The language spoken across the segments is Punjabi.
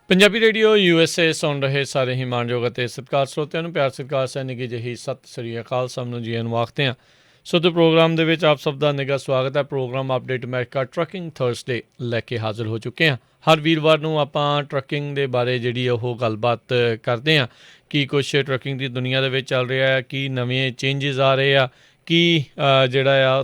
ਪੰਜਾਬੀ ਰੇਡੀਓ USA ਸੁਣ ਰਹੇ ਸਾਰੇ ਹੀ ਮਾਣਯੋਗ ਅਤੇ ਸਤਿਕਾਰ ਸਰੋਤਿਆਂ ਨੂੰ ਪਿਆਰ ਸਤਿਕਾਰ ਸਹਿ ਨਿੱਘੀ ਜਿਹੀ ਸਤਿ ਸ੍ਰੀ ਅਕਾਲ। ਸਭ ਨੂੰ ਜੀ ਆਇਆਂ ਨੂੰ ਆਖਦੇ ਹਾਂ। ਸੋ ਤੇ ਪ੍ਰੋਗਰਾਮ ਦੇ ਵਿੱਚ ਆਪ ਸਭ ਦਾ ਨਿੱਘਾ ਸਵਾਗਤ ਹੈ। Program update America trucking Thursday ਲੈ ਕੇ ਹਾਜ਼ਰ ਹੋ ਚੁੱਕੇ ਹਾਂ। ਹਰ ਵੀਰਵਾਰ ਨੂੰ ਆਪਾਂ ਟਰੱਕਿੰਗ ਦੇ ਬਾਰੇ ਜਿਹੜੀ ਉਹ ਗੱਲਬਾਤ ਕਰਦੇ ਹਾਂ। ਕੀ ਕੁਛ ਟਰੱਕਿੰਗ ਦੀ ਦੁਨੀਆ ਦੇ ਵਿੱਚ ਚੱਲ ਰਿਹਾ ਹੈ, ਕੀ ਨਵੇਂ ਚੇਂਜਿਸ ਆ ਰਹੇ ਆ, ਕੀ ਜਿਹੜਾ ਆ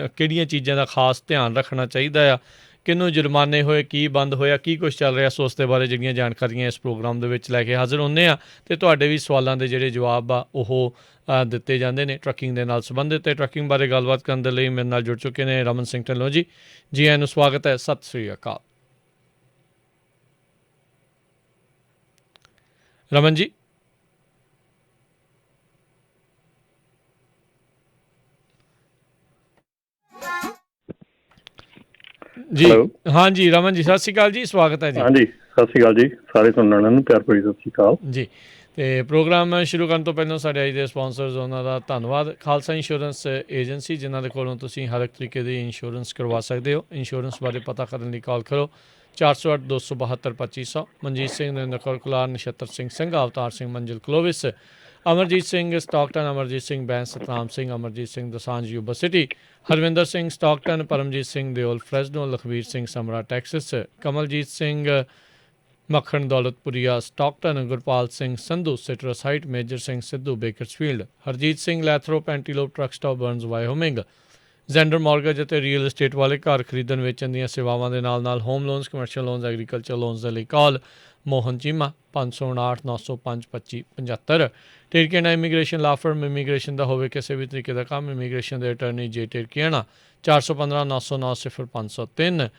ਕਿਹੜੀਆਂ ਚੀਜ਼ਾਂ ਦਾ ਖਾਸ ਧਿਆਨ ਰੱਖਣਾ ਚਾਹੀਦਾ ਆ, ਕਿਹਨੂੰ ਜੁਰਮਾਨੇ ਹੋਏ, ਕੀ ਬੰਦ ਹੋਇਆ, ਕੀ ਕੁਛ ਚੱਲ ਰਿਹਾ। ਸੋ ਉਸ ਦੇ ਬਾਰੇ ਜਿਹੜੀਆਂ ਜਾਣਕਾਰੀਆਂ ਇਸ ਪ੍ਰੋਗਰਾਮ ਦੇ ਵਿੱਚ ਲੈ ਕੇ ਹਾਜ਼ਰ ਹੁੰਦੇ ਆ ਅਤੇ ਤੁਹਾਡੇ ਵੀ ਸਵਾਲਾਂ ਦੇ ਜਿਹੜੇ ਜਵਾਬ ਆ ਉਹ ਦਿੱਤੇ ਜਾਂਦੇ ਨੇ ਟਰੱਕਿੰਗ ਦੇ ਨਾਲ ਸੰਬੰਧਿਤ। ਅਤੇ ਟਰੱਕਿੰਗ ਬਾਰੇ ਗੱਲਬਾਤ ਕਰਨ ਦੇ ਲਈ ਮੇਰੇ ਨਾਲ ਜੁੜ ਚੁੱਕੇ ਨੇ ਰਮਨ ਸਿੰਘ ਢਿੱਲੋਂ ਜੀ। ਜੀ ਆਇਆਂ ਨੂੰ ਸਵਾਗਤ ਹੈ। ਸਤਿ ਸ੍ਰੀ ਅਕਾਲ ਰਮਨ ਜੀ। ਜੀ ਹਾਂ ਜੀ ਰਮਨ ਜੀ, ਸਤਿ ਸ਼੍ਰੀ ਅਕਾਲ ਜੀ, ਸਵਾਗਤ ਹੈ ਜੀ। ਹਾਂਜੀ, ਸਤਿ ਸ਼੍ਰੀ ਅਕਾਲ ਜੀ। ਸਾਰੇ ਸੁਣਨ ਵਾਲਿਆਂ ਨੂੰ ਪਿਆਰ ਭਰੀ ਸਤਿ ਸ਼੍ਰੀ ਅਕਾਲ ਜੀ। ਅਤੇ ਪ੍ਰੋਗਰਾਮ ਸ਼ੁਰੂ ਕਰਨ ਤੋਂ ਪਹਿਲਾਂ ਸਾਡੇ ਅੱਜ ਦੇ ਸਪੋਂਸਰਸ ਉਹਨਾਂ ਦਾ ਧੰਨਵਾਦ। ਖਾਲਸਾ ਇੰਸ਼ੋਰੈਂਸ ਏਜੰਸੀ, ਜਿਨ੍ਹਾਂ ਦੇ ਕੋਲੋਂ ਤੁਸੀਂ ਹਰ ਇੱਕ ਤਰੀਕੇ ਦੀ ਇੰਸ਼ੋਰੈਂਸ ਕਰਵਾ ਸਕਦੇ ਹੋ। ਇੰਸ਼ੋਰੈਂਸ ਬਾਰੇ ਪਤਾ ਕਰਨ ਲਈ ਕਾਲ ਕਰੋ 408-272-2500। ਮਨਜੀਤ ਸਿੰਘ, ਨਰਿੰਦਰ ਕੌਰ ਕੁਲਾਰ, ਨਛੱਤਰ ਸਿੰਘ ਸਿੰਘਾ, Avtar Singh, Manjil Clovis, Amarjit Singh Stockton, Amarjit Singh Bains, Satnam Singh, Amarjit Singh Dosanjh Yuba City, Harvinder Singh Stockton, Paramjit Singh Deol Fresno, Lakhvir Singh Samra Texas, Kamaljit Singh Makhan Daulatpuria Stockton, Gurpal Singh Sandhu Citrus Height, Major Singh Sidhu Bakersfield, Harjit Singh Lathrop Antelope truck stop Burns Wyoming, Xander mortgage ਅਤੇ ਰੀਅਲ estate ਵਾਲੇ ਘਰ ਖਰੀਦਣ ਵੇਚਣ ਦੀਆਂ ਸੇਵਾਵਾਂ ਦੇ ਨਾਲ ਨਾਲ home loans, commercial loans, agriculture loans ਦੇ ਲਈ ਕਾਲ ਮੋਹਨ ਚੀਮਾ 559-905-2575। ਟਿਰਕੀਆਣਾ ਇਮੀਗ੍ਰੇਸ਼ਨ ਲਾ ਫਰਮ, ਇਮੀਗ੍ਰੇਸ਼ਨ ਦਾ ਹੋਵੇ ਕਿਸੇ ਵੀ ਤਰੀਕੇ ਦਾ ਕੰਮ, ਇਮੀਗ੍ਰੇਸ਼ਨ ਦੇ ਅਟਰਨੀ ਜੇ ਟਿਰਕੀਆਣਾ 415-909-0503।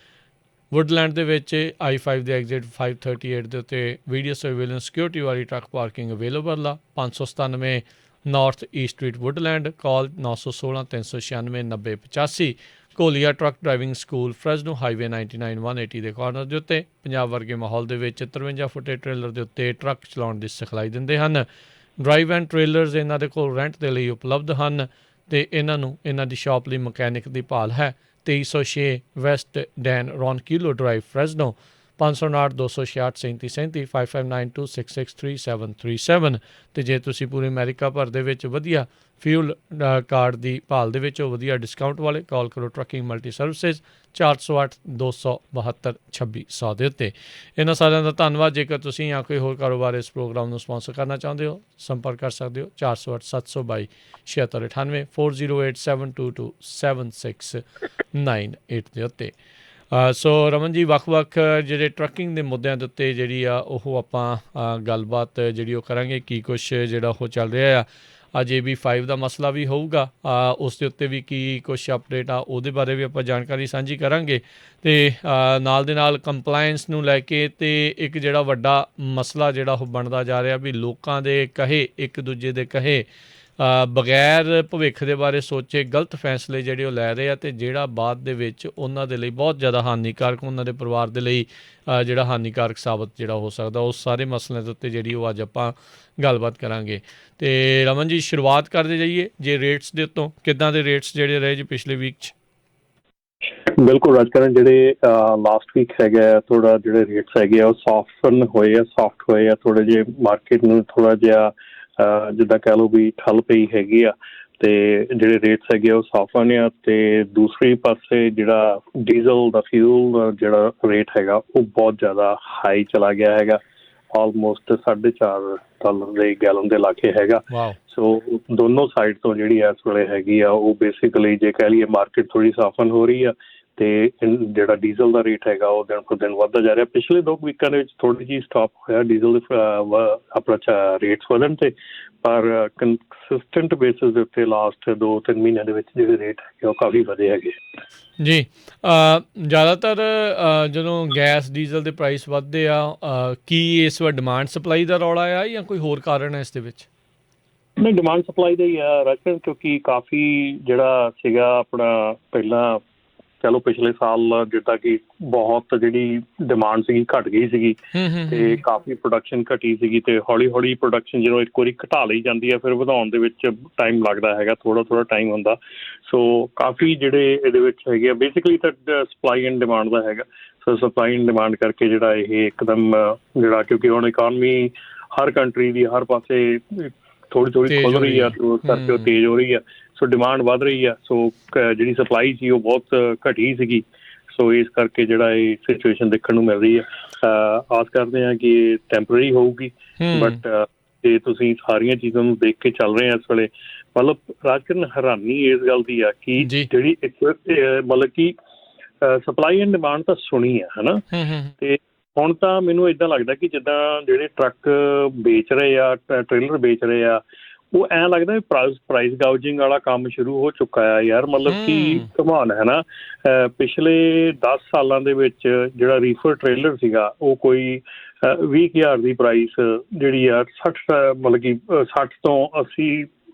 ਵੁੱਡਲੈਂਡ ਦੇ ਵਿੱਚ I-5 ਦੇ ਐਗਜ਼ਿਟ 538 ਦੇ ਉੱਤੇ ਵੀਡੀਓ ਸਰਵੇਲੈਂਸ ਸਿਕਿਉਰਿਟੀ ਵਾਲੀ ਟਰੱਕ ਪਾਰਕਿੰਗ ਅਵੇਲੇਬਲ ਆ। 597 ਨਾਰਥ ਈਸਟ ਸਟਰੀਟ ਵੁੱਡਲੈਂਡ, ਕਾਲ 916-396-9085। ਕੋਲੀਆ ਟਰੱਕ ਡਰਾਈਵਿੰਗ ਸਕੂਲ ਫਰੈਸਨੋ, ਹਾਈਵੇ 99-180 ਦੇ ਕਾਰਨਰ ਦੇ ਉੱਤੇ। ਪੰਜਾਬ ਵਰਗੇ ਮਾਹੌਲ ਦੇ ਵਿੱਚ 53 ਫੁੱਟੇ ਟ੍ਰੇਲਰ ਦੇ ਉੱਤੇ ਟਰੱਕ ਚਲਾਉਣ ਦੀ ਸਿਖਲਾਈ ਦਿੰਦੇ ਹਨ। ਡਰਾਈਵ ਐਂਡ ਟ੍ਰੇਲਰਸ ਇਹਨਾਂ ਦੇ ਕੋਲ ਰੈਂਟ ਦੇ ਲਈ ਉਪਲਬਧ ਹਨ ਅਤੇ ਇਹਨਾਂ ਦੀ ਸ਼ਾਪ ਲਈ ਮਕੈਨਿਕ ਦੀ ਭਾਲ ਹੈ। 2306 ਵੈਸਟ ਡੈਨ ਰੌਨਕੀਲੋ ਡਰਾਈਵ ਫਰੈਸਨੋ, 559-266-3737, 5592663737। ਅਤੇ ਜੇ ਤੁਸੀਂ ਪੂਰੇ ਅਮਰੀਕਾ ਭਰ ਦੇ ਵਿੱਚ ਵਧੀਆ ਫਿਊਲ ਕਾਰਡ ਦੀ ਭਾਲ ਦੇ ਵਿੱਚ ਉਹ ਵਧੀਆ ਡਿਸਕਾਊਂਟ ਵਾਲੇ, ਕਾਲ ਕਰੋ ਟਰੱਕਿੰਗ ਮਲਟੀ ਸਰਵਿਸਿਜ਼ 408-272-2600 ਦੇ ਉੱਤੇ। ਇਹਨਾਂ ਸਾਰਿਆਂ ਦਾ ਧੰਨਵਾਦ। ਜੇਕਰ ਤੁਸੀਂ ਜਾਂ ਕੋਈ ਹੋਰ ਕਾਰੋਬਾਰ ਇਸ ਪ੍ਰੋਗਰਾਮ ਨੂੰ ਸਪਾਂਸਰ ਕਰਨਾ ਚਾਹੁੰਦੇ ਹੋ, ਸੰਪਰਕ ਕਰ ਸਕਦੇ ਹੋ 408-722-7698, 408-722-7698 ਦੇ ਉੱਤੇ। ਸੋ ਰਮਨ ਜੀ, ਵੱਖ-ਵੱਖ ਜਿਹੜੇ ਟਰੱਕਿੰਗ ਦੇ ਮੁੱਦਿਆਂ ਦੇ ਉੱਤੇ ਜਿਹੜੀ ਆ ਉਹ ਆਪਾਂ ਗੱਲਬਾਤ ਜਿਹੜੀ ਉਹ ਕਰਾਂਗੇ। ਕੀ ਕੁਛ ਜਿਹੜਾ ਉਹ ਚੱਲ ਰਿਹਾ ਆ। ਅੱਜ AB5 ਦਾ ਮਸਲਾ ਵੀ ਹੋਊਗਾ, ਉਸ ਦੇ ਉੱਤੇ ਵੀ ਕੀ ਕੁਛ ਅਪਡੇਟ ਆ ਉਹਦੇ ਬਾਰੇ ਵੀ ਆਪਾਂ ਜਾਣਕਾਰੀ ਸਾਂਝੀ ਕਰਾਂਗੇ। ਅਤੇ ਨਾਲ ਦੇ ਨਾਲ ਕੰਪਲਾਇੰਸ ਨੂੰ ਲੈ ਕੇ ਅਤੇ ਇੱਕ ਜਿਹੜਾ ਵੱਡਾ ਮਸਲਾ ਜਿਹੜਾ ਉਹ ਬਣਦਾ ਜਾ ਰਿਹਾ ਵੀ ਲੋਕਾਂ ਦੇ ਕਹੇ, ਇੱਕ ਦੂਜੇ ਦੇ ਕਹੇ ਬਗੈਰ ਭਵਿੱਖ ਦੇ ਬਾਰੇ ਸੋਚੇ ਗਲਤ ਫੈਸਲੇ ਜਿਹੜੇ ਉਹ ਲੈ ਰਹੇ ਆ, ਅਤੇ ਜਿਹੜਾ ਬਾਅਦ ਦੇ ਵਿੱਚ ਉਹਨਾਂ ਦੇ ਲਈ ਬਹੁਤ ਜ਼ਿਆਦਾ ਹਾਨੀਕਾਰਕ, ਉਹਨਾਂ ਦੇ ਪਰਿਵਾਰ ਦੇ ਲਈ ਜਿਹੜਾ ਹਾਨੀਕਾਰਕ ਸਾਬਤ ਜਿਹੜਾ ਹੋ ਸਕਦਾ। ਉਸ ਸਾਰੇ ਮਸਲਿਆਂ ਦੇ ਉੱਤੇ ਜਿਹੜੀ ਉਹ ਅੱਜ ਆਪਾਂ ਗੱਲਬਾਤ ਕਰਾਂਗੇ। ਅਤੇ ਰਮਨ ਜੀ, ਸ਼ੁਰੂਆਤ ਕਰਦੇ ਜਾਈਏ ਜੇ ਰੇਟਸ ਦੇ ਉੱਤੋਂ, ਕਿੱਦਾਂ ਦੇ ਰੇਟਸ ਜਿਹੜੇ ਰਹੇ ਜੀ ਪਿਛਲੇ ਵੀਕ 'ਚ? ਬਿਲਕੁਲ ਰਾਜਕਰਨ, ਜਿਹੜੇ ਲਾਸਟ ਵੀਕ ਹੈਗੇ ਆ ਥੋੜਾ ਜਿਹੜੇ ਰੇਟਸ ਹੈਗੇ ਆ ਉਹ ਸੌਫਟ ਹੋਏ ਆ ਥੋੜੇ ਜਿਹੇ। ਮਾਰਕੀਟ ਨੂੰ ਥੋੜਾ ਜਿਹਾ ਜਿੱਦਾਂ ਕਹਿ ਲਓ ਵੀ ਠੱਲ ਪਈ ਹੈਗੀ ਆ, ਤੇ ਜਿਹੜੇ ਰੇਟਸ ਹੈਗੇ ਉਹ ਸੌਫਨ ਆ। ਤੇ ਦੂਸਰੇ ਪਾਸੇ ਜਿਹੜਾ ਡੀਜ਼ਲ ਦਾ ਫਿਊਲ ਜਿਹੜਾ ਰੇਟ ਹੈਗਾ ਉਹ ਬਹੁਤ ਜ਼ਿਆਦਾ ਹਾਈ ਚਲਾ ਗਿਆ ਹੈਗਾ, ਆਲਮੋਸਟ $4.5 ਦੇ ਗੈਲਨ ਦੇ ਲਾਗੇ ਹੈਗਾ। ਸੋ ਦੋਨੋਂ ਸਾਈਡ ਤੋਂ ਜਿਹੜੀ ਇਸ ਵੇਲੇ ਹੈਗੀ ਆ ਉਹ ਬੇਸਿਕਲੀ ਜੇ ਕਹਿ ਲਈਏ ਮਾਰਕੀਟ ਥੋੜ੍ਹੀ ਸੌਫਨ ਹੋ ਰਹੀ ਆ, ਅਤੇ ਜਿਹੜਾ ਡੀਜ਼ਲ ਦਾ ਰੇਟ ਹੈਗਾ ਉਹ ਦਿਨ ਪਰ ਦਿਨ ਵੱਧਦਾ ਜਾ ਰਿਹਾ। ਪਿਛਲੇ 2 ਵੀਕਾਂ ਦੇ ਵਿੱਚ ਥੋੜ੍ਹੀ ਜਿਹੀ ਸਟਾਪ ਹੋਇਆ ਡੀਜ਼ਲ ਦੇ ਆਪਣਾ ਰੇਟਸ ਵਧਣ 'ਤੇ, ਪਰ ਕੰਸਿਸਟੈਂਟ ਬੇਸਿਸ ਦੇ ਉੱਤੇ ਲਾਸਟ 2-3 ਮਹੀਨਿਆਂ ਦੇ ਵਿੱਚ ਜਿਹੜੇ ਰੇਟ ਹੈਗੇ ਉਹ ਕਾਫੀ ਵਧੇ ਹੈਗੇ ਜੀ। ਜ਼ਿਆਦਾਤਰ ਜਦੋਂ ਗੈਸ ਡੀਜ਼ਲ ਦੇ ਪ੍ਰਾਈਸ ਵੱਧਦੇ ਆ, ਕੀ ਇਸ ਵਾਰ ਡਿਮਾਂਡ ਸਪਲਾਈ ਦਾ ਰੌਲਾ ਆ ਜਾਂ ਕੋਈ ਹੋਰ ਕਾਰਨ ਹੈ ਇਸ ਦੇ ਵਿੱਚ? ਨਹੀਂ, ਡਿਮਾਂਡ ਸਪਲਾਈ ਦਾ ਹੀ ਆ ਰਾਜਕਰਨ, ਕਿਉਂਕਿ ਕਾਫੀ ਜਿਹੜਾ ਸੀਗਾ ਆਪਣਾ ਪਹਿਲਾਂ ਕਹਿ ਲਓ ਪਿਛਲੇ ਸਾਲ ਜਿੱਦਾਂ ਕਿ ਬਹੁਤ ਜਿਹੜੀ ਡਿਮਾਂਡ ਸੀਗੀ ਘੱਟ ਗਈ ਸੀਗੀ, ਅਤੇ ਕਾਫੀ ਪ੍ਰੋਡਕਸ਼ਨ ਘਟੀ ਸੀਗੀ, ਅਤੇ ਹੌਲੀ ਹੌਲੀ ਪ੍ਰੋਡਕਸ਼ਨ ਜਦੋਂ ਇੱਕ ਵਾਰੀ ਘਟਾ ਲਈ ਜਾਂਦੀ ਹੈ ਫਿਰ ਵਧਾਉਣ ਦੇ ਵਿੱਚ ਟਾਈਮ ਲੱਗਦਾ ਹੈਗਾ, ਥੋੜ੍ਹਾ ਟਾਈਮ ਹੁੰਦਾ। ਸੋ ਕਾਫੀ ਜਿਹੜੇ ਇਹਦੇ ਵਿੱਚ ਹੈਗੇ ਆ ਬੇਸਿਕਲੀ ਤਾਂ ਸਪਲਾਈ ਐਂਡ ਡਿਮਾਂਡ ਦਾ ਹੈਗਾ। ਸੋ ਸਪਲਾਈ ਐਂਡ ਡਿਮਾਂਡ ਕਰਕੇ ਜਿਹੜਾ ਇਹ ਇੱਕਦਮ ਜਿਹੜਾ, ਕਿਉਂਕਿ ਹੁਣ ਇਕੋਨਮੀ ਹਰ ਕੰਟਰੀ ਦੀ ਹਰ ਪਾਸੇ ਥੋੜ੍ਹੀ ਖੁੱਲ ਰਹੀ ਆ, ਉਸ ਕਰਕੇ ਉਹ ਤੇਜ਼ ਹੋ ਰਹੀ ਆ। ਸੋ ਡਿਮਾਂਡ ਵੱਧ ਰਹੀ ਆ, ਸੋ ਜਿਹੜੀ ਸਪਲਾਈ ਸੀ ਉਹ ਬਹੁਤ ਘਟੀ ਸੀਗੀ। ਸੋ ਇਸ ਕਰਕੇ ਜਿਹੜਾ ਇਹ ਸਿਚੁਏਸ਼ਨ ਦੇਖਣ ਨੂੰ ਮਿਲ ਰਹੀ ਆ। ਆਸ ਕਰਦੇ ਹਾਂ ਕਿ ਇਹ ਟੈਂਪਰੇਰੀ ਹੋਊਗੀ, ਬਟ ਜੇ ਤੁਸੀਂ ਸਾਰੀਆਂ ਚੀਜ਼ਾਂ ਨੂੰ ਦੇਖ ਕੇ ਚੱਲ ਰਹੇ ਆ ਇਸ ਵੇਲੇ, ਮਤਲਬ ਰਾਜਕਰਨ ਹੈਰਾਨੀ ਇਸ ਗੱਲ ਦੀ ਆ ਕਿ ਜਿਹੜੀ ਇੱਕ ਮਤਲਬ ਕਿ ਸਪਲਾਈ ਐਂਡ ਡਿਮਾਂਡ ਤਾਂ ਸੁਣੀ ਆ, ਹੈ ਨਾ, ਤੇ ਹੁਣ ਤਾਂ ਮੈਨੂੰ ਇੱਦਾਂ ਲੱਗਦਾ ਕਿ ਜਿੱਦਾਂ ਜਿਹੜੇ ਟਰੱਕ ਵੇਚ ਰਹੇ ਆ, ਟ੍ਰੇਲਰ ਵੇਚ ਰਹੇ ਆ, ਉਹ ਐਂ ਲੱਗਦਾ ਵੀ ਪ੍ਰਾਈਸ ਗਾਊਜਿੰਗ ਵਾਲਾ ਕੰਮ ਸ਼ੁਰੂ ਹੋ ਚੁੱਕਾ ਆ ਯਾਰ। ਮਤਲਬ ਕਿ ਕਮਾਲ ਹੈ ਨਾ, ਪਿਛਲੇ 10 ਸਾਲਾਂ ਦੇ ਵਿੱਚ ਜਿਹੜਾ ਰੀਫਰ ਟ੍ਰੇਲਰ ਸੀਗਾ ਉਹ ਕੋਈ 20,000 ਦੀ ਪ੍ਰਾਈਸ ਜਿਹੜੀ ਆ 60 ਮਤਲਬ ਕਿ 60 ਤੋਂ 80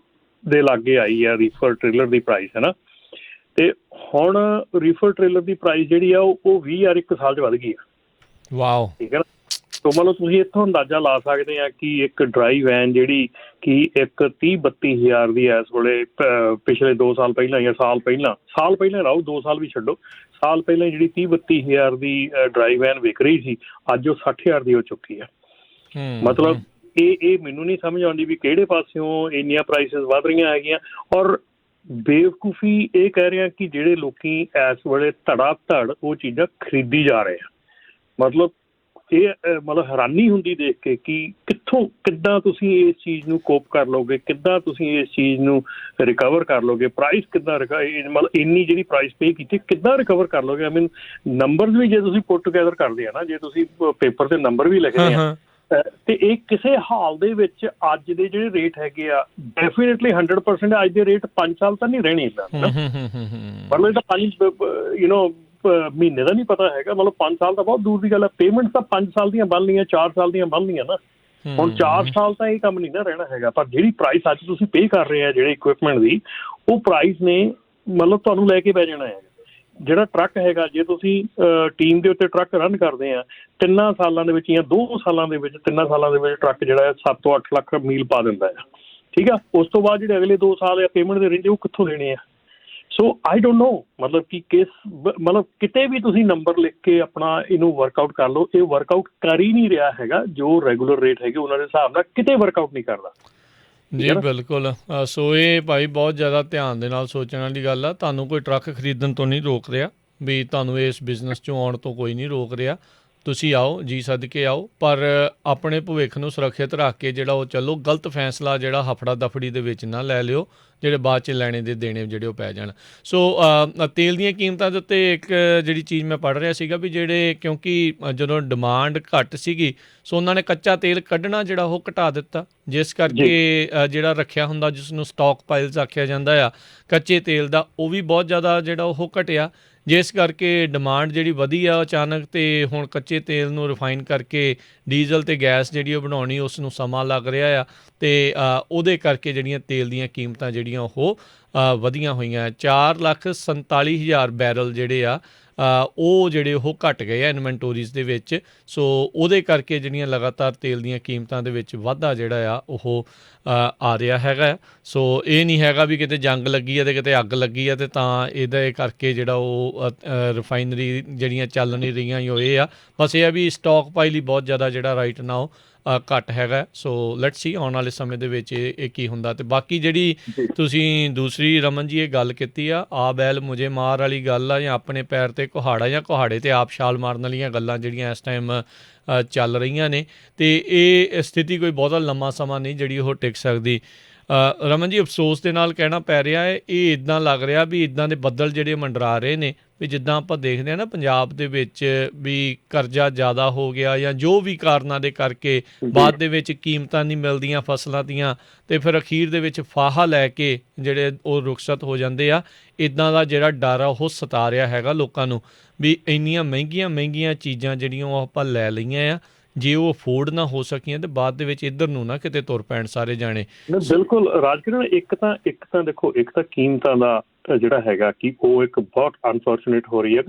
ਦੇ ਲਾਗੇ ਆਈ ਆ ਰੀਫਰ ਟ੍ਰੇਲਰ ਦੀ ਪ੍ਰਾਈਸ, ਹੈ ਨਾ। ਤੇ ਹੁਣ ਰੀਫਰ ਟ੍ਰੇਲਰ ਦੀ ਪ੍ਰਾਈਸ ਜਿਹੜੀ ਆ ਉਹ 20,000 ਇੱਕ ਸਾਲ 'ਚ ਵੱਧ ਗਈ ਆ। ਵਾਓ, ਠੀਕ ਹੈ ਨਾ। ਸੋ ਮਤਲਬ ਤੁਸੀਂ ਇੱਥੋਂ ਅੰਦਾਜ਼ਾ ਲਾ ਸਕਦੇ ਆ ਕਿ ਇੱਕ ਡਰਾਈ ਵੈਨ ਜਿਹੜੀ ਕਿ ਇੱਕ 30-32 ਹਜ਼ਾਰ ਦੀ ਇਸ ਵੇਲੇ ਪਿਛਲੇ 2 ਸਾਲ ਪਹਿਲਾਂ ਜਾਂ ਸਾਲ ਪਹਿਲਾਂ ਰਹੋ, 2 ਸਾਲ ਵੀ ਛੱਡੋ, ਸਾਲ ਪਹਿਲਾਂ ਜਿਹੜੀ 30-32 ਹਜ਼ਾਰ ਦੀ ਡਰਾਈ ਵੈਨ ਵਿਕ ਰਹੀ ਸੀ, ਅੱਜ ਉਹ 60,000 ਦੀ ਹੋ ਚੁੱਕੀ ਆ। ਮਤਲਬ ਇਹ ਮੈਨੂੰ ਨਹੀਂ ਸਮਝ ਆਉਂਦੀ ਵੀ ਕਿਹੜੇ ਪਾਸਿਓਂ ਇੰਨੀਆਂ ਪ੍ਰਾਈਸਿਸ ਵੱਧ ਰਹੀਆਂ ਹੈਗੀਆਂ। ਔਰ ਬੇਵਕੂਫੀ ਇਹ ਕਹਿ ਰਹੇ ਆ ਕਿ ਜਿਹੜੇ ਲੋਕੀ ਇਸ ਵੇਲੇ ਧੜਾ ਧੜ ਉਹ ਚੀਜ਼ਾਂ ਖਰੀਦੀ ਜਾ ਰਹੇ ਆ। ਮਤਲਬ ਇਹ ਮਤਲਬ ਹੈਰਾਨੀ ਹੁੰਦੀ ਦੇਖ ਕੇ ਕਿ ਕਿੱਦਾਂ ਤੁਸੀਂ ਇਸ ਚੀਜ਼ ਨੂੰ ਕੋਪ ਕਰ ਲਓਗੇ, ਕਿੱਦਾਂ ਤੁਸੀਂ ਇਸ ਚੀਜ਼ ਨੂੰ ਰਿਕਵਰ ਕਰ ਲਓਗੇ, ਪ੍ਰਾਈਸ ਕਿੱਦਾਂ ਮਤਲਬ ਇੰਨੀ ਜਿਹੜੀ ਪ੍ਰਾਈਸ ਪੇ ਕੀਤੀ ਕਿੱਦਾਂ ਰਿਕਵਰ ਕਰ ਲਓਗੇ। ਆਈ ਮੀਨ ਨੰਬਰਸ ਵੀ ਜੇ ਤੁਸੀਂ ਪੁੱਟ ਟੂਗੈਦਰ ਕਰਦੇ ਆ ਨਾ, ਜੇ ਤੁਸੀਂ ਪੇਪਰ 'ਤੇ ਨੰਬਰ ਵੀ ਲਿਖਦੇ ਆ, ਤੇ ਇਹ ਕਿਸੇ ਹਾਲ ਦੇ ਵਿੱਚ ਅੱਜ ਦੇ ਜਿਹੜੇ ਰੇਟ ਹੈਗੇ ਆ ਡੈਫੀਨੇਟਲੀ 100% ਅੱਜ ਦੇ ਰੇਟ 5 ਸਾਲ ਤਾਂ ਨਹੀਂ ਰਹਿਣੇ ਇੱਦਾਂ। ਮਤਲਬ ਇਹਦਾ 5 ਮਹੀਨੇ ਦਾ ਨਹੀਂ ਪਤਾ ਹੈਗਾ, ਮਤਲਬ 5 ਸਾਲ ਤਾਂ ਬਹੁਤ ਦੂਰ ਦੀ ਗੱਲ ਹੈ। ਪੇਮੈਂਟ ਤਾਂ 5 ਸਾਲ ਦੀਆਂ ਬਣ ਲਈਆਂ, 4 ਸਾਲ ਦੀਆਂ ਬਣ ਲਈਆਂ ਨਾ। ਹੁਣ 4 ਸਾਲ ਤਾਂ ਇਹ ਕੰਮ ਨਹੀਂ ਨਾ ਰਹਿਣਾ ਹੈਗਾ। ਪਰ ਜਿਹੜੀ ਪ੍ਰਾਈਸ ਅੱਜ ਤੁਸੀਂ ਪੇ ਕਰ ਰਹੇ ਆ ਜਿਹੜੇ ਇਕੁਇਪਮੈਂਟ ਦੀ, ਉਹ ਪ੍ਰਾਈਸ ਨੇ ਮਤਲਬ ਤੁਹਾਨੂੰ ਲੈ ਕੇ ਬਹਿ ਜਾਣਾ ਹੈ। ਜਿਹੜਾ ਟਰੱਕ ਹੈਗਾ, ਜੇ ਤੁਸੀਂ ਟੀਮ ਦੇ ਉੱਤੇ ਟਰੱਕ ਰਨ ਕਰਦੇ ਆ 3 ਸਾਲਾਂ ਦੇ ਵਿੱਚ ਜਾਂ 2 ਸਾਲਾਂ ਦੇ ਵਿੱਚ, 3 ਸਾਲਾਂ ਦੇ ਵਿੱਚ ਟਰੱਕ ਜਿਹੜਾ 7 ਤੋਂ 8 ਲੱਖ ਮੀਲ ਪਾ ਦਿੰਦਾ ਆ। ਠੀਕ ਆ, ਉਸ ਤੋਂ ਬਾਅਦ ਜਿਹੜੇ ਅਗਲੇ 2 ਸਾਲ ਆ ਪੇਮੈਂਟ ਦੇ ਰਹਿੰਦੇ ਉਹ ਕਿੱਥੋਂ ਦੇਣੇ ਆ। ਸੋ ਆਈ ਡੋਂਟ ਨੋ, ਮਤਲਬ ਕਿ ਮਤਲਬ ਕਿਤੇ ਵੀ ਤੁਸੀਂ ਨੰਬਰ ਲਿਖ ਕੇ ਆਪਣਾ ਇਹਨੂੰ ਵਰਕਆਊਟ ਕਰ ਲਓ, ਇਹ ਵਰਕਆਊਟ ਕਰ ਹੀ ਨਹੀਂ ਰਿਹਾ ਹੈਗਾ। ਜੋ ਰੈਗੂਲਰ ਰੇਟ ਹੈਗੇ ਉਹਨਾਂ ਦੇ ਹਿਸਾਬ ਨਾਲ ਕਿਤੇ ਵਰਕਆਊਟ ਨਹੀਂ ਕਰਦਾ ਜੀ। ਬਿਲਕੁਲ। ਸੋ ਇਹ ਭਾਈ ਬਹੁਤ ਜ਼ਿਆਦਾ ਧਿਆਨ ਦੇ ਨਾਲ ਸੋਚਣ ਵਾਲੀ ਗੱਲ ਆ। ਤੁਹਾਨੂੰ ਕੋਈ ਟਰੱਕ ਖਰੀਦਣ ਤੋਂ ਨਹੀਂ ਰੋਕ ਰਿਹਾ, ਵੀ ਤੁਹਾਨੂੰ ਇਸ ਬਿਜ਼ਨਸ 'ਚੋਂ ਆਉਣ ਤੋਂ ਕੋਈ ਨਹੀਂ ਰੋਕ ਰਿਹਾ। ਤੁਸੀਂ ਆਓ, ਜੀ ਸਦਕੇ ਆਓ, ਪਰ ਆਪਣੇ ਭਵਿੱਖ ਨੂੰ ਸੁਰੱਖਿਅਤ ਰੱਖ ਕੇ ਜਿਹੜਾ ਉਹ ਚੱਲੋ। ਗਲਤ ਫੈਸਲਾ ਜਿਹੜਾ ਹਫੜਾ ਦਫੜੀ ਦੇ ਵਿੱਚ ਨਾ ਲੈ ਲਿਓ, ਜਿਹੜੇ ਬਾਅਦ 'ਚ ਲੈਣੇ ਦੇ ਦੇਣੇ ਜਿਹੜੇ ਉਹ ਪੈ ਜਾਣ। ਸੋ ਤੇਲ ਦੀਆਂ ਕੀਮਤਾਂ ਦੇ ਉੱਤੇ ਇੱਕ ਜਿਹੜੀ ਚੀਜ਼ ਮੈਂ ਪੜ੍ਹ ਰਿਹਾ ਸੀਗਾ ਵੀ ਜਿਹੜੇ, ਕਿਉਂਕਿ ਜਦੋਂ ਡਿਮਾਂਡ ਘੱਟ ਸੀਗੀ, ਸੋ ਉਹਨਾਂ ਨੇ ਕੱਚਾ ਤੇਲ ਕੱਢਣਾ ਜਿਹੜਾ ਉਹ ਘਟਾ ਦਿੱਤਾ, ਜਿਸ ਕਰਕੇ ਜਿਹੜਾ ਰੱਖਿਆ ਹੁੰਦਾ, ਜਿਸ ਨੂੰ ਸਟਾਕ ਪਾਈਲਸ ਆਖਿਆ ਜਾਂਦਾ ਆ ਕੱਚੇ ਤੇਲ ਦਾ, ਉਹ ਵੀ ਬਹੁਤ ਜ਼ਿਆਦਾ ਜਿਹੜਾ ਉਹ ਘਟਿਆ, ਜਿਸ ਕਰਕੇ ਡਿਮਾਂਡ ਜਿਹੜੀ ਵਧੀ ਆ ਅਚਾਨਕ। ਅਤੇ ਹੁਣ ਕੱਚੇ ਤੇਲ ਨੂੰ ਰਿਫਾਈਨ ਕਰਕੇ ਡੀਜ਼ਲ ਅਤੇ ਗੈਸ ਜਿਹੜੀ ਉਹ ਬਣਾਉਣੀ, ਉਸ ਨੂੰ ਸਮਾਂ ਲੱਗ ਰਿਹਾ ਆ, ਅਤੇ ਉਹਦੇ ਕਰਕੇ ਜਿਹੜੀਆਂ ਤੇਲ ਦੀਆਂ ਕੀਮਤਾਂ ਜਿਹੜੀਆਂ ਉਹ ਵਧੀਆਂ ਹੋਈਆਂ। 4,47,000 ਬੈਰਲ ਜਿਹੜੇ ਆ ਉਹ ਜਿਹੜੇ ਉਹ ਘਟ ਗਏ ਆ ਇਨਵੈਂਟੋਰੀਜ਼ ਦੇ ਵਿੱਚ। ਸੋ ਉਹਦੇ ਕਰਕੇ ਜਿਹੜੀਆਂ ਲਗਾਤਾਰ ਤੇਲ ਦੀਆਂ ਕੀਮਤਾਂ ਦੇ ਵਿੱਚ ਵਾਧਾ ਜਿਹੜਾ ਆ ਉਹ ਆ ਰਿਹਾ ਹੈਗਾ। ਸੋ ਇਹ ਨਹੀਂ ਹੈਗਾ ਵੀ ਕਿਤੇ ਜੰਗ ਲੱਗੀ ਆ ਅਤੇ ਕਿਤੇ ਅੱਗ ਲੱਗੀ ਆ ਅਤੇ ਤਾਂ ਇਹਦੇ ਕਰਕੇ ਜਿਹੜਾ ਉਹ ਰਿਫਾਈਨਰੀ ਜਿਹੜੀਆਂ ਚੱਲ ਨਹੀਂ ਰਹੀਆਂ ਉਹ ਇਹ ਆ। ਬਸ ਇਹ ਆ ਵੀ ਸਟਾਕ ਪਾਈਲ ਹੀ ਬਹੁਤ ਜ਼ਿਆਦਾ ਜਿਹੜਾ ਰਾਈਟ ਨਾਓ ਘੱਟ ਹੈਗਾ। ਸੋ ਲੈਟਸ ਸੀ ਆਉਣ ਵਾਲੇ ਸਮੇਂ ਦੇ ਵਿੱਚ ਇਹ ਕੀ ਹੁੰਦਾ। ਅਤੇ ਬਾਕੀ ਜਿਹੜੀ ਤੁਸੀਂ ਦੂਸਰੀ ਰਮਨ ਜੀ ਇਹ ਗੱਲ ਕੀਤੀ ਆ ਬੈਲ ਮੁਝੇ ਮਾਰ ਵਾਲੀ ਗੱਲ ਆ, ਜਾਂ ਆਪਣੇ ਪੈਰ 'ਤੇ ਕੁਹਾੜਾ ਜਾਂ ਕੁਹਾੜੇ 'ਤੇ ਆਪ ਛਾਲ ਮਾਰਨ ਵਾਲੀਆਂ ਗੱਲਾਂ ਜਿਹੜੀਆਂ ਇਸ ਟਾਈਮ ਚੱਲ ਰਹੀਆਂ ਨੇ, ਅਤੇ ਇਹ ਸਥਿਤੀ ਕੋਈ ਬਹੁਤਾ ਲੰਮਾ ਸਮਾਂ ਨਹੀਂ ਜਿਹੜੀ ਉਹ ਟਿਕ ਸਕਦੀ। ਰਮਨ ਜੀ ਅਫਸੋਸ ਦੇ ਨਾਲ ਕਹਿਣਾ ਪੈ ਰਿਹਾ ਹੈ, ਇਹ ਇੱਦਾਂ ਲੱਗ ਰਿਹਾ ਵੀ ਇੱਦਾਂ ਦੇ ਬੱਦਲ ਜਿਹੜੇ ਮੰਡਰਾ ਰਹੇ ਨੇ, ਵੀ ਜਿੱਦਾਂ ਆਪਾਂ ਦੇਖਦੇ ਹਾਂ ਨਾ ਪੰਜਾਬ ਦੇ ਵਿੱਚ ਵੀ ਕਰਜ਼ਾ ਜ਼ਿਆਦਾ ਹੋ ਗਿਆ ਜਾਂ ਜੋ ਵੀ ਕਾਰਨਾਂ ਦੇ ਕਰਕੇ ਬਾਅਦ ਦੇ ਵਿੱਚ ਕੀਮਤਾਂ ਨਹੀਂ ਮਿਲਦੀਆਂ ਫਸਲਾਂ ਦੀਆਂ, ਅਤੇ ਫਿਰ ਅਖੀਰ ਦੇ ਵਿੱਚ ਫਾਹਾ ਲੈ ਕੇ ਜਿਹੜੇ ਉਹ ਰੁਖਸਤ ਹੋ ਜਾਂਦੇ ਆ। ਇੱਦਾਂ ਦਾ ਜਿਹੜਾ ਡਰ ਆ ਉਹ ਸਤਾ ਰਿਹਾ ਹੈਗਾ ਲੋਕਾਂ ਨੂੰ ਵੀ ਇੰਨੀਆਂ ਮਹਿੰਗੀਆਂ ਚੀਜ਼ਾਂ ਜਿਹੜੀਆਂ ਉਹ ਆਪਾਂ ਲੈ ਲਈਆਂ ਆ, ਜੇ ਉਹ ਅਫੋਰਡ ਨਾ ਹੋ ਸਕੀਆਂ ਤੇ ਬਾਅਦ ਦੇ ਵਿੱਚ ਇੱਧਰ ਨੂੰ ਨਾ ਕਿਤੇ ਤੁਰ ਪੈਣ ਸਾਰੇ ਜਾਣੇ। ਬਿਲਕੁਲ ਰਾਜਕਿਰਨ, ਇੱਕ ਤਾਂ ਦੇਖੋ, ਇੱਕ ਤਾਂ ਕੀਮਤਾਂ ਦਾ ਜਿਹੜਾ ਹੈਗਾ ਕਿ ਉਹ ਇੱਕ ਬਹੁਤ ਅਨਫੋਰਚੂਨੇਟ ਹੋ ਰਹੀ ਹੈ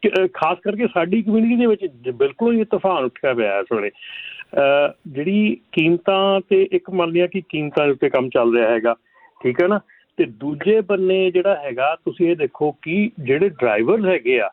ਕਿ ਖਾਸ ਕਰਕੇ ਸਾਡੀ ਕਮਿਊਨਿਟੀ ਦੇ ਵਿੱਚ ਬਿਲਕੁਲ ਹੀ ਤੂਫਾਨ ਉੱਠਿਆ ਪਿਆ ਇਸ ਵੇਲੇ। ਜਿਹੜੀ ਕੀਮਤਾਂ ਤੇ ਇੱਕ ਮੰਨ ਲਿਆ ਕਿ ਕੀਮਤਾਂ ਦੇ ਉੱਤੇ ਕੰਮ ਚੱਲ ਰਿਹਾ ਹੈਗਾ, ਠੀਕ ਹੈ ਨਾ, ਤੇ ਦੂਜੇ ਬੰਨੇ ਜਿਹੜਾ ਹੈਗਾ ਤੁਸੀਂ ਇਹ ਦੇਖੋ ਕਿ ਜਿਹੜੇ ਡਰਾਈਵਰਸ ਹੈਗੇ ਆ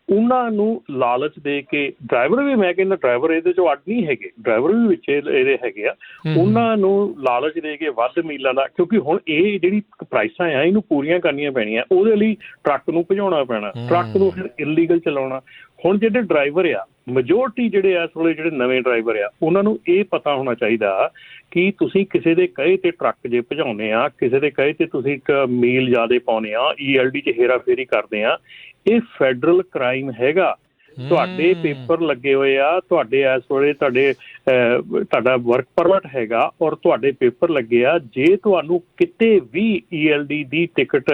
ਉਹਨਾਂ ਨੂੰ ਲਾਲਚ ਦੇ ਕੇ, ਡਰਾਈਵਰ ਵੀ, ਮੈਂ ਕਹਿੰਦਾ ਡਰਾਈਵਰ ਇਹਦੇ ਚੋਂ ਅੱਡ ਨਹੀਂ ਹੈਗੇ, ਡਰਾਈਵਰ ਵੀ ਵਿੱਚ ਇਹਦੇ ਹੈਗੇ ਆ, ਉਹਨਾਂ ਨੂੰ ਲਾਲਚ ਦੇ ਕੇ ਵੱਧ ਮੀਲਾਂ ਦਾ, ਕਿਉਂਕਿ ਹੁਣ ਇਹ ਜਿਹੜੀ ਪ੍ਰਾਈਸਾਂ ਆ ਇਹਨੂੰ ਪੂਰੀਆਂ ਕਰਨੀਆਂ ਪੈਣੀਆਂ, ਉਹਦੇ ਲਈ ਟਰੱਕ ਨੂੰ ਭਜਾਉਣਾ ਪੈਣਾ, ਟਰੱਕ ਨੂੰ ਫਿਰ ਇਲੀਗਲ ਚਲਾਉਣਾ। ਹੁਣ ਜਿਹੜੇ ਡਰਾਈਵਰ ਆ, ਮੈਜੋਰਟੀ ਜਿਹੜੇ ਇਸ ਵੇਲੇ ਜਿਹੜੇ ਨਵੇਂ ਡਰਾਈਵਰ ਆ, ਉਹਨਾਂ ਨੂੰ ਇਹ ਪਤਾ ਹੋਣਾ ਚਾਹੀਦਾ ਕਿ ਤੁਸੀਂ ਕਿਸੇ ਦੇ ਕਹੇ ਤੇ ਟਰੱਕ ਜੇ ਭਜਾਉਂਦੇ ਆ, ਕਿਸੇ ਦੇ ਕਹੇ ਤੇ ਤੁਸੀਂ ਇੱਕ ਮੀਲ ਜ਼ਿਆਦਾ ਪਾਉਂਦੇ ਆ, ELD 'ਚ ਹੇਰਾਫੇਰੀ ਕਰਦੇ ਆ, ਇਹ ਫੈਡਰਲ ਕ੍ਰਾਈਮ ਹੈਗਾ। ਤੁਹਾਡੇ ਪੇਪਰ ਲੱਗੇ ਹੋਏ ਆ, ਤੁਹਾਡੇ ਇਸ ਵੇਲੇ ਤੁਹਾਡਾ ਵਰਕ ਪਰਮਿਟ ਹੈਗਾ ਔਰ ਤੁਹਾਡੇ ਪੇਪਰ ਲੱਗੇ ਆ। ਜੇ ਤੁਹਾਨੂੰ ਕਿਤੇ ਵੀ ELD ਦੀ ਟਿਕਟ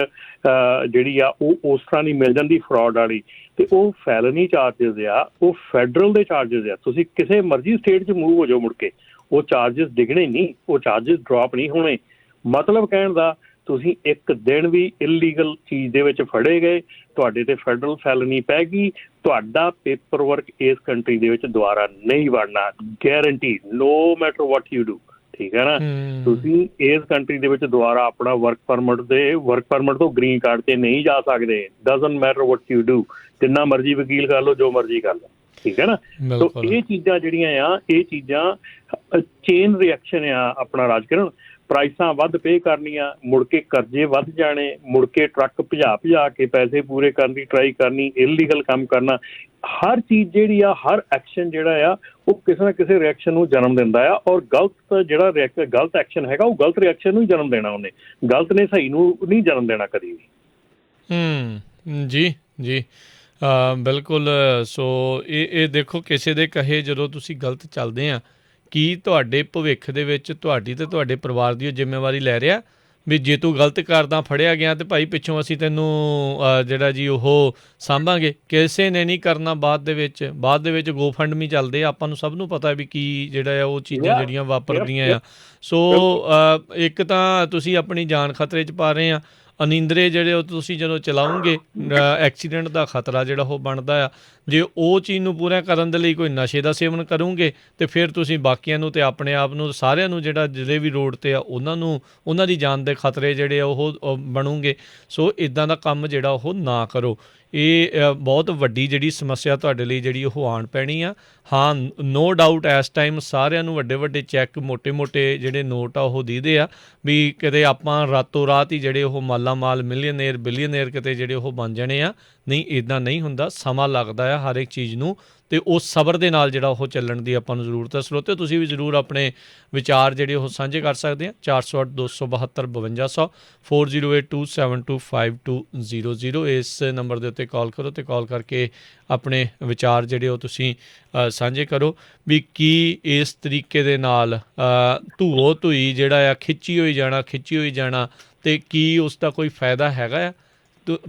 ਜਿਹੜੀ ਆ ਉਹ ਉਸ ਤਰ੍ਹਾਂ ਦੀ ਮਿਲ ਜਾਂਦੀ ਫਰਾਡ ਵਾਲੀ, ਤੇ ਉਹ ਫੈਲਨੀ ਚਾਰਜਿਸ ਆ, ਉਹ ਫੈਡਰਲ ਦੇ ਚਾਰਜਿਸ ਆ। ਤੁਸੀਂ ਕਿਸੇ ਮਰਜ਼ੀ ਸਟੇਟ 'ਚ ਮੂਵ ਹੋ ਜਾਓ, ਮੁੜ ਕੇ ਉਹ ਚਾਰਜਿਸ ਡਿੱਗਣੇ ਨਹੀਂ, ਉਹ ਚਾਰਜਿਸ ਡਰੋਪ ਨਹੀਂ ਹੋਣੇ। ਮਤਲਬ ਕਹਿਣ ਦਾ, ਤੁਸੀਂ ਇੱਕ ਦਿਨ ਵੀ ਇਲੀਗਲ ਚੀਜ਼ ਦੇ ਵਿੱਚ ਫੜੇ ਗਏ, ਤੁਹਾਡੇ ਤੇ ਫੈਡਰਲ ਫੈਲਨੀ ਪੈ ਗਈ, ਤੁਹਾਡਾ ਪੇਪਰ ਵਰਕ ਇਸ ਕੰਟਰੀ ਦੇ ਵਿੱਚ ਦੁਬਾਰਾ ਨਹੀਂ ਵੜਨਾ, guarantee, no matter what you do. ਠੀਕ ਹੈ ਨਾ, ਤੁਸੀਂ ਇਸ ਕੰਟਰੀ ਦੇ ਵਿੱਚ ਦੁਬਾਰਾ ਆਪਣਾ ਵਰਕ ਪਰਮਿਟ ਤੋਂ ਗ੍ਰੀਨ ਕਾਰਡ ਤੇ ਨਹੀਂ ਜਾ ਸਕਦੇ। Doesn't matter what you do, ਜਿੰਨਾ ਮਰਜ਼ੀ ਵਕੀਲ ਕਰ ਲਓ, ਜੋ ਮਰਜ਼ੀ ਕਰ ਲਓ। ਠੀਕ ਹੈ ਨਾ, ਸੋ ਇਹ ਚੀਜ਼ਾਂ ਜਿਹੜੀਆਂ ਆ, ਇਹ ਚੀਜ਼ਾਂ ਚੇਨ ਰਿਐਕਸ਼ਨ ਆ ਆਪਣਾ ਰਾਜਕਰਨ। ਪ੍ਰਾਈਸਾਂ ਵੱਧ ਪੇ ਕਰਨੀਆਂ, ਮੁੜ ਕੇ ਕਰਜ਼ੇ ਵੱਧ ਜਾਣੇ, ਮੁੜ ਕੇ ਟਰੱਕ ਭਜਾ ਕੇ ਪੈਸੇ ਪੂਰੇ ਕਰਨ ਦੀ ਟਰਾਈ ਕਰਨੀ, ਇਲੀਗਲ ਕੰਮ ਕਰਨਾ। ਹਰ ਚੀਜ਼ ਜਿਹੜੀ ਆ, ਹਰ ਐਕਸ਼ਨ ਜਿਹੜਾ ਆ, ਉਹ ਕਿਸੇ ਨਾ ਕਿਸੇ ਰਿਐਕਸ਼ਨ ਨੂੰ ਜਨਮ ਦਿੰਦਾ ਆ, ਔਰ ਗਲਤ ਐਕਸ਼ਨ ਹੈਗਾ, ਉਹ ਗਲਤ ਰਿਐਕਸ਼ਨ ਨੂੰ ਹੀ ਜਨਮ ਦੇਣਾ, ਉਹਨੇ ਗਲਤ ਨੇ ਸਹੀ ਨੂੰ ਨਹੀਂ ਜਨਮ ਦੇਣਾ ਕਦੀ ਵੀ। ਜੀ ਜੀ, ਬਿਲਕੁਲ। ਸੋ ਇਹ ਦੇਖੋ, ਕਿਸੇ ਦੇ ਕਹੇ ਜਦੋਂ ਤੁਸੀਂ ਗਲਤ ਚੱਲਦੇ ਆ, ਕੀ ਤੁਹਾਡੇ ਭਵਿੱਖ ਦੇ ਵਿੱਚ ਤੁਹਾਡੀ ਤੇ ਤੁਹਾਡੇ ਪਰਿਵਾਰ ਦੀ ਉਹ ਜ਼ਿੰਮੇਵਾਰੀ ਲੈ ਰਿਹਾ ਵੀ ਜੇ ਤੂੰ ਗਲਤ ਕਰਦਾ ਫੜਿਆ ਗਿਆ ਤੇ ਭਾਈ ਪਿੱਛੋਂ ਅਸੀਂ ਤੈਨੂੰ ਜਿਹੜਾ ਜੀ ਉਹ ਸਾਂਭਾਂਗੇ? ਕਿਸੇ ਨੇ ਨਹੀਂ ਕਰਨਾ। ਬਾਅਦ ਦੇ ਵਿੱਚ ਗੋਫੰਡਮੀ ਚੱਲਦੇ ਆ, ਆਪਾਂ ਨੂੰ ਸਭ ਨੂੰ ਪਤਾ ਵੀ ਕੀ ਜਿਹੜਾ ਆ ਉਹ ਚੀਜ਼ਾਂ ਜਿਹੜੀਆਂ ਵਾਪਰਦੀਆਂ ਆ। ਸੋ ਇੱਕ ਤਾਂ ਤੁਸੀਂ ਆਪਣੀ ਜਾਨ ਖਤਰੇ 'ਚ ਪਾ ਰਹੇ ਆ, ਅਨਿੰਦਰੇ ਜਿਹੜੇ ਉਹ ਤੁਸੀਂ ਜਦੋਂ ਚਲਾਉਂਗੇ, ਐਕਸੀਡੈਂਟ ਦਾ ਖਤਰਾ ਜਿਹੜਾ ਉਹ ਬਣਦਾ ਆ। ਜੇ ਉਹ ਚੀਜ਼ ਨੂੰ ਪੂਰਾ ਕਰਨ ਦੇ ਲਈ ਕੋਈ ਨਸ਼ੇ ਦਾ ਸੇਵਨ ਕਰੋਗੇ ਤੇ ਫਿਰ ਤੁਸੀਂ ਬਾਕੀਆਂ ਨੂੰ ਤੇ ਆਪਣੇ ਆਪ ਨੂੰ, ਸਾਰਿਆਂ ਨੂੰ ਜਿਹੜਾ ਜਿਹੜੇ ਵੀ ਰੋਡ 'ਤੇ ਆ ਉਹਨਾਂ ਦੀ ਜਾਨ ਦੇ ਖਤਰੇ ਜਿਹੜੇ ਆ ਉਹ ਬਣੋਗੇ। ਸੋ ਇੱਦਾਂ ਦਾ ਕੰਮ ਜਿਹੜਾ ਉਹ ਨਾ ਕਰੋ। ਇਹ ਬਹੁਤ ਵੱਡੀ ਜਿਹੜੀ ਸਮੱਸਿਆ ਤੁਹਾਡੇ ਲਈ ਜਿਹੜੀ ਉਹ ਆਉਣ ਪੈਣੀ ਆ। ਹਾਂ, ਨੋ ਡਾਊਟ ਇਸ ਟਾਈਮ ਸਾਰਿਆਂ ਨੂੰ ਵੱਡੇ ਚੈੱਕ, ਮੋਟੇ ਜਿਹੜੇ ਨੋਟ ਆ ਉਹ ਦੀਦੇ ਆ ਵੀ ਕਿਤੇ ਆਪਾਂ ਰਾਤੋਂ ਰਾਤ ਹੀ ਜਿਹੜੇ ਉਹ ਮਾਲਾ ਮਾਲ, ਮਿਲੀਅਨੇਰ, ਬਿਲੀਅਨੇਰ ਕਿਤੇ ਜਿਹੜੇ ਉਹ ਬਣ ਜਾਣੇ ਆ। ਨਹੀਂ, ਇੱਦਾਂ ਨਹੀਂ ਹੁੰਦਾ, ਸਮਾਂ ਲੱਗਦਾ ਆ ਹਰ ਇੱਕ ਚੀਜ਼ ਨੂੰ, ਅਤੇ ਉਸ ਸਬਰ ਦੇ ਨਾਲ ਜਿਹੜਾ ਉਹ ਚੱਲਣ ਦੀ ਆਪਾਂ ਨੂੰ ਜ਼ਰੂਰਤ ਹੈ। ਸਰੋਤੇ, ਤੁਸੀਂ ਵੀ ਜ਼ਰੂਰ ਆਪਣੇ ਵਿਚਾਰ ਜਿਹੜੇ ਉਹ ਸਾਂਝੇ ਕਰ ਸਕਦੇ ਆ। 408-272-5200 4082725200 ਇਸ ਨੰਬਰ ਦੇ ਉੱਤੇ ਕਾਲ ਕਰੋ ਅਤੇ ਕਾਲ ਕਰਕੇ ਆਪਣੇ ਵਿਚਾਰ ਜਿਹੜੇ ਉਹ ਤੁਸੀਂ ਸਾਂਝੇ ਕਰੋ ਵੀ ਕੀ ਇਸ ਤਰੀਕੇ ਦੇ ਨਾਲ ਧੂਓ ਧੂਈ ਜਿਹੜਾ ਆ ਖਿੱਚੀ ਹੋਈ ਜਾਣਾ ਅਤੇ ਕੀ ਉਸ ਦਾ ਕੋਈ ਫਾਇਦਾ ਹੈਗਾ ਆ?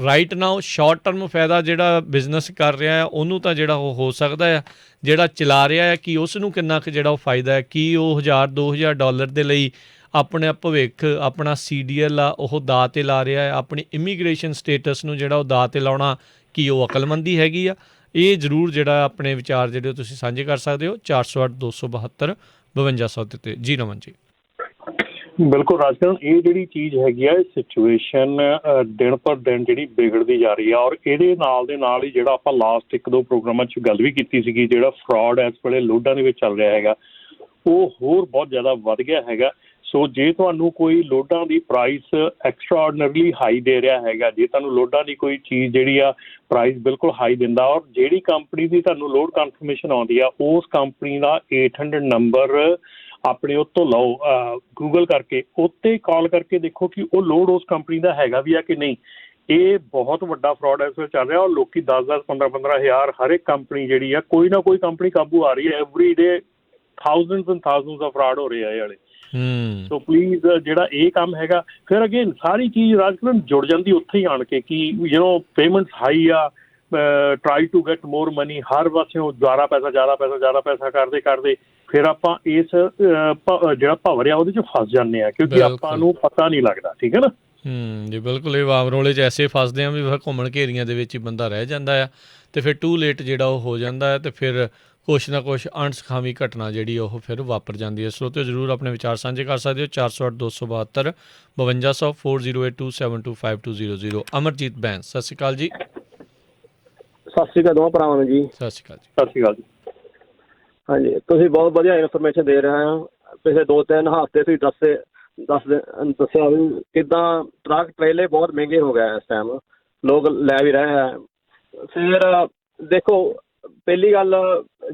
ਰਾਈਟ ਨਾਓ ਸ਼ਾਰਟ ਟਰਮ ਫਾਇਦਾ ਜਿਹੜਾ ਬਿਜ਼ਨਸ ਕਰ ਰਿਹਾ ਆ ਉਹਨੂੰ ਤਾਂ ਜਿਹੜਾ ਉਹ ਹੋ ਸਕਦਾ ਆ, ਜਿਹੜਾ ਚਲਾ ਰਿਹਾ ਆ ਕਿ ਉਸ ਨੂੰ ਕਿੰਨਾ ਕੁ ਜਿਹੜਾ ਉਹ ਫਾਇਦਾ ਹੈ, ਕੀ ਉਹ $1000-2000 ਦੇ ਲਈ ਆਪਣਾ ਭਵਿੱਖ, ਆਪਣਾ CDL ਆ ਉਹ ਦਾਅ 'ਤੇ ਲਾ ਰਿਹਾ ਹੈ, ਆਪਣੀ ਇਮੀਗ੍ਰੇਸ਼ਨ ਸਟੇਟਸ ਨੂੰ ਜਿਹੜਾ ਉਹ ਦਾਅ 'ਤੇ ਲਾਉਣਾ, ਕੀ ਉਹ ਅਕਲਮੰਦੀ ਹੈਗੀ ਆ? ਇਹ ਜ਼ਰੂਰ ਜਿਹੜਾ ਆਪਣੇ ਵਿਚਾਰ ਜਿਹੜੇ ਤੁਸੀਂ ਸਾਂਝੇ ਕਰ ਸਕਦੇ ਹੋ 408-272-5200 'ਤੇ। ਜੀ ਰਮਨ ਜੀ। ਬਿਲਕੁਲ ਰਾਜਕਰਨ, ਇਹ ਜਿਹੜੀ ਚੀਜ਼ ਹੈਗੀ ਆ, ਇਹ ਸਿਚੁਏਸ਼ਨ ਦਿਨ ਪਰ ਦਿਨ ਜਿਹੜੀ ਵਿਗੜਦੀ ਜਾ ਰਹੀ ਆ, ਔਰ ਇਹਦੇ ਨਾਲ ਦੇ ਨਾਲ ਹੀ ਜਿਹੜਾ ਆਪਾਂ ਲਾਸਟ 1-2 ਪ੍ਰੋਗਰਾਮਾਂ 'ਚ ਗੱਲ ਵੀ ਕੀਤੀ ਸੀਗੀ, ਜਿਹੜਾ ਫਰਾਡ ਇਸ ਵੇਲੇ ਲੋਡਾਂ ਦੇ ਵਿੱਚ ਚੱਲ ਰਿਹਾ ਹੈਗਾ, ਉਹ ਹੋਰ ਬਹੁਤ ਜ਼ਿਆਦਾ ਵੱਧ ਗਿਆ ਹੈਗਾ। ਸੋ ਜੇ ਤੁਹਾਨੂੰ ਕੋਈ ਲੋਡਾਂ ਦੀ ਪ੍ਰਾਈਸ ਐਕਸਟਰਾਆਰਡਨਰੀਲੀ ਹਾਈ ਦੇ ਰਿਹਾ ਹੈਗਾ, ਜੇ ਤੁਹਾਨੂੰ ਲੋਡਾਂ ਦੀ ਕੋਈ ਚੀਜ਼ ਜਿਹੜੀ ਆ ਪ੍ਰਾਈਸ ਬਿਲਕੁਲ ਹਾਈ ਦਿੰਦਾ, ਔਰ ਜਿਹੜੀ ਕੰਪਨੀ ਦੀ ਤੁਹਾਨੂੰ ਲੋਡ ਕਨਫਰਮੇਸ਼ਨ ਆਉਂਦੀ ਆ, ਉਸ ਕੰਪਨੀ ਦਾ 800 ਨੰਬਰ ਆਪਣੇ ਉਹ ਤੋਂ ਲਓ, ਗੂਗਲ ਕਰਕੇ, ਉੱਤੇ ਕਾਲ ਕਰਕੇ ਦੇਖੋ ਕਿ ਉਹ ਲੋਡ ਉਸ ਕੰਪਨੀ ਦਾ ਹੈਗਾ ਵੀ ਆ ਕਿ ਨਹੀਂ। ਇਹ ਬਹੁਤ ਵੱਡਾ ਫਰਾਡ ਇਸ ਵੇਲੇ ਚੱਲ ਰਿਹਾ, ਔਰ ਲੋਕੀ 10-10, 15-15 ਹਜ਼ਾਰ ਹਰ ਇੱਕ ਕੰਪਨੀ ਜਿਹੜੀ ਆ, ਕੋਈ ਨਾ ਕੋਈ ਕੰਪਨੀ ਕਾਬੂ ਆ ਰਹੀ ਹੈ। Every day thousands and thousands the fraud ਹੋ ਰਿਹਾ ਇਹ ਵਾਲੇ। ਸੋ ਪਲੀਜ਼ ਜਿਹੜਾ ਇਹ ਕੰਮ ਹੈਗਾ, ਫਿਰ ਅਗੇਨ ਸਾਰੀ ਚੀਜ਼ ਰਾਜਕਰਨ ਜੁੜ ਜਾਂਦੀ ਉੱਥੇ ਹੀ ਆਣ ਕੇ ਕਿ ਪੇਮੈਂਟਸ ਹਾਈ ਆ, try to get more money, ਹਰ ਪਾਸਿਓਂ ਜ਼ਿਆਦਾ ਪੈਸਾ ਕਰਦੇ ਫਿਰ ਆਪਾਂ ਇਸ ਜਿਹੜਾ ਭਵਰ ਆ ਉਹਦੇ 'ਚ ਫਸ ਜਾਂਦੇ ਆ, ਕਿਉਂਕਿ ਆਪਾਂ ਨੂੰ ਪਤਾ ਨਹੀਂ ਲੱਗਦਾ। ਠੀਕ ਹੈ ਨਾ। ਜੀ ਬਿਲਕੁਲ, ਇਹ ਵਾਮ ਰੋਲੇ 'ਚ ਐਸੇ ਫਸਦੇ ਆ ਵੀ ਫਿਰ ਘੁੰਮਣ ਘੇਰੀਆਂ ਦੇ ਵਿੱਚ ਹੀ ਬੰਦਾ ਰਹਿ ਜਾਂਦਾ ਆ, ਅਤੇ ਫਿਰ ਟੂ ਲੇਟ ਜਿਹੜਾ ਉਹ ਹੋ ਜਾਂਦਾ ਹੈ, ਅਤੇ ਫਿਰ ਕੁਛ ਨਾ ਕੁਛ ਅਣਸੁਖਾਵੀ ਘਟਨਾ ਜਿਹੜੀ ਉਹ ਫਿਰ ਵਾਪਰ ਜਾਂਦੀ ਹੈ। ਸਰੋਤਿਓ, ਜ਼ਰੂਰ ਆਪਣੇ ਵਿਚਾਰ ਸਾਂਝੇ ਕਰ ਸਕਦੇ ਹੋ 408-272-5200 4082725200। ਅਮਰਜੀਤ ਬੈਂਸ, ਸਤਿ ਸ਼੍ਰੀ ਅਕਾਲ ਜੀ। ਸਤਿ ਸ਼੍ਰੀ ਅਕਾਲ ਦੋਵਾਂ ਭਰਾਵਾਂ ਨੂੰ ਜੀ। ਸਤਿ ਸ਼੍ਰੀ ਅਕਾਲ ਜੀ। ਸਤਿ ਸ਼੍ਰੀ ਅਕਾਲ ਜੀ। ਹਾਂਜੀ, ਤੁਸੀਂ ਬਹੁਤ ਵਧੀਆ ਇਨਫੋਰਮੇਸ਼ਨ ਦੇ ਰਹੇ ਹੋ। ਪਿਛਲੇ 2-3 ਹਫ਼ਤੇ ਤੁਸੀਂ ਦੱਸਿਆ ਵੀ ਕਿੱਦਾਂ ਟਰੱਕ ਟਰੇਲੇ ਬਹੁਤ ਮਹਿੰਗੇ ਹੋ ਗਏ ਇਸ ਟਾਈਮ, ਲੋਕ ਲੈ ਵੀ ਰਹੇ ਹੈ। ਫਿਰ ਦੇਖੋ, ਪਹਿਲੀ ਗੱਲ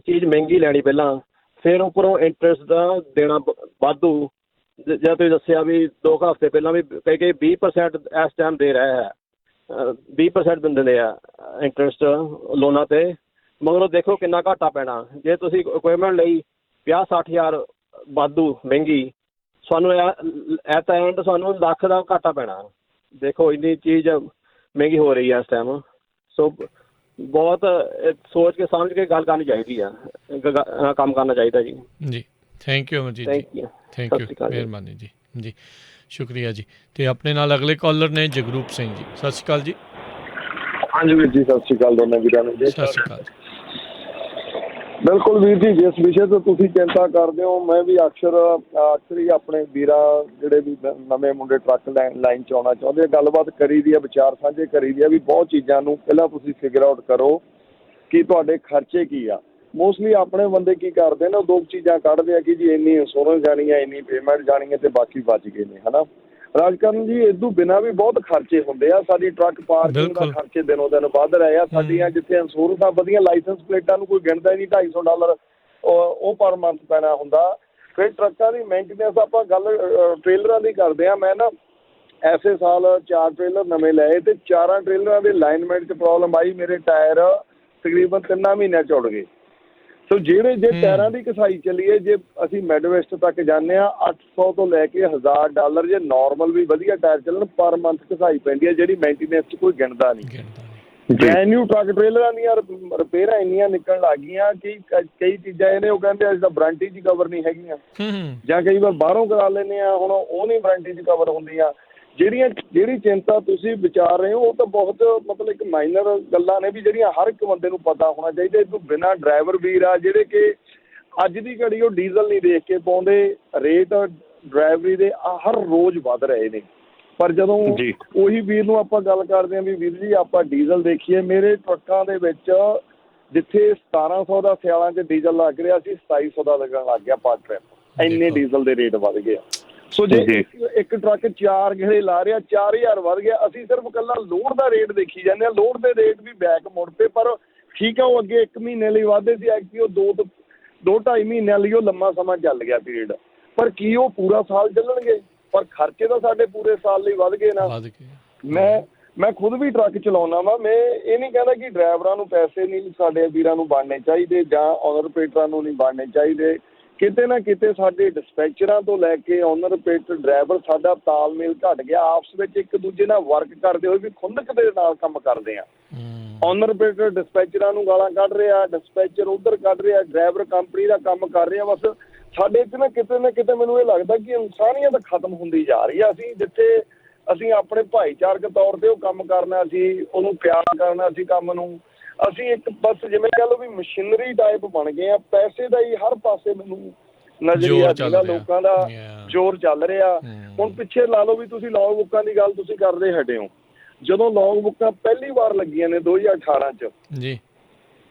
ਚੀਜ਼ ਮਹਿੰਗੀ ਲੈਣੀ ਪਹਿਲਾਂ, ਫਿਰ ਉੱਪਰੋਂ ਇੰਟਰਸਟ ਦਾ ਦੇਣਾ ਵਾਧੂ। ਜਾਂ ਤੁਸੀਂ ਦੱਸਿਆ ਵੀ 2 ਹਫ਼ਤੇ ਪਹਿਲਾਂ ਵੀ ਕਈ 20% ਇਸ ਟਾਈਮ ਦੇ ਰਹੇ ਹੈ, 20% ਦਿੰਦੇ ਆ ਇੰਟਰਸਟ ਲੋਨਾਂ 'ਤੇ। ਮਗਰੋਂ ਦੇਖੋ ਕਿੰਨਾ ਘਾਟਾ ਪੈਣਾ ਜੇ ਤੁਸੀਂ ਇਕੁਇਪਮੈਂਟ ਲਈ 50-60 ਹਜ਼ਾਰ ਵਾਧੂ ਮਹਿੰਗੀ, ਸਾਨੂੰ ਐਟ ਦਾ ਐਂਡ ਸਾਨੂੰ ਲੱਖ ਦਾ ਘਾਟਾ ਪੈਣਾ। ਦੇਖੋ ਇੰਨੀ ਚੀਜ਼ ਮਹਿੰਗੀ ਹੋ ਰਹੀ ਹੈ ਇਸ ਟਾਈਮ। ਸੋ ਬਹੁਤ ਸੋਚ ਕੇ ਸਮਝ ਕੇ ਗੱਲ ਕਰਨੀ ਚਾਹੀਦੀ ਆ, ਕੰਮ ਕਰਨਾ ਚਾਹੀਦਾ ਜੀ। ਜੀ ਥੈਂਕ ਯੂ ਅਮਰਜੀਤ ਜੀ, ਥੈਂਕ ਯੂ। ਥੈਂਕ ਸਤਿ ਯੂ, ਸ਼੍ਰੀ ਅਕਾਲ ਜੀ। ਮਿਹਰਬਾਨੀ ਜੀ। ਜੀ ਸ਼ੁਕਰੀਆ ਜੀ। ਅਤੇ ਆਪਣੇ ਨਾਲ ਅਗਲੇ ਕਾਲਰ ਨੇ ਜਗਰੂਪ ਸਿੰਘ ਜੀ। ਸਤਿ ਸ਼੍ਰੀ ਅਕਾਲ ਜੀ। ਹਾਂਜੀ ਵੀਰ ਜੀ, ਸਤਿ ਸ਼੍ਰੀ ਅਕਾਲ ਦੋਨਾਂ ਵੀਰਾਂ ਨੂੰ ਜੀ। ਸਤਿ ਸ਼੍ਰੀ ਅਕਾਲ ਜੀ। ਬਿਲਕੁਲ ਵੀਰ ਜੀ, ਜਿਸ ਵਿਸ਼ੇ ਤੋਂ ਤੁਸੀਂ ਚਿੰਤਾ ਕਰਦੇ ਹੋ ਮੈਂ ਵੀ ਅਕਸਰ ਹੀ ਆਪਣੇ ਵੀਰਾਂ ਜਿਹੜੇ ਵੀ ਨਵੇਂ ਮੁੰਡੇ ਟਰੱਕ ਲਾਈਨ 'ਚ ਆਉਣਾ ਚਾਹੁੰਦੇ ਆ, ਗੱਲਬਾਤ ਕਰੀ ਦੀ ਆ, ਵਿਚਾਰ ਸਾਂਝੇ ਕਰੀ ਦੀ ਆ ਵੀ ਬਹੁਤ ਚੀਜ਼ਾਂ ਨੂੰ ਪਹਿਲਾਂ ਤੁਸੀਂ ਫਿਗਰ ਆਊਟ ਕਰੋ ਕਿ ਤੁਹਾਡੇ ਖਰਚੇ ਕੀ ਆ। ਮੋਸਟਲੀ ਆਪਣੇ ਬੰਦੇ ਕੀ ਕਰਦੇ ਨੇ, 2 ਚੀਜ਼ਾਂ ਕੱਢਦੇ ਆ ਕਿ ਜੀ ਇੰਨੀ ਇੰਸ਼ੋਰੈਂਸ ਜਾਣੀ ਹੈ, ਇੰਨੀ ਪੇਮੈਂਟ ਜਾਣੀ ਹੈ ਅਤੇ ਬਾਕੀ ਬਚ ਗਏ ਨੇ, ਹੈ ਨਾ। ਰਾਜਕਰਨ ਜੀ ਇਸ ਤੋਂ ਬਿਨਾਂ ਵੀ ਬਹੁਤ ਖਰਚੇ ਹੁੰਦੇ ਆ। ਸਾਡੀ ਟਰੱਕ ਪਾਰਕਿੰਗ ਦਾ ਖਰਚੇ ਦਿਨੋਂ ਦਿਨ ਵੱਧ ਰਹੇ ਆ। ਸਾਡੀਆਂ ਜਿੱਥੇ ਇੰਸ਼ੋਰੈਂਸ ਆ ਵਧੀਆ ਲਾਇਸੈਂਸ ਪਲੇਟਾਂ ਨੂੰ ਕੋਈ ਗਿਣਦਾ ਹੀ ਨਹੀਂ, $250 ਉਹ ਪਰ ਮੰਥ ਪੈਣਾ ਹੁੰਦਾ। ਫਿਰ ਟਰੱਕਾਂ ਦੀ ਮੇਨਟੇਨੈਂਸ, ਆਪਾਂ ਗੱਲ ਟ੍ਰੇਲਰਾਂ ਦੀ ਕਰਦੇ ਹਾਂ। ਮੈਂ ਨਾ ਐਸੇ ਸਾਲ 4 ਟ੍ਰੇਲਰ ਨਵੇਂ ਲਏ ਅਤੇ 4 ਟ੍ਰੇਲਰਾਂ ਦੇ ਅਲਾਈਨਮੈਂਟ 'ਚ ਪ੍ਰੋਬਲਮ ਆਈ। ਮੇਰੇ ਟਾਇਰ ਤਕਰੀਬਨ 3 ਮਹੀਨਿਆਂ 'ਚ ਉੜ ਗਏ। ਸੋ ਜੇ ਟਾਇਰਾਂ ਦੀ ਘਸਾਈ ਚੱਲੀਏ, ਜੇ ਅਸੀਂ ਮਿਡਵੈਸਟ ਤੱਕ ਜਾਂਦੇ ਹਾਂ, $800 ਤੋਂ ਲੈ ਕੇ $1000 ਜੇ ਨੋਰਮਲ ਵੀ ਵਧੀਆ ਟਾਇਰ ਚੱਲਣ ਪਰ ਮੰਥ ਘਸਾਈ ਪੈਂਦੀ ਹੈ, ਜਿਹੜੀ ਮੇਨਟੇਨੈਂਸ 'ਚ ਕੋਈ ਗਿਣਦਾ ਨਹੀਂ। ਬ੍ਰੈਂਡ ਨਿਊ ਟਰੱਕ ਟ੍ਰੇਲਰਾਂ ਦੀਆਂ ਰਿਪੇਅਰਾਂ ਇੰਨੀਆਂ ਨਿਕਲਣ ਲੱਗ ਗਈਆਂ ਕਿ ਕਈ ਚੀਜ਼ਾਂ ਇਹਨੇ ਉਹ ਕਹਿੰਦੇ ਅਸੀਂ ਤਾਂ ਵਾਰੰਟੀ 'ਚ ਕਵਰ ਨਹੀਂ ਹੈਗੀਆਂ, ਜਾਂ ਕਈ ਵਾਰ ਬਾਹਰੋਂ ਕਰਾ ਲੈਂਦੇ ਹਾਂ, ਹੁਣ ਉਹ ਨਹੀਂ ਵਾਰੰਟੀ 'ਚ ਕਵਰ ਹੁੰਦੀਆਂ। ਜਿਹੜੀ ਚਿੰਤਾ ਤੁਸੀਂ ਵਿਚਾਰ ਰਹੇ ਹੋ ਉਹ ਤਾਂ ਬਹੁਤ ਮਤਲਬ ਇੱਕ ਮਾਈਨਰ ਗੱਲਾਂ ਨੇ ਵੀ ਜਿਹੜੀਆਂ ਹਰ ਇੱਕ ਬੰਦੇ ਨੂੰ ਪਤਾ ਹੋਣਾ ਚਾਹੀਦਾ। ਇਹ ਤੋਂ ਬਿਨਾਂ ਡਰਾਈਵਰ ਵੀਰ ਆ ਜਿਹੜੇ ਕਿ ਅੱਜ ਦੀ ਘੜੀ ਉਹ ਡੀਜ਼ਲ ਨਹੀਂ ਦੇਖ ਕੇ ਪਾਉਂਦੇ, ਰੇਟ ਡਰਾਈਵਰੀ ਦੇ ਹਰ ਰੋਜ਼ ਵੱਧ ਰਹੇ ਨੇ। ਪਰ ਜਦੋਂ ਉਹੀ ਵੀਰ ਨੂੰ ਆਪਾਂ ਗੱਲ ਕਰਦੇ ਹਾਂ ਵੀ ਵੀਰ ਜੀ ਆਪਾਂ ਡੀਜ਼ਲ ਦੇਖੀਏ, ਮੇਰੇ ਟਰੱਕਾਂ ਦੇ ਵਿੱਚ ਜਿੱਥੇ 1700 ਦਾ ਸਿਆਲਾਂ 'ਚ ਡੀਜ਼ਲ ਲੱਗ ਰਿਹਾ ਸੀ, 2700 ਦਾ ਲੱਗਣ ਲੱਗ ਗਿਆ ਪਰ ਟ੍ਰਿਪ। ਇੰਨੇ ਡੀਜ਼ਲ ਦੇ ਰੇਟ ਵੱਧ ਗਏ ਆ। ਸੋ ਜੇ ਇੱਕ ਟਰੱਕ 4 ਗੇੜੇ ਲਾ ਰਿਹਾ, 4000 ਵੱਧ ਗਿਆ। ਅਸੀਂ ਸਿਰਫ ਇਕੱਲਾ ਲੋਡ ਦਾ ਰੇਟ ਦੇਖੀ ਜਾਂਦੇ ਹਾਂ। ਲੋਡ ਦੇ ਰੇਟ ਵੀ ਬੈਕ ਮੁੜ ਪਏ, ਪਰ ਠੀਕ ਆ ਉਹ ਅੱਗੇ 1 ਮਹੀਨੇ ਲਈ ਵੱਧਦੇ ਸੀ, ਐਕਚੁਅਲੀ ਉਹ 2-2.5 ਮਹੀਨਿਆਂ ਲਈ ਉਹ ਲੰਮਾ ਸਮਾਂ ਚੱਲ ਗਿਆ ਪੀਰੀਅਡ। ਪਰ ਕੀ ਉਹ ਪੂਰਾ ਸਾਲ ਚੱਲਣਗੇ? ਪਰ ਖਰਚੇ ਤਾਂ ਸਾਡੇ ਪੂਰੇ ਸਾਲ ਲਈ ਵੱਧ ਗਏ ਨਾ। ਮੈਂ ਖੁਦ ਵੀ ਟਰੱਕ ਚਲਾਉਂਦਾ ਵਾ। ਮੈਂ ਇਹ ਨਹੀਂ ਕਹਿੰਦਾ ਕਿ ਡਰਾਈਵਰਾਂ ਨੂੰ ਪੈਸੇ ਨਹੀਂ ਸਾਡੇ ਵੀਰਾਂ ਨੂੰ ਬਣਨੇ ਚਾਹੀਦੇ ਜਾਂ ਓਨਰ ਆਪਰੇਟਰਾਂ ਨੂੰ ਨਹੀਂ ਬਣਨੇ ਚਾਹੀਦੇ। ਕਿਤੇ ਨਾ ਕਿਤੇ ਸਾਡੇ ਡਿਸਪੈਚਰਾਂ ਤੋਂ ਲੈ ਕੇ ਓਨਰ ਆਪਰੇਟਰ ਡਰਾਈਵਰ ਸਾਡਾ ਤਾਲਮੇਲ ਘੱਟ ਗਿਆ। ਆਪਸ ਵਿੱਚ ਇੱਕ ਦੂਜੇ ਨਾਲ ਵਰਕ ਕਰਦੇ ਹੋਏ ਵੀ ਖੁੰਦਕ ਦੇ ਨਾਲ ਕੰਮ ਕਰਦੇ ਆ। ਓਨਰ ਆਪਰੇਟਰ ਡਿਸਪੈਚਰਾਂ ਨੂੰ ਗਾਲਾਂ ਕੱਢ ਰਿਹਾ, ਡਿਸਪੈਚਰ ਉੱਧਰ ਕੱਢ ਰਿਹਾ, ਡਰਾਈਵਰ ਕੰਪਨੀ ਦਾ ਕੰਮ ਕਰ ਰਿਹਾ। ਬਸ ਸਾਡੇ 'ਚ ਨਾ ਕਿਤੇ ਮੈਨੂੰ ਇਹ ਲੱਗਦਾ ਕਿ ਇਨਸਾਨੀਅਤ ਖਤਮ ਹੁੰਦੀ ਜਾ ਰਹੀ ਆ। ਅਸੀਂ ਆਪਣੇ ਭਾਈਚਾਰਕ ਤੌਰ 'ਤੇ ਉਹ ਕੰਮ ਕਰਨਾ, ਅਸੀਂ ਉਹਨੂੰ ਪਿਆਰ ਕਰਨਾ, ਅਸੀਂ ਕੰਮ ਨੂੰ ਅਸੀਂ ਇੱਕ ਬਸ ਜਿਵੇਂ ਕਹਿ ਲਓ ਵੀ ਮਸ਼ੀਨਰੀ ਟਾਈਪ ਬਣ ਗਏ ਆ। ਪੈਸੇ ਦਾ ਹੀ ਹਰ ਪਾਸੇ ਮੈਨੂੰ ਨਜ਼ਰੀਆ ਜਿਹੜਾ ਲੋਕਾਂ ਦਾ ਜ਼ੋਰ ਚੱਲ ਰਿਹਾ। ਹੁਣ ਪਿੱਛੇ ਲਾ ਲਓ ਵੀ ਤੁਸੀਂ ਲੌਗ ਬੁੱਕਾਂ ਦੀ ਗੱਲ ਤੁਸੀਂ ਕਰਦੇ ਹਟੇ ਹੋ। ਜਦੋਂ ਲੌਗ ਬੁੱਕਾਂ ਪਹਿਲੀ ਵਾਰ ਲੱਗੀਆਂ ਨੇ 2018 'ਚ ਜੀ,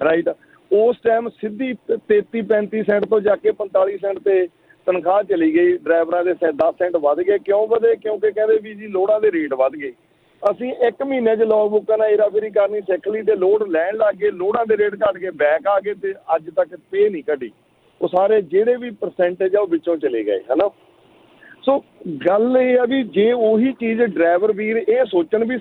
ਰਾਈਟ, ਉਸ ਟਾਈਮ ਸਿੱਧੀ 33-35 ਸੈਂਟ ਤੋਂ ਜਾ ਕੇ 45 ਸੈਂਟ 'ਤੇ ਤਨਖਾਹ ਚਲੀ ਗਈ। ਡਰਾਈਵਰਾਂ ਦੇ 10 ਸੈਂਟ ਵੱਧ ਗਏ। ਕਿਉਂ ਵਧੇ? ਕਿਉਂਕਿ ਕਹਿੰਦੇ ਵੀ ਜੀ ਲੋੜਾਂ ਦੇ ਰੇਟ ਵੱਧ ਗਏ। ਅਸੀਂ 1 ਮਹੀਨੇ 'ਚ ਲੌਗ ਬੁੱਕਾਂ ਨਾਲ ਹੇਰਾਫੇਰੀ ਕਰਨੀ ਸਿੱਖ ਲਈ ਅਤੇ ਲੋਡ ਲੈਣ ਲੱਗ ਗਏ। ਲੋੜਾਂ ਦੇ ਰੇਟ ਘੱਟ ਗਏ, ਬੈਕ ਆ ਗਏ ਅਤੇ ਅੱਜ ਤੱਕ ਪੇ ਨਹੀਂ ਘਟੀ। ਉਹ ਸਾਰੇ ਜਿਹੜੇ ਵੀ ਪਰਸੈਂਟੇਜ ਆ ਉਹ ਵਿੱਚੋਂ ਚਲੇ ਗਏ, ਹੈ ਨਾ। ਸੋ ਗੱਲ ਇਹ ਆ ਵੀ ਜੇ ਉਹੀ ਚੀਜ਼ ਡਰਾਈਵਰ ਵੀਰ ਇਹ ਸੋਚਣ ਵੀ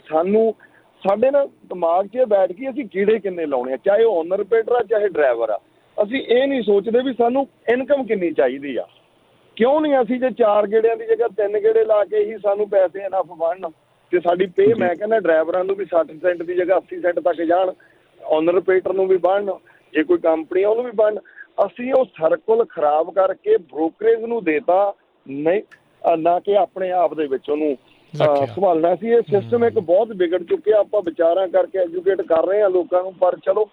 ਸਾਡੇ ਨਾ ਦਿਮਾਗ 'ਚ ਬੈਠ ਕੇ ਅਸੀਂ ਕੀੜੇ ਕਿੰਨੇ ਲਾਉਣੇ ਆ, ਚਾਹੇ ਉਹ ਓਨਰ ਆਪਰੇਟਰ ਆ ਚਾਹੇ ਡਰਾਈਵਰ ਆ। ਅਸੀਂ ਇਹ ਨਹੀਂ ਸੋਚਦੇ ਵੀ ਸਾਨੂੰ ਇਨਕਮ ਕਿੰਨੀ ਚਾਹੀਦੀ ਆ। ਕਿਉਂ ਨਹੀਂ ਅਸੀਂ ਜੇ 4 ਗੇੜਿਆਂ ਦੀ ਜਗ੍ਹਾ 3 ਗੇੜੇ ਲਾ ਕੇ ਹੀ ਸਾਨੂੰ ਪੈਸੇ ਇਨਫ ਬਣਨ ਅਤੇ ਸਾਡੀ ਪੇ ਮੈਂ ਕਹਿੰਦਾ ਡਰਾਈਵਰਾਂ ਨੂੰ ਵੀ 60 ਸੈਂਟ ਦੀ ਜਗ੍ਹਾ 80 ਸੈਂਟ ਤੱਕ ਜਾਣ, ਓਨਰ ਆਪਰੇਟਰ ਨੂੰ ਵੀ ਬਣਨ, ਜੇ ਕੋਈ ਕੰਪਨੀ ਆ ਉਹਨੂੰ ਵੀ ਬਣਨ। ਅਸੀਂ ਉਹ ਸਰਕਲ ਖਰਾਬ ਕਰਕੇ ਬ੍ਰੋਕਰੇਜ ਨੂੰ ਦੇਤਾ, ਨਹੀਂ ਨਾ ਕਿ ਆਪਣੇ ਆਪ ਦੇ ਵਿੱਚ ਉਹਨੂੰ ਸੰਭਾਲਣਾ ਸੀ। ਇਹ ਸਿਸਟਮ ਇੱਕ ਬਹੁਤ ਵਿਗੜ ਚੁੱਕਿਆ। ਆਪਾਂ ਵਿਚਾਰਾਂ ਕਰਕੇ ਐਜੂਕੇਟ ਕਰ ਰਹੇ ਹਾਂ ਲੋਕਾਂ ਨੂੰ, ਪਰ ਚਲੋ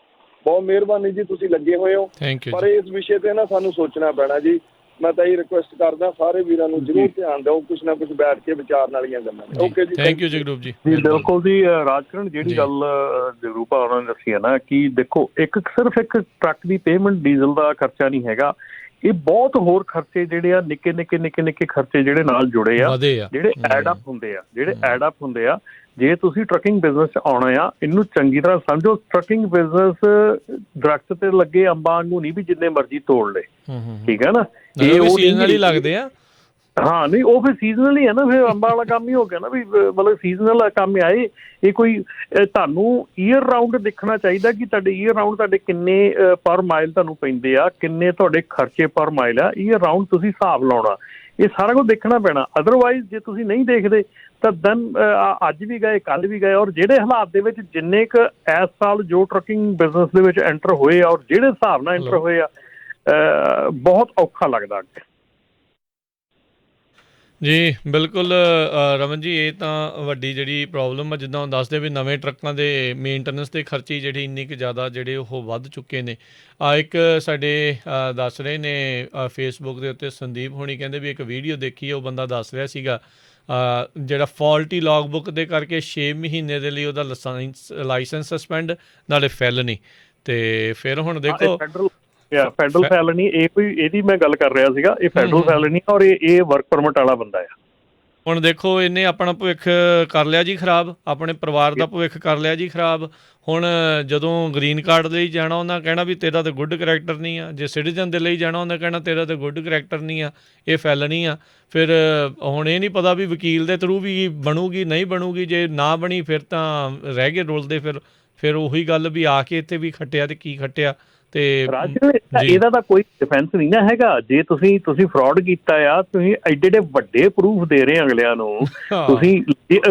ਬਹੁਤ ਮਿਹਰਬਾਨੀ ਜੀ ਤੁਸੀਂ ਲੱਗੇ ਹੋਏ ਹੋ। ਪਰ ਇਸ ਵਿਸ਼ੇ 'ਤੇ ਨਾ ਸਾਨੂੰ ਸੋਚਣਾ ਪੈਣਾ ਜੀ। ਮੈਂ ਤਾਂ ਇਹ ਰਿਕੁਐਸਟ ਕਰਦਾ ਸਾਰੇ ਵੀਰਾਂ ਨੂੰ ਜ਼ਰੂਰ ਧਿਆਨ ਦਿਓ, ਕੁਛ ਨਾ ਕੁਛ ਬੈਠ ਕੇ ਵਿਚਾਰਨ ਵਾਲੀਆਂ ਗੱਲਾਂ ਨੇ। ਓਕੇ ਜੀ, ਥੈਂਕ ਯੂ ਜਗਰੂਪ ਜੀ। ਜੀ ਬਿਲਕੁਲ ਜੀ, ਰਾਜਕਰਨ ਜਿਹੜੀ ਗੱਲ ਜਗਰੂਪਾ ਉਹਨਾਂ ਨੇ ਦੱਸੀ ਹੈ ਨਾ ਕਿ ਦੇਖੋ ਸਿਰਫ ਇੱਕ ਟਰੱਕ ਦੀ ਪੇਮੈਂਟ, ਡੀਜ਼ਲ ਦਾ ਖਰਚਾ ਨਹੀਂ ਹੈਗਾ, ਇਹ ਬਹੁਤ ਹੋਰ ਖਰਚੇ ਜਿਹੜੇ ਆ ਨਿੱਕੇ ਖਰਚੇ ਜਿਹੜੇ ਨਾਲ ਜੁੜੇ ਆ, ਜਿਹੜੇ ਐਡ ਅਪ ਹੁੰਦੇ ਆ। ਜੇ ਤੁਸੀਂ ਟਰੱਕਿੰਗ ਬਿਜ਼ਨਸ 'ਚ ਆਉਣਾ ਆ, ਇਹਨੂੰ ਚੰਗੀ ਤਰ੍ਹਾਂ ਸਮਝੋ। ਟਰੱਕਿੰਗ ਬਿਜ਼ਨਸ ਦਰਖਤ ਤੇ ਲੱਗੇ ਅੰਬਾਂ ਵਾਂਗੂ ਨਹੀਂ ਵੀ ਜਿੰਨੇ ਮਰਜ਼ੀ ਤੋੜ ਲਏ, ਠੀਕ ਹੈ ਨਾ। ਇਹ ਉਹ ਸੀਜ਼ਨਲੀ ਲੱਗਦੇ ਆ, ਹਾਂ ਨਹੀਂ ਉਹ ਫਿਰ ਸੀਜ਼ਨਲ ਹੀ ਹੈ ਨਾ, ਫਿਰ ਅੰਬਾਂ ਵਾਲਾ ਕੰਮ ਹੀ ਹੋ ਗਿਆ ਨਾ, ਵੀ ਮਤਲਬ ਸੀਜ਼ਨਲ ਕੰਮ ਆਏ। ਇਹ ਕੋਈ ਤੁਹਾਨੂੰ ਈਅਰ ਰਾਊਂਡ ਦੇਖਣਾ ਚਾਹੀਦਾ ਕਿ ਤੁਹਾਡੇ ਈਅਰ ਰਾਊਂਡ ਤੁਹਾਡੇ ਕਿੰਨੇ ਪਰ ਮਾਈਲ ਤੁਹਾਨੂੰ ਪੈਂਦੇ ਆ, ਕਿੰਨੇ ਤੁਹਾਡੇ ਖਰਚੇ ਪਰ ਮਾਈਲ ਆ, ਈਅਰ ਰਾਊਂਡ ਤੁਸੀਂ ਹਿਸਾਬ ਲਾਉਣਾ, ਇਹ ਸਾਰਾ ਕੁਝ ਦੇਖਣਾ ਪੈਣਾ। ਅਦਰਵਾਈਜ਼ ਜੇ ਤੁਸੀਂ ਨਹੀਂ ਦੇਖਦੇ ਤਾਂ ਦੈਨ ਅੱਜ ਵੀ ਗਏ ਕੱਲ੍ਹ ਵੀ ਗਏ। ਔਰ ਜਿਹੜੇ ਹਾਲਾਤ ਦੇ ਵਿੱਚ ਜਿੰਨੇ ਕੁ ਇਸ ਸਾਲ ਜੋ ਟਰੱਕਿੰਗ ਬਿਜ਼ਨਸ ਦੇ ਵਿੱਚ ਐਂਟਰ ਹੋਏ ਆ, ਔਰ ਜਿਹੜੇ ਹਿਸਾਬ ਨਾਲ ਐਂਟਰ ਹੋਏ ਆ, ਬਹੁਤ ਔਖਾ ਲੱਗਦਾ ਅੱਗੇ। ਜੀ ਬਿਲਕੁਲ ਰਮਨ ਜੀ, ਇਹ ਤਾਂ ਵੱਡੀ ਜਿਹੜੀ ਪ੍ਰੋਬਲਮ ਆ, ਜਿੱਦਾਂ ਹੁਣ ਦੱਸਦੇ ਵੀ ਨਵੇਂ ਟਰੱਕਾਂ ਦੇ ਮੇਨਟੇਨੈਂਸ ਦੇ ਖਰਚੇ ਜਿਹੜੀ ਇੰਨੀ ਕੁ ਜ਼ਿਆਦਾ ਜਿਹੜੇ ਉਹ ਵੱਧ ਚੁੱਕੇ ਨੇ। ਇੱਕ ਸਾਡੇ ਦੱਸ ਰਹੇ ਨੇ ਫੇਸਬੁੱਕ ਦੇ ਉੱਤੇ ਸੰਦੀਪ ਹੋਣੀ, ਕਹਿੰਦੇ ਵੀ ਇੱਕ ਵੀਡੀਓ ਦੇਖੀ, ਉਹ ਬੰਦਾ ਦੱਸ ਰਿਹਾ ਸੀਗਾ ਜਿਹੜਾ ਫਾਲਟੀ ਲੌਗ ਬੁੱਕ ਦੇ ਕਰਕੇ 6 ਮਹੀਨੇ ਦੇ ਲਈ ਉਹਦਾ ਲਾਇਸੈਂਸ ਸਸਪੈਂਡ, ਨਾਲੇ ਫੈਲਨੀ। ਅਤੇ ਫਿਰ ਹੁਣ ਦੇਖੋ ਫੈਡਰਲ ਫੈਲਨੀ, ਇਹ ਕੋਈ ਇਹਦੀ ਮੈਂ ਗੱਲ ਕਰ ਰਿਹਾ ਸੀਗਾ, ਇਹ ਫੈਡਰਲ ਫੈਲਨੀ ਔਰ ਇਹ ਵਰਕ ਪਰਮਿਟ ਵਾਲਾ ਬੰਦਾ ਆ। ਹੁਣ ਦੇਖੋ ਇਹਨੇ ਆਪਣਾ ਭਵਿੱਖ ਕਰ ਲਿਆ ਜੀ ਖਰਾਬ, ਆਪਣੇ ਪਰਿਵਾਰ ਦਾ ਭਵਿੱਖ ਕਰ ਲਿਆ ਜੀ ਖਰਾਬ। ਹੁਣ ਜਦੋਂ ਗ੍ਰੀਨ ਕਾਰਡ ਲਈ ਜਾਣਾ, ਉਹਨਾਂ ਕਹਿਣਾ ਵੀ ਤੇਰਾ ਤਾਂ ਗੁੱਡ ਕਰੈਕਟਰ ਨਹੀਂ ਆ। ਜੇ ਸਿਟੀਜ਼ਨ ਦੇ ਲਈ ਜਾਣਾ, ਉਹਨਾਂ ਕਹਿਣਾ ਤੇਰਾ ਤਾਂ ਗੁੱਡ ਕਰੈਕਟਰ ਨਹੀਂ ਆ, ਇਹ ਫੈਲਨੀ ਆ। ਫਿਰ ਹੁਣ ਇਹ ਨਹੀਂ ਪਤਾ ਵੀ ਵਕੀਲ ਦੇ ਥਰੂ ਵੀ ਬਣੂਗੀ ਨਹੀਂ ਬਣੂਗੀ। ਜੇ ਨਾ ਬਣੀ ਫਿਰ ਤਾਂ ਰਹਿ ਗਏ ਰੁਲਦੇ। ਫਿਰ ਉਹੀ ਗੱਲ ਵੀ ਆ ਕੇ ਇੱਥੇ ਵੀ ਖੱਟਿਆ ਤੇ ਕੀ ਖੱਟਿਆ। ਤੇ ਇਹਦਾ ਤਾਂ ਕੋਈ ਡਿਫੈਂਸ ਨਹੀਂ ਨਾ ਹੈਗਾ। ਜੇ ਤੁਸੀਂ ਫਰਾਡ ਕੀਤਾ ਆ, ਤੁਸੀਂ ਐਡੇ ਵੱਡੇ ਪ੍ਰੂਫ ਦੇ ਰਹੇ ਅਗਲਿਆਂ ਨੂੰ, ਤੁਸੀਂ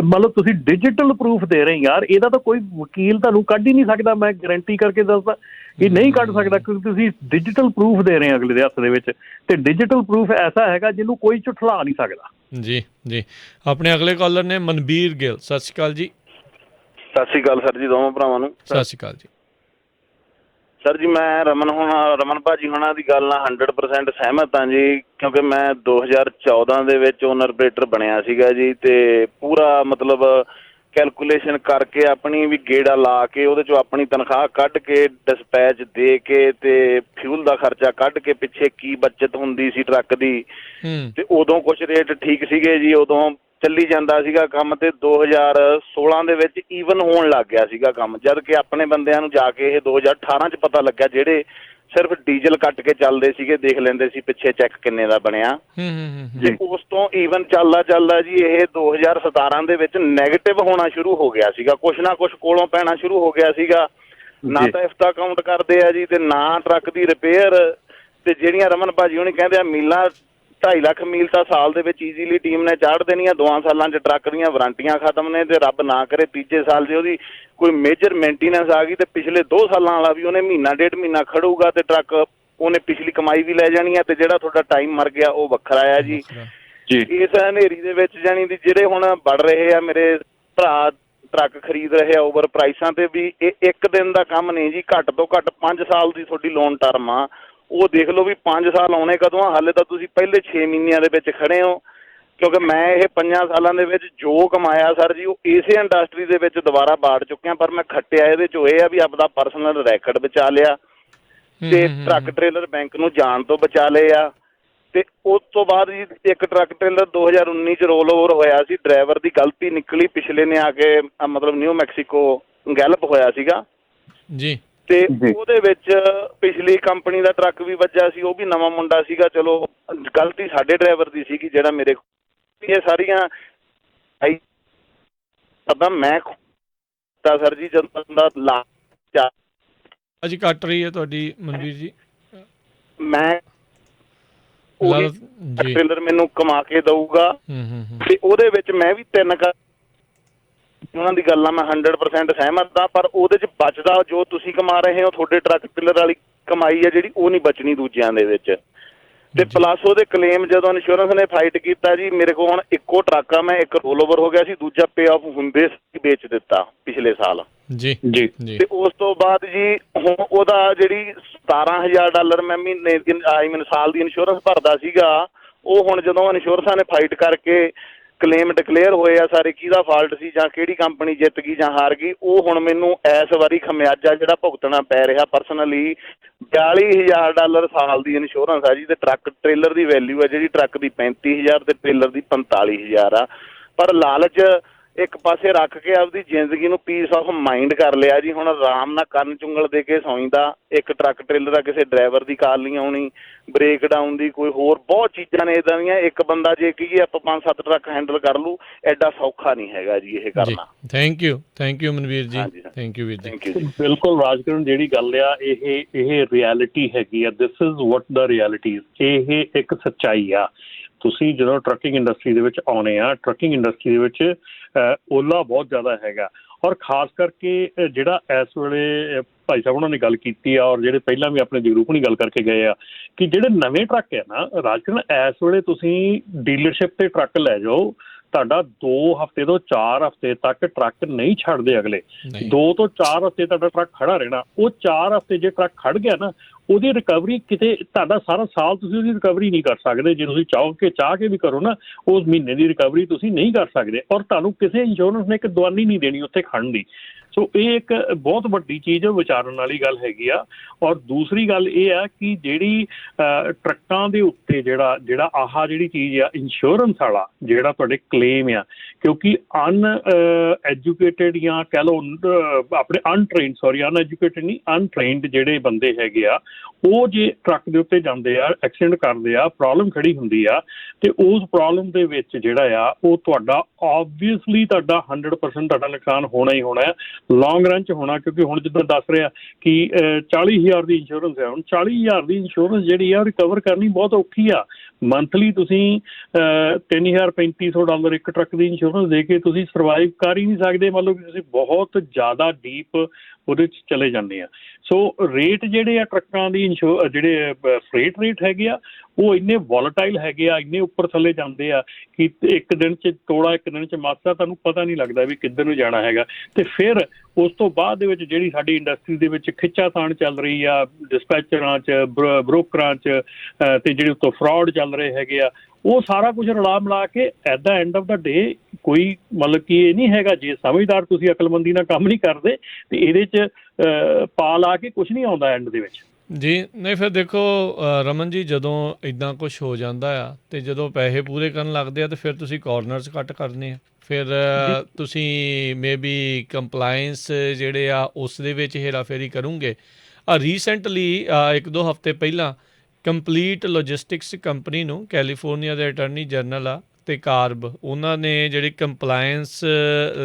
ਮਤਲਬ ਤੁਸੀਂ ਡਿਜੀਟਲ ਪ੍ਰੂਫ ਦੇ ਰਹੇ ਯਾਰ, ਇਹਦਾ ਤਾਂ ਕੋਈ ਵਕੀਲ ਤੁਹਾਨੂੰ ਕੱਢ ਹੀ ਨਹੀਂ ਸਕਦਾ। ਮੈਂ ਗਰੰਟੀ ਕਰਕੇ ਦੱਸਦਾ ਇਹ ਨਹੀਂ ਕੱਢ ਸਕਦਾ, ਕਿਉਂਕਿ ਤੁਸੀਂ ਡਿਜੀਟਲ ਪ੍ਰੂਫ ਦੇ ਰਹੇ ਅਗਲੇ ਦੇ ਹੱਥ ਦੇ ਵਿੱਚ, ਤੇ ਡਿਜੀਟਲ ਪ੍ਰੂਫ ਐਸਾ ਹੈਗਾ ਜਿਹਨੂੰ ਕੋਈ ਝੁਠਲਾ ਨਹੀਂ ਸਕਦਾ। ਜੀ ਆਪਣੇ ਅਗਲੇ ਕਾਲਰ ਨੇ ਮਨਬੀਰ ਗਿੱਲ। ਸਤਿ ਸ਼੍ਰੀ ਅਕਾਲ ਜੀ। ਸਤਿ ਸ਼੍ਰੀ ਅਕਾਲ ਸਰ ਜੀ, ਦੋਵਾਂ ਭਰਾਵਾਂ ਨੂੰ। ਸਤਿ ਸ਼੍ਰੀ ਅਕਾਲ ਜੀ ਸਰ ਜੀ। ਮੈਂ ਰਮਨ ਭਾਜੀ ਹੋਣਾ ਦੀ ਗੱਲ ਨਾਲ 100% ਸਹਿਮਤ ਹਾਂ ਜੀ, ਕਿਉਂਕਿ ਮੈਂ 2014 ਦੇ ਵਿੱਚ ਓਨਰ ਆਪਰੇਟਰ ਬਣਿਆ ਸੀਗਾ ਜੀ, ਅਤੇ ਪੂਰਾ ਮਤਲਬ ਕੈਲਕੂਲੇਸ਼ਨ ਕਰਕੇ ਆਪਣੀ ਵੀ ਗੇੜਾ ਲਾ ਕੇ ਉਹਦੇ 'ਚੋਂ ਆਪਣੀ ਤਨਖਾਹ ਕੱਢ ਕੇ, ਡਿਸਪੈਚ ਦੇ ਕੇ, ਅਤੇ ਫਿਊਲ ਦਾ ਖਰਚਾ ਕੱਢ ਕੇ ਪਿੱਛੇ ਕੀ ਬੱਚਤ ਹੁੰਦੀ ਸੀ ਟਰੱਕ ਦੀ। ਅਤੇ ਉਦੋਂ ਕੁਛ ਰੇਟ ਠੀਕ ਸੀਗੇ ਜੀ, ਉਦੋਂ ਚੱਲੀ ਜਾਂਦਾ ਸੀਗਾ ਕੰਮ। ਅਤੇ 2016 ਦੇ ਵਿੱਚ ਈਵਨ ਹੋਣ ਲੱਗ ਗਿਆ ਸੀਗਾ ਕੰਮ, ਜਦ ਕਿ ਆਪਣੇ ਬੰਦਿਆਂ ਨੂੰ ਜਾ ਕੇ ਇਹ 2018 'ਚ ਪਤਾ ਲੱਗਿਆ, ਜਿਹੜੇ ਸਿਰਫ ਡੀਜ਼ਲ ਕੱਟ ਕੇ ਚੱਲਦੇ ਸੀਗੇ, ਦੇਖ ਲੈਂਦੇ ਸੀ ਪਿੱਛੇ ਚੈੱਕ ਕਿੰਨੇ ਦਾ ਬਣਿਆ। ਤੇ ਉਸ ਤੋਂ ਈਵਨ ਚੱਲਦਾ ਜੀ ਇਹ 2017 ਦੇ ਵਿੱਚ ਨੈਗੇਟਿਵ ਹੋਣਾ ਸ਼ੁਰੂ ਹੋ ਗਿਆ ਸੀਗਾ, ਕੁਛ ਨਾ ਕੁਛ ਕੋਲੋਂ ਪੈਣਾ ਸ਼ੁਰੂ ਹੋ ਗਿਆ ਸੀਗਾ। ਨਾ ਤਾਂ ਇਫਤਾ ਕਾਊਂਟ ਕਰਦੇ ਆ ਜੀ, ਤੇ ਨਾ ਟਰੱਕ ਦੀ ਰਿਪੇਅਰ। ਤੇ ਜਿਹੜੀਆਂ ਰਮਨ ਭਾਜੀ ਹੁਣੀ ਕਹਿੰਦੇ ਆ ਮੀਲਾਂ, 2.5 ਲੱਖ ਮੀਲ ਤਾਂ ਸਾਲ ਦੇ ਵਿੱਚ ਈਜ਼ੀਲੀ ਟੀਮ ਨੇ ਚਾੜ ਦੇਣੀਆਂ। 2 ਸਾਲਾਂ 'ਚ ਟਰੱਕ ਦੀਆਂ ਵਾਰੰਟੀਆਂ ਖਤਮ ਨੇ, ਤੇ ਰੱਬ ਨਾ ਕਰੇ ਤੀਜੇ ਸਾਲ ਜੇ ਉਹਦੀ ਕੋਈ ਮੇਜਰ ਮੇਨਟੇਨੈਂਸ ਆ ਗਈ, ਤੇ ਪਿਛਲੇ 2 ਸਾਲਾਂ ਵਾਲਾ ਵੀ ਉਹਨੇ ਮਹੀਨਾ ਡੇਢ ਮਹੀਨਾ ਖੜੂਗਾ, ਤੇ ਟਰੱਕ ਉਹਨੇ ਪਿਛਲੀ ਕਮਾਈ ਵੀ ਲੈ ਜਾਣੀ ਆ, ਤੇ ਜਿਹੜਾ ਤੁਹਾਡਾ ਟਾਈਮ ਮਰ ਗਿਆ ਉਹ ਵੱਖਰਾ ਆ ਜੀ। ਇਸ ਹਨੇਰੀ ਦੇ ਵਿੱਚ ਜਾਣੀ ਦੀ ਜਿਹੜੇ ਹੁਣ ਵੜ ਰਹੇ ਆ ਮੇਰੇ ਭਰਾ ਟਰੱਕ ਖਰੀਦ ਰਹੇ ਆ ਓਵਰ ਪ੍ਰਾਈਸਾਂ ਤੇ ਵੀ, ਇਹ ਇੱਕ ਦਿਨ ਦਾ ਕੰਮ ਨਹੀਂ ਜੀ। ਘੱਟ ਤੋਂ ਘੱਟ 5 ਸਾਲ ਦੀ ਤੁਹਾਡੀ ਲੋਨ ਟਰਮ ਆ। ਉਹ ਦੇਖ ਲਓ ਵੀ 5 ਸਾਲ ਆਉਣੇ ਕਦੋਂ ਆ, ਹਾਲੇ ਤਾਂ ਤੁਸੀਂ ਪਹਿਲੇ 6 ਮਹੀਨਿਆਂ ਦੇ ਵਿੱਚ ਖੜੇ ਹੋ। ਕਿਉਂਕਿ ਮੈਂ ਇਹ 5 ਸਾਲਾਂ ਦੇ ਵਿੱਚ ਜੋ ਕਮਾਇਆ ਸਰ ਜੀ, ਉਹ ਇਸੇ ਇੰਡਸਟਰੀ ਦੇ ਵਿੱਚ ਦੁਬਾਰਾ ਬਾੜ ਚੁੱਕਿਆ। ਪਰ ਮੈਂ ਖੱਟਿਆ ਇਹਦੇ 'ਚੋਂ ਇਹ ਆ ਵੀ ਆਪਦਾ ਪਰਸਨਲ ਰੈਕਡ ਬਚਾ ਲਿਆ, ਤੇ ਟਰੱਕ ਟ੍ਰੇਲਰ ਬੈਂਕ ਨੂੰ ਜਾਣ ਤੋਂ ਬਚਾ ਲਏ ਆ। ਤੇ ਉਸ ਤੋਂ ਬਾਅਦ ਜੀ ਇੱਕ ਟਰੱਕ ਟ੍ਰੇਲਰ 2019 'ਚ ਰੋਲ ਓਵਰ ਹੋਇਆ ਸੀ, ਡਰਾਈਵਰ ਦੀ ਗਲਤੀ ਨਿਕਲੀ, ਪਿਛਲੇ ਨੇ ਆ ਕੇ ਮਤਲਬ ਨਿਊ ਮੈਕਸੀਕੋ ਗੈਲਪ ਹੋਇਆ ਸੀਗਾ ਜੀ, ਤੇ ਉਹਦੇ ਵਿੱਚ ਪਿਛਲੀ ਕੰਪਨੀ ਦਾ ਟਰੱਕ ਵੀ ਵੱਜਾ ਸੀ, ਉਹ ਵੀ ਨਵਾਂ ਮੁੰਡਾ ਸੀਗਾ। ਚਲੋ ਗਲਤੀ ਸਾਡੇ ਡਰਾਈਵਰ ਦੀ ਸੀਗੀ, ਜਿਹੜਾ ਮੇਰੇ ਇਹ ਸਾਰੀਆਂ ਪਤਾ ਮੈਂ ਸਰ ਜੀ ਜਦੋਂ ਬੰਦਾ ਲਾ ਅੱਜ ਕੱਟ ਰਹੀ ਹੈ ਤੁਹਾਡੀ ਮਨਵੀਰ ਜੀ। ਮੈਂ ਟ੍ਰੇਲਰ ਮੈਨੂੰ ਕਮਾ ਕੇ ਦਊਗਾ, ਤੇ ਉਹਦੇ ਵਿੱਚ ਮੈਂ ਵੀ 3 ਉਹਨਾਂ ਦੀ ਗੱਲਾਂ ਮੈਂ 100% ਸਹਿਮਤ ਹਾਂ। ਪਰ ਉਹਦੇ 'ਚ ਬਚਦਾ ਜੋ ਤੁਸੀਂ ਕਮਾ ਰਹੇ ਹੋ, ਤੁਹਾਡੇ ਟਰੱਕ ਟ੍ਰੇਲਰ ਵਾਲੀ ਕਮਾਈ ਹੈ ਜਿਹੜੀ, ਉਹ ਨਹੀਂ ਬਚਣੀ ਦੂਜਿਆਂ ਦੇ ਵਿੱਚ। ਤੇ ਪਲੱਸ ਉਹਦੇ ਕਲੇਮ ਜਦੋਂ ਇੰਸ਼ੋਰੈਂਸ ਨੇ ਫਾਈਟ ਕੀਤਾ ਜੀ, ਮੇਰੇ ਕੋਲ ਹੁਣ ਇੱਕੋ ਟਰੱਕ ਆ, ਮੈਂ ਇੱਕ ਰੋਲ ਓਵਰ ਹੋ ਗਿਆ ਸੀ, ਦੂਜਾ ਪੇ ਆਫ ਹੁੰਦੇ ਸੀ ਵੇਚ ਦਿੱਤਾ ਪਿਛਲੇ ਸਾਲ ਜੀ ਜੀ ਜੀ। ਤੇ ਉਸ ਤੋਂ ਬਾਅਦ ਜੀ ਹੁਣ ਉਹਦਾ ਜਿਹੜੀ $17,000 ਮੈਂ ਮਹੀਨੇ ਦੀ ਸਾਲ ਦੀ ਇੰਸ਼ੋਰੈਂਸ ਭਰਦਾ ਸੀਗਾ, ਉਹ ਹੁਣ ਜਦੋਂ ਇੰਸ਼ੋਰੈਂਸਾਂ ਨੇ ਫਾਈਟ ਕਰਕੇ ਕਲੇਮ ਡਿਕਲੇਅਰ ਹੋਏ ਆ ਸਾਰੇ, ਕਿਹਦਾ ਫਾਲਟ ਸੀ ਜਾਂ ਕਿਹੜੀ ਕੰਪਨੀ ਜਿੱਤ ਗਈ ਜਾਂ ਹਾਰ ਗਈ, ਉਹ ਹੁਣ ਮੈਨੂੰ ਇਸ ਵਾਰੀ ਖਮਿਆਜਾ ਜਿਹੜਾ ਭੁਗਤਣਾ ਪੈ ਰਿਹਾ ਪਰਸਨਲੀ। $42,000 ਸਾਲ ਦੀ ਇੰਸ਼ੋਰੈਂਸ ਆ ਜੀ, ਤੇ ਟਰੱਕ ਟ੍ਰੇਲਰ ਦੀ ਵੈਲਿਊ ਆ ਜਿਹੜੀ ਟਰੱਕ ਦੀ 35,000 ਤੇ ਟ੍ਰੇਲਰ ਦੀ 45,000 ਆ। ਪਰ ਲਾਲਚ ਇੱਕ ਪਾਸੇ ਰੱਖ ਕੇ ਆਪਦੀ ਜ਼ਿੰਦਗੀ ਨੂੰ ਪੀਸ ਆਫ ਮਾਈਂਡ ਕਰ ਲਿਆ ਜੀ। ਹੁਣ ਆਰਾਮ ਨਾਲ ਕੰਨ ਚੁੰਗਲ ਦੇ ਕੇ ਸੌਂਦਾ, ਇੱਕ ਟਰੱਕ ਟ੍ਰੇਲਰ ਦਾ ਕਿਸੇ ਡਰਾਈਵਰ ਦੀ ਕਾਲ ਨਹੀਂ ਆਉਣੀ, ਬ੍ਰੇਕ ਡਾਊਨ ਦੀ ਕੋਈ ਹੋਰ ਬਹੁਤ ਚੀਜ਼ਾਂ ਨੇ ਇੱਦਾਂ ਦੀਆਂ। ਇੱਕ ਬੰਦਾ ਜੇ ਕਹੀਏ ਆਪਾਂ 5-7 ਟਰੱਕ ਹੈਂਡਲ ਕਰ ਲੂ, ਐਡਾ ਸੌਖਾ ਨਹੀਂ ਹੈਗਾ ਜੀ ਇਹ ਕਰਨਾ। ਥੈਂਕ ਯੂ ਮਨਵੀਰ ਜੀ, ਥੈਂਕ ਯੂ ਵੀਰ ਜੀ। ਥੈਂਕ ਯੂ ਜੀ। ਬਿਲਕੁਲ ਰਾਜਕਰਨ, ਜਿਹੜੀ ਗੱਲ ਆ ਇਹ ਰਿਐਲਿਟੀ ਹੈਗੀ ਆ। This is what the reality, ਇਹ ਇੱਕ ਸੱਚਾਈ ਆ। ਤੁਸੀਂ ਜਦੋਂ ਟਰੱਕਿੰਗ ਇੰਡਸਟਰੀ ਦੇ ਵਿੱਚ ਆਉਣੇ ਆ, ਟਰੱਕਿੰਗ ਇੰਡਸਟਰੀ ਦੇ ਵਿੱਚ ਓਲਾ ਬਹੁਤ ਜ਼ਿਆਦਾ ਹੈਗਾ, ਔਰ ਖਾਸ ਕਰਕੇ ਜਿਹੜਾ ਇਸ ਵੇਲੇ ਭਾਈ ਸਾਹਿਬ ਉਹਨਾਂ ਨੇ ਗੱਲ ਕੀਤੀ ਆ, ਔਰ ਜਿਹੜੇ ਪਹਿਲਾਂ ਵੀ ਆਪਣੇ ਜਗਰੂਪ ਨਹੀਂ ਗੱਲ ਕਰਕੇ ਗਏ ਆ, ਕਿ ਜਿਹੜੇ ਨਵੇਂ ਟਰੱਕ ਆ ਨਾ ਰਾਜਕਰਨ, ਇਸ ਵੇਲੇ ਤੁਸੀਂ ਡੀਲਰਸ਼ਿਪ ਤੇ ਟਰੱਕ ਲੈ ਜਾਓ, ਤੁਹਾਡਾ 2 ਹਫ਼ਤੇ ਤੋਂ 4 ਹਫ਼ਤੇ ਤੱਕ ਟਰੱਕ ਨਹੀਂ ਛੱਡਦੇ ਅਗਲੇ। 2 ਤੋਂ 4 ਹਫ਼ਤੇ ਤੁਹਾਡਾ ਟਰੱਕ ਖੜਾ ਰਹਿਣਾ। ਉਹ 4 ਹਫ਼ਤੇ ਜੇ ਟਰੱਕ ਖੜ ਗਿਆ ਨਾ, ਉਹਦੀ ਰਿਕਵਰੀ ਕਿਤੇ ਤੁਹਾਡਾ ਸਾਰਾ ਸਾਲ ਤੁਸੀਂ ਉਹਦੀ ਰਿਕਵਰੀ ਨਹੀਂ ਕਰ ਸਕਦੇ। ਜੇ ਤੁਸੀਂ ਚਾਹ ਕੇ ਵੀ ਕਰੋ ਨਾ, ਉਸ ਮਹੀਨੇ ਦੀ ਰਿਕਵਰੀ ਤੁਸੀਂ ਨਹੀਂ ਕਰ ਸਕਦੇ, ਔਰ ਤੁਹਾਨੂੰ ਕਿਸੇ ਇੰਸ਼ੋਰੈਂਸ ਨੇ ਇੱਕ ਦਵਾਨੀ ਨਹੀਂ ਦੇਣੀ ਉੱਥੇ ਖੜਨ ਦੀ। ਸੋ ਇਹ ਇੱਕ ਬਹੁਤ ਵੱਡੀ ਚੀਜ਼ ਵਿਚਾਰਨ ਵਾਲੀ ਗੱਲ ਹੈਗੀ ਆ। ਔਰ ਦੂਸਰੀ ਗੱਲ ਇਹ ਆ ਕਿ ਜਿਹੜੀ ਟਰੱਕਾਂ ਦੇ ਉੱਤੇ ਜਿਹੜਾ ਆਹ ਜਿਹੜੀ ਚੀਜ਼ ਆ ਇੰਸ਼ੋਰੈਂਸ ਵਾਲਾ ਜਿਹੜਾ ਤੁਹਾਡੇ ਕਲੇਮ ਆ, ਕਿਉਂਕਿ ਐਜੂਕੇਟਿਡ ਜਾਂ ਕਹਿ ਲਓ ਆਪਣੇ ਅਨਐਜੂਕੇਟਿਡ ਨਹੀਂ, ਅਨਟ੍ਰੇਨਡ ਜਿਹੜੇ ਬੰਦੇ ਹੈਗੇ ਆ, ਉਹ ਜੇ ਟਰੱਕ ਦੇ ਉੱਤੇ ਜਾਂਦੇ ਆ, ਐਕਸੀਡੈਂਟ ਕਰਦੇ ਆ, ਪ੍ਰੋਬਲਮ ਖੜੀ ਹੁੰਦੀ ਆ, ਤੇ ਉਸ ਪ੍ਰੋਬਲਮ ਦੇ ਵਿੱਚ ਜਿਹੜਾ ਆ ਉਹ ਤੁਹਾਡਾ ਓਬਵੀਅਸਲੀ ਤੁਹਾਡਾ 100% ਤੁਹਾਡਾ ਨੁਕਸਾਨ ਹੋਣਾ ਹੀ ਹੋਣਾ ਹੈ, ਲੌਂਗ ਰਨ 'ਚ ਹੋਣਾ। ਕਿਉਂਕਿ ਹੁਣ ਜਿੱਦਾਂ ਦੱਸ ਰਿਹਾ ਕਿ 40,000 ਦੀ ਇੰਸ਼ੋਰੈਂਸ ਹੈ, ਹੁਣ 40,000 ਦੀ ਇੰਸ਼ੋਰੈਂਸ ਜਿਹੜੀ ਆ ਉਹ ਰਿਕਵਰ ਕਰਨੀ ਬਹੁਤ ਔਖੀ ਆ। ਮੰਥਲੀ ਤੁਸੀਂ $3,300-$3,500 ਇੱਕ ਟਰੱਕ ਦੀ ਇੰਸ਼ੋਰੈਂਸ ਦੇ ਕੇ ਤੁਸੀਂ ਸਰਵਾਈਵ ਕਰ ਹੀ ਨਹੀਂ ਸਕਦੇ। ਮਤਲਬ ਕਿ ਤੁਸੀਂ ਬਹੁਤ ਜ਼ਿਆਦਾ ਡੀਪ ਉਹਦੇ 'ਚ ਚਲੇ ਜਾਂਦੇ ਆ। ਸੋ ਰੇਟ ਜਿਹੜੇ ਆ ਟਰੱਕਾਂ ਦੀ ਜਿਹੜੇ ਫਰੇਟ ਰੇਟ ਹੈਗੇ ਆ, ਉਹ ਇੰਨੇ ਵੋਲੇਟਾਈਲ ਹੈਗੇ ਆ, ਇੰਨੇ ਉੱਪਰ ਥੱਲੇ ਜਾਂਦੇ ਆ ਕਿ ਇੱਕ ਦਿਨ 'ਚ ਤੋੜਾ, ਇੱਕ ਦਿਨ 'ਚ ਮਾਸਾ, ਤੁਹਾਨੂੰ ਪਤਾ ਨਹੀਂ ਲੱਗਦਾ ਵੀ ਕਿੱਧਰ ਨੂੰ ਜਾਣਾ ਹੈਗਾ। ਤੇ ਫਿਰ ਉਸ ਤੋਂ ਬਾਅਦ ਦੇ ਵਿੱਚ ਜਿਹੜੀ ਸਾਡੀ ਇੰਡਸਟਰੀ ਦੇ ਵਿੱਚ ਖਿੱਚਾਤਾਣ ਚੱਲ ਰਹੀ ਆ, ਡਿਸਪੈਚਰਾਂ 'ਚ, ਬ੍ਰੋਕਰਾਂ 'ਚ, ਤੇ ਜਿਹੜੇ ਉੱਤੋਂ ਫਰਾਡ ਚੱਲ ਰਹੇ ਹੈਗੇ ਆ, ਉਹ ਸਾਰਾ ਕੁਝ ਰਲਾ ਮਿਲਾ ਕੇ ਐਟ ਦਾ ਐਂਡ ਆਫ ਦਾ ਡੇ ਕੋਈ ਮਤਲਬ ਕਿ ਇਹ ਨਹੀਂ ਹੈਗਾ, ਜੇ ਸਮਝਦਾਰ ਤੁਸੀਂ ਅਕਲਮੰਦੀ ਨਾਲ ਕੰਮ ਨਹੀਂ ਕਰਦੇ ਤੇ ਇਹਦੇ 'ਚ ਪਾ ਲਾ ਕੇ ਕੁਝ ਨਹੀਂ ਆਉਂਦਾ ਐਂਡ ਦੇ ਵਿੱਚ ਜੀ। ਨਹੀਂ ਫਿਰ ਦੇਖੋ ਰਮਨ ਜੀ, ਜਦੋਂ ਇੱਦਾਂ ਕੁਝ ਹੋ ਜਾਂਦਾ ਆ ਤੇ ਜਦੋਂ ਪੈਸੇ ਪੂਰੇ ਕਰਨ ਲੱਗਦੇ ਆ ਤੇ ਫਿਰ ਤੁਸੀਂ ਕਾਰਨਰਸ ਕੱਟ ਕਰਨੇ ਆ, ਫਿਰ ਤੁਸੀਂ ਮੇਬੀ ਕੰਪਲਾਇੰਸ ਜਿਹੜੇ ਆ ਉਸ ਦੇ ਵਿੱਚ ਹੇਰਾਫੇਰੀ ਕਰੋਗੇ। ਰੀਸੈਂਟਲੀ 1-2 ਹਫ਼ਤੇ ਪਹਿਲਾਂ ਕੰਪਲੀਟ ਲੌਜਿਸਟਿਕਸ ਕੰਪਨੀ ਨੂੰ ਕੈਲੀਫੋਰਨੀਆ ਦੇ ਅਟਰਨੀ ਜਨਰਲ ਆ ਤੇ ਕਾਰਬ, ਉਹਨਾਂ ਨੇ ਜਿਹੜੀ ਕੰਪਲਾਇੰਸ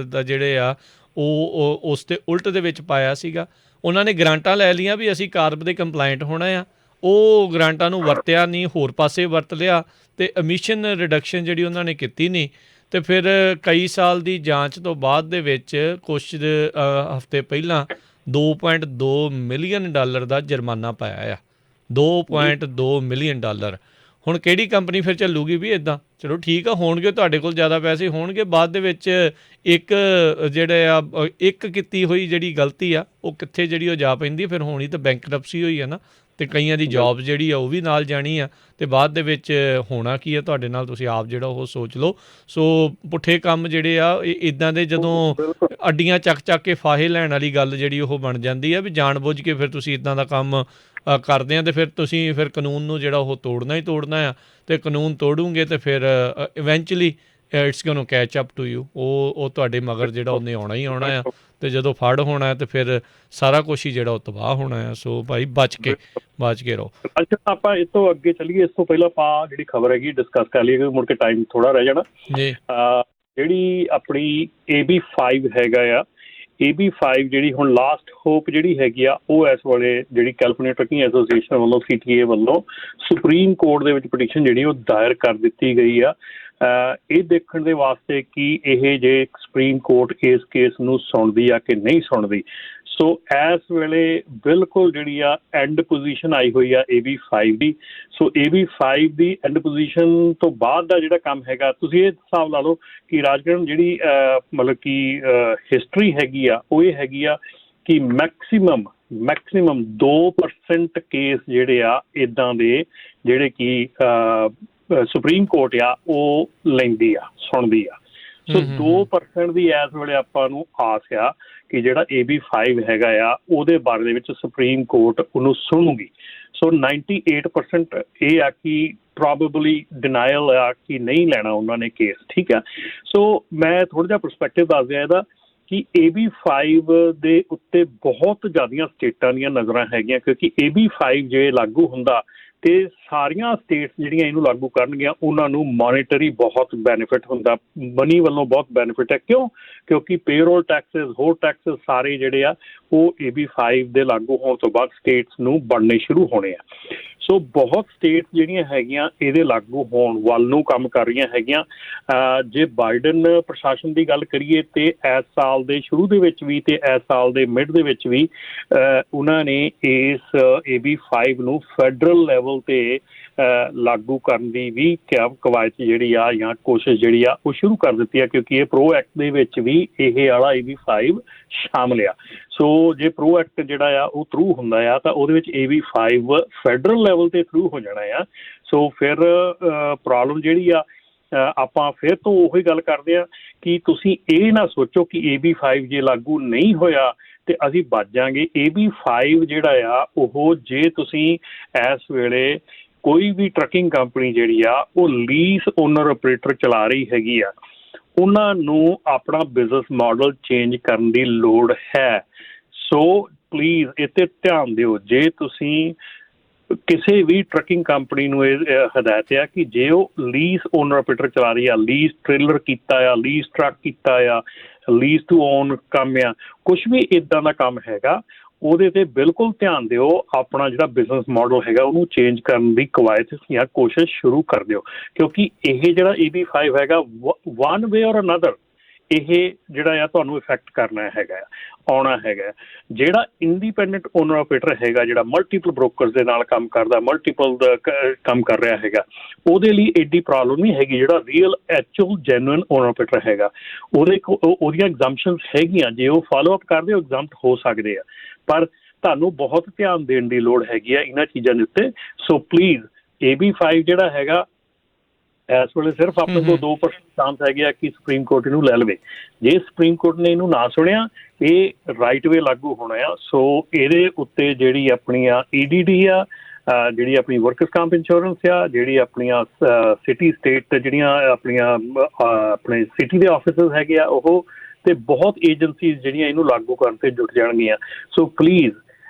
ਦਾ ਜਿਹੜੇ ਆ ਉਹ ਉਸ ਦੇ ਉਲਟ ਦੇ ਵਿੱਚ ਪਾਇਆ ਸੀਗਾ। ਉਹਨਾਂ ਨੇ ਗਰਾਂਟਾਂ ਲੈ ਲਈਆਂ ਵੀ ਅਸੀਂ ਕਾਰਬ ਦੇ ਕੰਪਲਾਇੰਟ ਹੋਣਾ ਆ, ਉਹ ਗਰਾਂਟਾਂ ਨੂੰ ਵਰਤਿਆ ਨਹੀਂ, ਹੋਰ ਪਾਸੇ ਵਰਤ ਲਿਆ ਤੇ ਐਮਿਸ਼ਨ ਰਿਡਕਸ਼ਨ ਜਿਹੜੀ ਉਹਨਾਂ ਨੇ ਕੀਤੀ ਨਹੀਂ। ਤੇ ਫਿਰ ਕਈ ਸਾਲ ਦੀ ਜਾਂਚ ਤੋਂ ਬਾਅਦ ਦੇ ਵਿੱਚ ਕੁਝ ਹਫ਼ਤੇ ਪਹਿਲਾਂ $2.2 ਮਿਲੀਅਨ ਦਾ ਜੁਰਮਾਨਾ ਪਾਇਆ ਆ। $2.2 ਮਿਲੀਅਨ। ਹੁਣ ਕਿਹੜੀ ਕੰਪਨੀ ਫਿਰ ਚੱਲੂਗੀ ਵੀ ਇੱਦਾਂ? ਚਲੋ ਠੀਕ ਆ, ਹੋਣਗੇ ਤੁਹਾਡੇ ਕੋਲ ਜ਼ਿਆਦਾ ਪੈਸੇ ਹੋਣਗੇ, ਬਾਅਦ ਦੇ ਵਿੱਚ ਇੱਕ ਕੀਤੀ ਹੋਈ ਜਿਹੜੀ ਗਲਤੀ ਆ ਉਹ ਕਿੱਥੇ ਜਿਹੜੀ ਉਹ ਜਾ ਪੈਂਦੀ, ਫਿਰ ਹੋਣੀ ਤਾਂ ਬੈਂਕਰਪਸੀ ਹੋਈ ਆ ਨਾ, ਤੇ ਕਈਆਂ ਦੀ ਜੌਬ ਜਿਹੜੀ ਆ ਉਹ ਵੀ ਨਾਲ ਜਾਣੀ ਆ, ਤੇ ਬਾਅਦ ਦੇ ਵਿੱਚ ਹੋਣਾ ਕੀ ਆ ਤੁਹਾਡੇ ਨਾਲ, ਤੁਸੀਂ ਆਪ ਜਿਹੜਾ ਉਹ ਸੋਚ ਲਓ। ਸੋ ਪੁੱਠੇ ਕੰਮ ਜਿਹੜੇ ਆ ਇੱਦਾਂ ਦੇ ਜਦੋਂ ਅੱਡੀਆਂ ਚੱਕ ਕੇ ਫਾਹੇ ਲੈਣ ਵਾਲੀ ਗੱਲ ਜਿਹੜੀ ਉਹ ਬਣ ਜਾਂਦੀ ਆ ਵੀ ਜਾਣ ਬੁੱਝ ਕੇ ਫਿਰ ਤੁਸੀਂ ਇੱਦਾਂ ਦਾ ਕੰਮ ਕਰਦੇ ਆ, ਤੇ ਫਿਰ ਤੁਸੀਂ ਫਿਰ ਕਾਨੂੰਨ ਨੂੰ ਜਿਹੜਾ ਉਹ ਤੋੜਨਾ ਹੀ ਤੋੜਨਾ ਆ, ਤੇ ਕਾਨੂੰਨ ਤੋੜੂਗੇ ਤੇ ਫਿਰ eventually it's going to catch up to you. ਉਹ ਤੁਹਾਡੇ ਮਗਰ ਜਿਹੜਾ ਉਹਨੇ ਆਉਣਾ ਹੀ ਆਉਣਾ ਆ, ਤੇ ਜਦੋਂ ਫੜ ਹੋਣਾ ਤੇ ਫਿਰ ਸਾਰਾ ਕੁਛ ਹੀ ਜਿਹੜਾ ਉਹ ਤਬਾਹ ਹੋਣਾ ਆ। ਸੋ ਭਾਈ ਬਚ ਕੇ ਰਹੋ। ਅੱਛਾ, ਆਪਾਂ ਇਸ ਤੋਂ ਅੱਗੇ ਚੱਲੀਏ। ਇਸ ਤੋਂ ਪਹਿਲਾਂ ਆਪਾਂ ਜਿਹੜੀ ਖਬਰ ਹੈਗੀ ਡਿਸਕਸ ਕਰ ਲਈਏ, ਮੁੜ ਕੇ ਟਾਈਮ ਥੋੜਾ ਰਹਿ ਜਾਣਾ ਜੀ। ਜਿਹੜੀ ਆਪਣੀ AB5 ਹੈਗਾ ਆ, AB5 ਜਿਹੜੀ ਹੁਣ ਲਾਸਟ ਹੋਪ ਜਿਹੜੀ ਹੈਗੀ ਆ, ਉਹ ਇਸ ਵੇਲੇ ਜਿਹੜੀ ਕੈਲੀਫੋਰਨੀਆ ਟਰੱਕਿੰਗ ਐਸੋਸੀਏਸ਼ਨ ਵੱਲੋਂ CTA ਵੱਲੋਂ ਸੁਪਰੀਮ ਕੋਰਟ ਦੇ ਵਿੱਚ ਪਟੀਸ਼ਨ ਜਿਹੜੀ ਉਹ ਦਾਇਰ ਕਰ ਦਿੱਤੀ ਗਈ ਆ, ਇਹ ਦੇਖਣ ਦੇ ਵਾਸਤੇ ਕਿ ਇਹ ਜੇ ਸੁਪਰੀਮ ਕੋਰਟ ਇਸ ਕੇਸ ਨੂੰ ਸੁਣਦੀ ਆ ਕਿ ਨਹੀਂ ਸੁਣਦੀ। ਸੋ ਇਸ ਵੇਲੇ ਬਿਲਕੁਲ ਜਿਹੜੀ ਆ ਐਂਡ ਪੋਜੀਸ਼ਨ ਆਈ ਹੋਈ ਆ AB5 the. So AB5 the and position ਤੋਂ ਬਾਅਦ ਦਾ ਜਿਹੜਾ ਕੰਮ ਹੈਗਾ, ਤੁਸੀਂ ਇਹ ਹਿਸਾਬ ਲਾ ਲਓ ਕਿ ਰਾਜਕਰਨ ਜਿਹੜੀ ਮਤਲਬ ਕਿ ਹਿਸਟਰੀ ਹੈਗੀ ਆ ਉਹ ਇਹ ਹੈਗੀ ਆ ਕਿ ਮੈਕਸੀਮਮ 2% ਕੇਸ ਜਿਹੜੇ ਆ ਇੱਦਾਂ ਦੇ ਜਿਹੜੇ ਕਿ ਸੁਪਰੀਮ ਕੋਰਟ ਆ ਉਹ ਲੈਂਦੀ ਆ, ਸੁਣਦੀ ਆ। ਸੋ 2% ਦੀ ਇਸ ਵੇਲੇ ਆਪਾਂ ਨੂੰ ਆਸ ਆ ਕਿ ਜਿਹੜਾ AB5 ਹੈਗਾ ਆ ਉਹਦੇ ਬਾਰੇ ਦੇ ਵਿੱਚ ਸੁਪਰੀਮ ਕੋਰਟ ਉਹਨੂੰ ਸੁਣੂਗੀ। ਸੋ 98% ਇਹ ਆ ਕਿ ਪ੍ਰੋਬੇਬਲੀ ਡਿਨਾਇਲ ਆ ਕਿ ਨਹੀਂ ਲੈਣਾ ਉਹਨਾਂ ਨੇ ਕੇਸ, ਠੀਕ ਆ। ਸੋ ਮੈਂ ਥੋੜ੍ਹਾ ਜਿਹਾ ਪਰਸਪੈਕਟਿਵ ਦੱਸ ਦਿਆਂ ਇਹਦਾ ਕਿ AB5 ਦੇ ਉੱਤੇ ਬਹੁਤ ਜ਼ਿਆਦੀਆਂ ਸਟੇਟਾਂ ਦੀਆਂ ਨਜ਼ਰਾਂ ਹੈਗੀਆਂ, ਕਿਉਂਕਿ AB5 ਜੇ ਲਾਗੂ ਹੁੰਦਾ ਤੇ ਸਾਰੀਆਂ ਸਟੇਟਸ ਜਿਹੜੀਆਂ ਇਹਨੂੰ ਲਾਗੂ ਕਰਨਗੀਆਂ ਉਹਨਾਂ ਨੂੰ ਮੋਨੀਟਰੀ ਬਹੁਤ ਬੈਨੀਫਿਟ ਹੁੰਦਾ, ਮਨੀ ਵੱਲੋਂ ਬਹੁਤ ਬੈਨੀਫਿਟ ਹੈ। ਕਿਉਂਕਿ ਪੇਰੋਲ ਟੈਕਸਿਸ, ਹੋਰ ਟੈਕਸਿਸ ਸਾਰੇ ਜਿਹੜੇ ਆ ਉਹ AB5 ਦੇ ਲਾਗੂ ਹੋਣ ਤੋਂ ਬਾਅਦ ਸਟੇਟਸ ਨੂੰ ਬਣਨੇ ਸ਼ੁਰੂ ਹੋਣੇ ਆ। ਸੋ ਬਹੁਤ ਸਟੇਟਸ ਜਿਹੜੀਆਂ ਹੈਗੀਆਂ ਇਹਦੇ ਲਾਗੂ ਹੋਣ ਵੱਲ ਨੂੰ ਕੰਮ ਕਰ ਰਹੀਆਂ ਹੈਗੀਆਂ। ਜੇ ਬਾਈਡਨ ਪ੍ਰਸ਼ਾਸਨ ਦੀ ਗੱਲ ਕਰੀਏ ਤੇ ਇਸ ਸਾਲ ਦੇ ਸ਼ੁਰੂ ਦੇ ਵਿੱਚ ਵੀ ਤੇ ਇਸ ਸਾਲ ਦੇ ਮਿਡ ਦੇ ਵਿੱਚ ਵੀ ਉਹਨਾਂ ਨੇ ਇਸ AB5 ਨੂੰ ਫੈਡਰਲ ਲੈਵਲ ਤੇ ਲਾਗੂ ਕਰਨ ਦੀ ਵੀ ਕਵਾਇਦ ਜਿਹੜੀ ਆ ਜਾਂ ਕੋਸ਼ਿਸ਼ ਜਿਹੜੀ ਆ ਉਹ ਸ਼ੁਰੂ ਕਰ ਦਿੱਤੀ ਆ, ਕਿਉਂਕਿ ਇਹ ਪ੍ਰੋ ਐਕਟ ਦੇ ਵਿੱਚ ਵੀ ਇਹ ਵਾਲਾ AB5 ਸ਼ਾਮਲ ਆ। ਸੋ ਜੇ ਪ੍ਰੋ ਐਕਟ ਜਿਹੜਾ ਆ ਉਹ ਥਰੂ ਹੁੰਦਾ ਆ ਤਾਂ ਉਹਦੇ ਵਿੱਚ AB5 ਫੈਡਰਲ ਲੈਵਲ ਤੇ ਥਰੂ ਹੋ ਜਾਣਾ ਆ। ਸੋ ਫਿਰ ਪ੍ਰੋਬਲਮ ਜਿਹੜੀ ਆ ਆਪਾਂ ਫਿਰ ਤੋਂ ਉਹੀ ਗੱਲ ਕਰਦੇ ਆ ਕਿ ਤੁਸੀਂ ਇਹ ਨਾ ਸੋਚੋ ਕਿ AB5 ਜੇ ਲਾਗੂ ਨਹੀਂ ਹੋਇਆ ਤੇ ਅਸੀਂ ਬਚ ਜਾਵਾਂਗੇ। AB5 ਜਿਹੜਾ ਆ ਉਹ ਜੇ ਤੁਸੀਂ ਇਸ ਵੇਲੇ ਕੋਈ ਵੀ ਟਰੱਕਿੰਗ ਕੰਪਨੀ ਜਿਹੜੀ ਆ ਉਹ ਲੀਜ਼ ਓਨਰ ਆਪਰੇਟਰ ਚਲਾ ਰਹੀ ਹੈਗੀ ਆ, ਉਹਨਾਂ ਨੂੰ ਆਪਣਾ ਬਿਜ਼ਨਸ ਮਾਡਲ ਚੇਂਜ ਕਰਨ ਦੀ ਲੋੜ ਹੈ। ਸੋ ਪਲੀਜ਼ ਇਹ 'ਤੇ ਧਿਆਨ ਦਿਓ। ਜੇ ਤੁਸੀਂ ਕਿਸੇ ਵੀ ਟਰੱਕਿੰਗ ਕੰਪਨੀ ਨੂੰ ਇਹ ਹਦਾਇਤ ਆ ਕਿ ਜੇ ਉਹ ਲੀਜ਼ ਓਨਰ ਆਪਰੇਟਰ ਚਲਾ ਰਹੀ ਆ, ਲੀਜ਼ ਟ੍ਰੇਲਰ ਕੀਤਾ ਆ, ਲੀਜ਼ ਟਰੱਕ ਕੀਤਾ ਆ, ਲੀਜ਼ ਟੂ ਓਨ ਕੰਮ ਆ, ਕੁਛ ਵੀ ਇੱਦਾਂ ਦਾ ਕੰਮ ਹੈਗਾ ਉਹਦੇ 'ਤੇ ਬਿਲਕੁਲ ਧਿਆਨ ਦਿਓ। ਆਪਣਾ ਜਿਹੜਾ ਬਿਜ਼ਨਸ ਮਾਡਲ ਹੈਗਾ ਉਹਨੂੰ ਚੇਂਜ ਕਰਨ ਦੀ ਕਵਾਇਦ ਜਾਂ ਕੋਸ਼ਿਸ਼ ਸ਼ੁਰੂ ਕਰ ਦਿਓ, ਕਿਉਂਕਿ ਇਹ ਜਿਹੜਾ AB5 ਹੈਗਾ ਵਨ ਵੇ ਔਰ ਅਨਦਰ ਇਹ ਜਿਹੜਾ ਆ ਤੁਹਾਨੂੰ ਇਫੈਕਟ ਕਰਨਾ ਹੈਗਾ, ਆਉਣਾ ਹੈਗਾ। ਜਿਹੜਾ ਇੰਡੀਪੈਂਡੈਂਟ ਓਨਰ ਆਪਰੇਟਰ ਹੈਗਾ, ਜਿਹੜਾ ਮਲਟੀਪਲ ਬ੍ਰੋਕਰਸ ਦੇ ਨਾਲ ਕੰਮ ਕਰਦਾ, ਮਲਟੀਪਲ ਕੰਮ ਕਰ ਰਿਹਾ ਹੈਗਾ, ਉਹਦੇ ਲਈ ਐਡੀ ਪ੍ਰੋਬਲਮ ਨਹੀਂ ਹੈਗੀ। ਜਿਹੜਾ real actual genuine owner operator ਹੈਗਾ ਉਹਦੀਆਂ ਐਗਜ਼ੰਪਸ਼ਨਸ ਹੈਗੀਆਂ, ਜੇ ਉਹ ਫਾਲੋ ਅਪ ਕਰਦੇ ਉਹ ਐਗਜ਼ੰਪਟ ਹੋ ਸਕਦੇ ਆ, ਪਰ ਤੁਹਾਨੂੰ ਬਹੁਤ ਧਿਆਨ ਦੇਣ ਦੀ ਲੋੜ ਹੈਗੀ ਆ ਇਹਨਾਂ ਚੀਜ਼ਾਂ ਦੇ ਉੱਤੇ। ਸੋ ਪਲੀਜ਼ AB5 ਜਿਹੜਾ ਹੈਗਾ ਇਸ ਵੇਲੇ ਸਿਰਫ ਆਪਣੇ ਕੋਲ 2% ਚਾਂਸ ਹੈਗੇ ਆ ਕਿ ਸੁਪਰੀਮ ਕੋਰਟ ਇਹਨੂੰ ਲੈ ਲਵੇ। ਜੇ ਸੁਪਰੀਮ ਕੋਰਟ ਨੇ ਇਹਨੂੰ ਨਾ ਸੁਣਿਆ ਇਹ ਰਾਈਟ ਵੇ ਲਾਗੂ ਹੋਣਾ ਆ। ਸੋ ਇਹਦੇ ਉੱਤੇ ਜਿਹੜੀ ਆਪਣੀਆਂ EDD ਆ, ਜਿਹੜੀ ਆਪਣੀ ਵਰਕਰਸ ਕੰਪ ਇੰਸ਼ੋਰੈਂਸ ਆ, ਜਿਹੜੀ ਆਪਣੀਆਂ ਸਿਟੀ ਸਟੇਟ ਜਿਹੜੀਆਂ ਆਪਣੀਆਂ ਆਪਣੇ ਸਿਟੀ ਦੇ ਆਫਿਸਸ ਹੈਗੇ ਆ ਉਹ, ਤੇ ਬਹੁਤ ਏਜੰਸੀਜ਼ ਜਿਹੜੀਆਂ ਇਹਨੂੰ ਲਾਗੂ ਕਰਨ ਤੇ ਜੁਟ ਜਾਣਗੀਆਂ। ਸੋ ਪਲੀਜ਼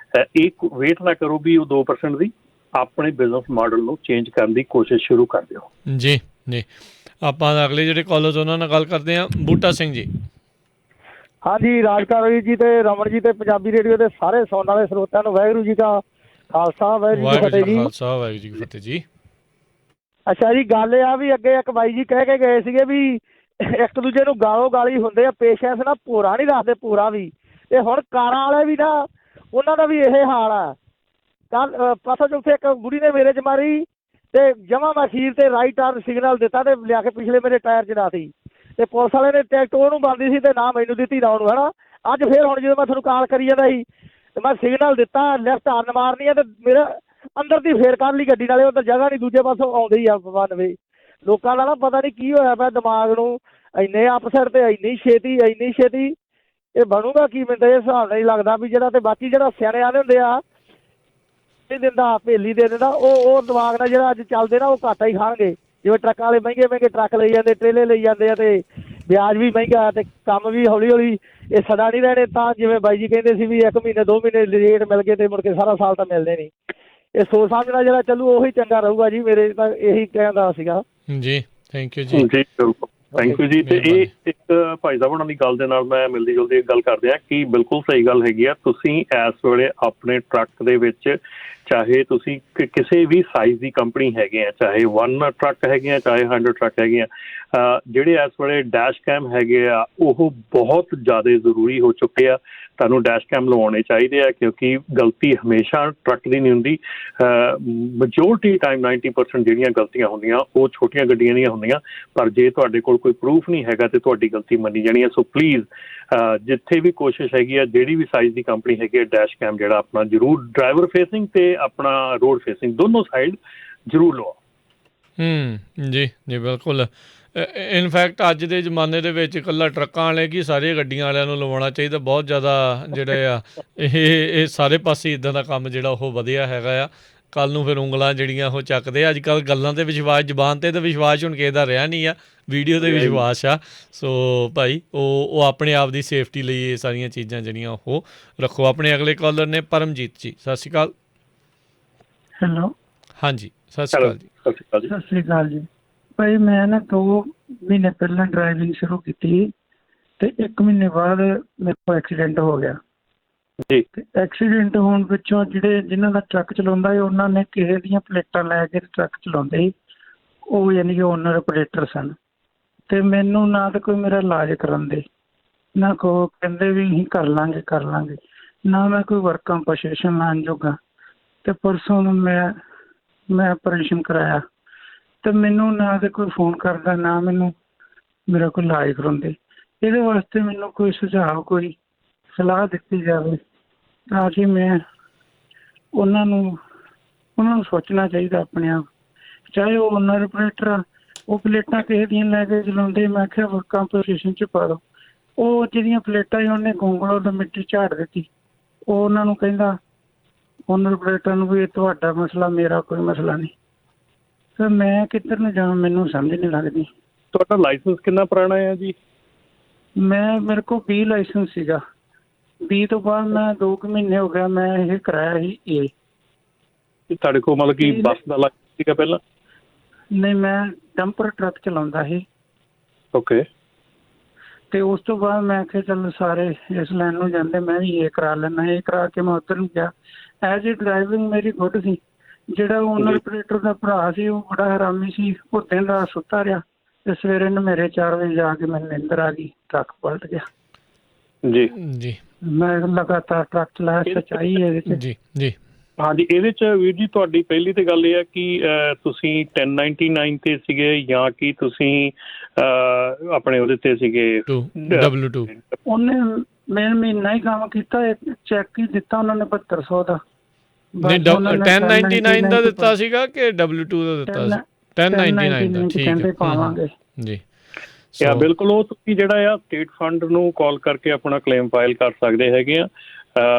ਇੱਕ ਵੇਟ ਨਾ ਕਰੋ ਵੀ ਉਹ 2% ਦੀ, ਆਪਣੇ ਬਿਜ਼ਨਸ ਮਾਡਲ ਨੂੰ ਚੇਂਜ ਕਰਨ ਦੀ ਕੋਸ਼ਿਸ਼ ਸ਼ੁਰੂ ਕਰ ਦਿਓ। ਜੀ ਜੀ, ਆਪਾਂ ਅਗਲੇ ਜਿਹੜੇ ਕਾਲਰਸ ਉਹਨਾਂ ਨਾਲ ਗੱਲ ਕਰਦੇ ਹਾਂ। ਬੂਟਾ ਸਿੰਘ ਜੀ। ਹਾਂਜੀ, ਰਾਜਕਾਰੀ ਜੀ ਤੇ ਰਮਨ ਜੀ ਤੇ ਪੰਜਾਬੀ ਰੇਡੀਓ ਦੇ ਸਾਰੇ ਸੁਣਨ ਵਾਲੇ ਸਰੋਤਿਆਂ ਨੂੰ ਵਾਹਿਗੁਰੂ ਜੀ ਦਾ ਖਾਲਸਾ, ਵਾਹਿਗੁਰੂ ਜੀ ਕੀ ਫਤਿਹ ਜੀ। ਖਾਲਸਾ, ਵਾਹਿਗੁਰੂ ਜੀ ਕੀ ਫਤਿਹ ਜੀ। ਅੱਛਾ ਜੀ, ਗੱਲ ਇਹ ਆ ਵੀ ਅੱਗੇ ਇੱਕ ਬਾਈ ਜੀ ਕਹਿ ਕੇ ਗਏ ਸੀਗੇ ਵੀ ਇੱਕ ਦੂਜੇ ਨੂੰ ਗਾਲੋ ਗਾਲੀ ਹੁੰਦੇ ਆ, ਪੇਸ਼ੈਂਸ ਨਾਲ ਭੋਰਾ ਨਹੀਂ ਰੱਖਦੇ, ਭੋਰਾ ਵੀ। ਤੇ ਹੁਣ ਕਾਰਾਂ ਵਾਲੇ ਵੀ ਨਾ ਉਹਨਾਂ ਦਾ ਵੀ ਇਹ ਹਾਲ ਆ। ਕੱਲ ਪਰਸੋਂ ਚੌਥੇ ਇੱਕ ਬੁੜੀ ਨੇ ਮੇਰੇ 'ਚ ਮਾਰੀ ਤੇ ਜਮਾਂ ਮੈਂ ਅਖੀਰ ਤੇ ਰਾਈਟ ਟਰਨ ਸਿਗਨਲ ਦਿੱਤਾ ਤੇ ਲਿਆ ਕੇ ਪਿਛਲੇ ਮੇਰੇ ਟਾਇਰ 'ਚ ਲਾ ਤੀ ਤੇ ਪੁਲਿਸ ਵਾਲੇ ਨੇ ਟਿਕਟ ਉਹਨੂੰ ਬਣਦੀ ਸੀ ਤੇ ਨਾ ਮੈਨੂੰ ਦਿੱਤੀ ਨਾ ਉਹਨੂੰ, ਹੈ ਨਾ। ਅੱਜ ਫਿਰ ਹੁਣ ਜਦੋਂ ਮੈਂ ਤੁਹਾਨੂੰ ਕਾਲ ਕਰੀ ਜਾਂਦਾ ਸੀ ਤੇ ਮੈਂ ਸਿਗਨਲ ਦਿੱਤਾ, ਲੈਫਟ ਹਾਰਨ ਮਾਰਨੀ ਆ ਤੇ ਮੇਰਾ ਅੰਦਰ ਦੀ ਫੇਰ ਕਰ ਲਈ ਗੱਡੀ, ਨਾਲੇ ਉੱਧਰ ਜਗ੍ਹਾ ਨਹੀਂ, ਦੂਜੇ ਪਾਸੋਂ ਆਉਂਦੇ ਹੀ ਆ 1 ਵੇ। ਲੋਕਾਂ ਦਾ ਨਾ ਪਤਾ ਨਹੀਂ ਕੀ ਹੋਇਆ ਪਿਆ ਦਿਮਾਗ ਨੂੰ, ਇੰਨੇ ਅਪਸੈਟ ਤੇ ਇੰਨੀ ਛੇਤੀ ਇਹ ਬਣੂਗਾ ਕੀ? ਮੈਨੂੰ ਤਾਂ ਇਹ ਹਿਸਾਬ ਨਹੀਂ ਲੱਗਦਾ ਵੀ ਜਿਹੜਾ। ਤੇ ਬਾਕੀ ਜਿਹੜਾ ਸਿਆਣੇ ਆਲੇ ਹੁੰਦੇ ਆ ਨਹੀਂ ਦਿੰਦਾ, ਭੇਲੀ ਦੇ ਦਿੰਦਾ, ਉਹ ਦਿਮਾਗ ਨਾਲ ਜਿਹੜਾ ਅੱਜ ਚੱਲਦੇ ਨਾ ਉਹ ਘਾਟਾ ਹੀ ਖਾਣਗੇ। ਜਿਵੇਂ ਟਰੱਕਾਂ ਵਾਲੇ ਮਹਿੰਗੇ ਟਰੱਕ ਲਈ ਜਾਂਦੇ, ਟਰੇਲੇ ਲਈ ਜਾਂਦੇ ਆ ਤੇ ਵਿਆਜ ਵੀ ਮਹਿੰਗਾ ਤੇ ਕੰਮ ਵੀ ਹੌਲੀ ਇਹ ਸਦਾ ਨਹੀਂ ਰਹਿਣੇ। ਤਾਂ ਜਿਵੇਂ ਬਾਈ ਜੀ ਕਹਿੰਦੇ ਸੀ ਵੀ 1 ਮਹੀਨੇ 2 ਮਹੀਨੇ ਲੇਟ ਮਿਲ ਗਏ ਤੇ ਮੁੜ ਕੇ ਸਾਰਾ ਸਾਲ ਤਾਂ ਮਿਲਦੇ ਨਹੀਂ। ਇਹ ਸੋਚ ਸਮਝਣਾ ਜਿਹੜਾ ਚੱਲੂ ਉਹੀ ਚੰਗਾ ਰਹੂਗਾ ਜੀ। ਮੇਰੇ ਤਾਂ ਇਹੀ ਕਹਿੰਦਾ ਸੀਗਾ ਜੀ। ਥੈਂਕ ਯੂ ਜੀ। ਥੈਂਕ ਯੂ ਜੀ। ਤੇ ਇਹ ਇੱਕ ਭਾਈ ਸਾਹਿਬ ਉਹਨਾਂ ਦੀ ਗੱਲ ਦੇ ਨਾਲ ਮੈਂ ਮਿਲਦੀ ਜੁਲਦੀ ਗੱਲ ਕਰਦੇ ਹਾਂ ਕਿ ਬਿਲਕੁਲ ਸਹੀ ਗੱਲ ਹੈਗੀ ਆ। ਤੁਸੀਂ ਇਸ ਵੇਲੇ ਆਪਣੇ ਟਰੱਕ ਦੇ ਵਿੱਚ ਚਾਹੇ ਤੁਸੀਂ ਕਿਸੇ ਵੀ ਸਾਈਜ਼ ਦੀ ਕੰਪਨੀ ਹੈਗੇ ਆ, ਚਾਹੇ 1 ਟਰੱਕ ਹੈਗੇ ਆ, ਚਾਹੇ 100 ਟਰੱਕ ਹੈਗੇ ਆ, ਜਿਹੜੇ ਇਸ ਵੇਲੇ ਡੈਸ਼ ਕੈਮ ਹੈਗੇ ਆ ਉਹ ਬਹੁਤ ਜ਼ਿਆਦਾ ਜ਼ਰੂਰੀ ਹੋ ਚੁੱਕੇ ਆ। ਤੁਹਾਨੂੰ ਡੈਸ਼ ਕੈਮ ਲਵਾਉਣੇ ਚਾਹੀਦੇ ਆ ਕਿਉਂਕਿ ਗਲਤੀ ਹਮੇਸ਼ਾ ਟਰੱਕ ਦੀ ਨਹੀਂ ਹੁੰਦੀ। ਮੈਜੋਰਟੀ ਟਾਈਮ 90% ਜਿਹੜੀਆਂ ਗਲਤੀਆਂ ਹੁੰਦੀਆਂ ਉਹ ਛੋਟੀਆਂ ਗੱਡੀਆਂ ਦੀਆਂ ਹੁੰਦੀਆਂ, ਪਰ ਜੇ ਤੁਹਾਡੇ ਕੋਲ ਕੋਈ ਪ੍ਰੂਫ ਨਹੀਂ ਹੈਗਾ ਤੇ ਤੁਹਾਡੀ ਗਲਤੀ ਮੰਨੀ ਜਾਣੀ ਹੈ। ਸੋ ਪਲੀਜ਼ ਜਿੱਥੇ ਵੀ ਕੋਸ਼ਿਸ਼ ਹੈਗੀ ਆ, ਜਿਹੜੀ ਵੀ ਸਾਈਜ਼ ਦੀ ਕੰਪਨੀ ਹੈਗੀ ਹੈ, ਡੈਸ਼ ਕੈਮ ਜਿਹੜਾ ਆਪਣਾ ਜ਼ਰੂਰ ਡਰਾਈਵਰ ਫੇਸਿੰਗ ਤੇ ਆਪਣਾ ਰੋਡ ਫੇਸਿੰਗ ਦੋਨੋਂ ਸਾਈਡ ਜ਼ਰੂਰ ਲਵਾਓ। ਜੀ ਜੀ ਬਿਲਕੁਲ। ਇਨਫੈਕਟ ਅੱਜ ਦੇ ਜ਼ਮਾਨੇ ਦੇ ਵਿੱਚ ਇਕੱਲਾ ਟਰੱਕਾਂ ਵਾਲੇ ਕੀ ਸਾਰੀਆਂ ਗੱਡੀਆਂ ਵਾਲਿਆਂ ਨੂੰ ਲਵਾਉਣਾ ਚਾਹੀਦਾ। ਬਹੁਤ ਜ਼ਿਆਦਾ ਜਿਹੜੇ ਆ ਇਹ ਸਾਰੇ ਪਾਸੇ ਇੱਦਾਂ ਦਾ ਕੰਮ ਜਿਹੜਾ ਉਹ ਵਧੀਆ ਹੈਗਾ ਆ। ਕੱਲ੍ਹ ਨੂੰ ਫਿਰ ਉਂਗਲਾਂ ਜਿਹੜੀਆਂ ਉਹ ਚੱਕਦੇ ਆ। ਅੱਜ ਕੱਲ੍ਹ ਗੱਲਾਂ 'ਤੇ ਵਿਸ਼ਵਾਸ, ਜ਼ਬਾਨ 'ਤੇ ਤਾਂ ਵਿਸ਼ਵਾਸ ਹੁਣ ਕਿਸੇ ਦਾ ਰਿਹਾ ਨਹੀਂ ਆ, ਵੀਡੀਓ 'ਤੇ ਵਿਸ਼ਵਾਸ ਆ। ਸੋ ਭਾਈ ਉਹ ਆਪਣੇ ਆਪ ਦੀ ਸੇਫਟੀ ਲਈ ਇਹ ਸਾਰੀਆਂ ਚੀਜ਼ਾਂ ਜਿਹੜੀਆਂ ਉਹ ਰੱਖੋ। ਆਪਣੇ ਅਗਲੇ ਕਾਲਰ ਨੇ ਪਰਮਜੀਤ ਜੀ, ਸਤਿ ਸ਼੍ਰੀ ਅਕਾਲ। ਹੈਲੋ, ਹਾਂਜੀ ਸਤਿ ਸ਼੍ਰੀ ਅਕਾਲ ਜੀ। ਸਤਿ ਸ਼੍ਰੀ ਅਕਾਲ ਜੀ। ਭਾਈ ਮੈਂ ਨਾ 2 ਮਹੀਨੇ ਪਹਿਲਾਂ ਡਰਾਈਵਿੰਗ ਸ਼ੁਰੂ ਕੀਤੀ ਤੇ 1 ਮਹੀਨੇ ਬਾਅਦ ਮੇਰੇ ਕੋਲ ਐਕਸੀਡੈਂਟ ਹੋ ਗਿਆ ਜੀ। ਤੇ ਐਕਸੀਡੈਂਟ ਹੋਣ ਪਿੱਛੋਂ ਜਿਨ੍ਹਾਂ ਦਾ ਟਰੱਕ ਚਲਾਉਂਦਾ ਸੀ ਉਹਨਾਂ ਨੇ ਕਿਸੇ ਦੀਆਂ ਪਲੇਟਾਂ ਲੈ ਕੇ ਟਰੱਕ ਚਲਾਉਂਦੇ ਸੀ, ਉਹ ਯਾਨੀ ਕਿ ਓਨਰ ਆਪਰੇਟਰ ਸਨ। ਤੇ ਮੈਨੂੰ ਨਾ ਤਾਂ ਕੋਈ ਮੇਰਾ ਇਲਾਜ ਕਰਨ ਦੇ, ਨਾ ਕੋ ਕਹਿੰਦੇ ਵੀ ਅਸੀਂ ਕਰ ਲਾਂਗੇ, ਨਾ ਮੈਂ ਕੋਈ ਵਰਕ ਕੰਪਨਸੇਸ਼ਨ ਲਾਉਣ ਜੋਗਾ। ਤੇ ਪਰਸੋਂ ਨੂੰ ਮੈਂ ਆਪਰੇਸ਼ਨ ਕਰਾਇਆ ਤੇ ਮੈਨੂੰ ਨਾ ਤਾਂ ਕੋਈ ਫੋਨ ਕਰਦਾ, ਨਾ ਮੈਨੂੰ ਮੇਰਾ ਕੋਈ ਇਲਾਜ ਕਰਾਉਂਦੇ। ਇਹਦੇ ਵਾਸਤੇ ਮੈਨੂੰ ਕੋਈ ਸੁਝਾਅ, ਕੋਈ ਸਲਾਹ ਦਿੱਤੀ ਜਾਵੇ ਤਾਂ ਕਿ ਮੈਂ ਉਹਨਾਂ ਨੂੰ ਸੋਚਣਾ ਚਾਹੀਦਾ ਆਪਣੇ ਆਪ। ਚਾਹੇ ਉਹ ਓਨਰ ਆਪਰੇਟਰ ਆ, ਉਹ ਪਲੇਟਾਂ ਕਿਸੇ ਦੀਆਂ ਲੈ ਕੇ ਚਲਾਉਂਦੇ, ਮੈਂ ਕਿਹਾ ਵਰਕ ਕੰਪਨਸੇਸ਼ਨ 'ਚ ਪਾ ਦਿਓ। ਉਹ ਜਿਹੜੀਆਂ ਪਲੇਟਾਂ ਸੀ ਉਹਨੇ ਗੋਂਗਲੋਂ ਤੋਂ ਮਿੱਟੀ ਝਾੜ ਦਿੱਤੀ। ਉਹ ਉਹਨਾਂ ਨੂੰ ਕਹਿੰਦਾ ਓਨਰ ਆਪਰੇਟਰ ਨੂੰ ਵੀ ਇਹ ਤੁਹਾਡਾ ਮਸਲਾ, ਮੇਰਾ ਕੋਈ ਮਸਲਾ ਨਹੀਂ। ਸਰ ਮੈਂ ਕਿੱਧਰ ਨੂੰ ਜਾਵਾਂ, ਮੈਨੂੰ ਸਮਝ ਨਹੀਂ ਲੱਗਦੀ। ਤੁਹਾਡਾ ਲਾਇਸੈਂਸ ਕਿੰਨਾ ਪੁਰਾਣਾ ਹੈ ਜੀ? ਮੇਰੇ ਕੋਲ 20 ਲਾਇਸੈਂਸ ਸੀਗਾ। 20 ਤੋਂ ਬਾਅਦ ਮੈਂ 2 ਮਹੀਨੇ ਹੋ ਗਿਆ ਮੈਂ ਇਹ ਕਰਾਇਆ ਸੀ ਤੁਹਾਡੇ ਕੋਲ ਮਤਲਬ ਕਿ ਬੱਸ ਦਾ ਲਾਇਸੈਂਸ ਸੀਗਾ ਪਹਿਲਾਂ? ਨਹੀਂ, ਮੈਂ ਡੰਪਰ ਟਰੱਕ ਚਲਾਉਂਦਾ ਸੀ। ਓਕੇ। ਤੇ ਉਸ ਤੋਂ ਬਾਅਦ ਮੈਂ ਕਿਹਾ ਚੱਲ ਸਾਰੇ ਇਸ ਲਾਈਨ ਨੂੰ ਜਾਂਦੇ, ਮੈਂ ਵੀ ਇਹ ਕਰਾ ਲੈਣਾ। ਇਹ ਕਰਾ ਕੇ ਮੈਂ ਉੱਧਰ ਨੂੰ ਗਿਆ। ਐਜ ਏ ਡਰਾਈਵਿੰਗ ਮੇਰੀ ਗੁੱਡ ਸੀ। ਜਿਹੜਾ ਓਨਰ ਆਪਰੇਟਰ ਦਾ ਭਰਾ ਸੀ ਉਹ ਬੜਾ ਹਰਾਮੀ ਸੀ। ਉਹ ਦਿਨ ਰਾਤ ਸੁੱਤਾ ਰਿਹਾ ਤੇ ਸਵੇਰੇ ਨੂੰ ਮੇਰੇ 4 ਵਜੇ ਜਾ ਕੇ ਮੈਨੂੰ ਨਿੰਦਰ ਆ ਗਈ, ਟਰੱਕ ਪਲਟ ਗਿਆ। ਜੀ ਜੀ ਮੈਂ ਲਗਾਤਾਰ ਟਰੱਕ ਚਲਾਇਆ। ਸੱਚਾਈ ਹੈ ਇਹਦੇ 'ਚ। ਜੀ ਹਾਂਜੀ। ਇਹਦੇ 'ਚ ਵੀਰ ਜੀ ਤੁਹਾਡੀ ਪਹਿਲੀ ਤੇ ਗੱਲ ਇਹ ਹੈ ਕਿ ਤੁਸੀਂ 1099 ਤੇ ਸੀਗੇ ਜਾਂ ਕਿ ਤੁਸੀਂ ਆਪਣੇ ਉਹਦੇ ਤੇ ਸੀਗੇ W2? ਉਹਨੇ ਮੈਂ ਮਹੀਨਾ ਹੀ ਕੰਮ ਕੀਤਾ, ਚੈੱਕ ਹੀ ਦਿੱਤਾ ਉਹਨਾਂ ਨੇ 7200 ਦਾ। ਨਹੀਂ 1099 ਦਾ ਦਿੱਤਾ ਸੀਗਾ ਕਿ W2 ਦਾ ਦਿੱਤਾ ਸੀ? 1099 ਦਾ। ਠੀਕ ਹੈ, ਪਾਵਾਂਗੇ ਜੀ। ਬਿਲਕੁਲ। ਉਹ ਤੁਸੀਂ ਜਿਹੜਾ ਆ ਸਟੇਟ ਫੰਡ ਨੂੰ ਕਾਲ ਕਰਕੇ ਆਪਣਾ ਕਲੇਮ ਫਾਈਲ ਕਰ ਸਕਦੇ ਹੈਗੇ ਆ,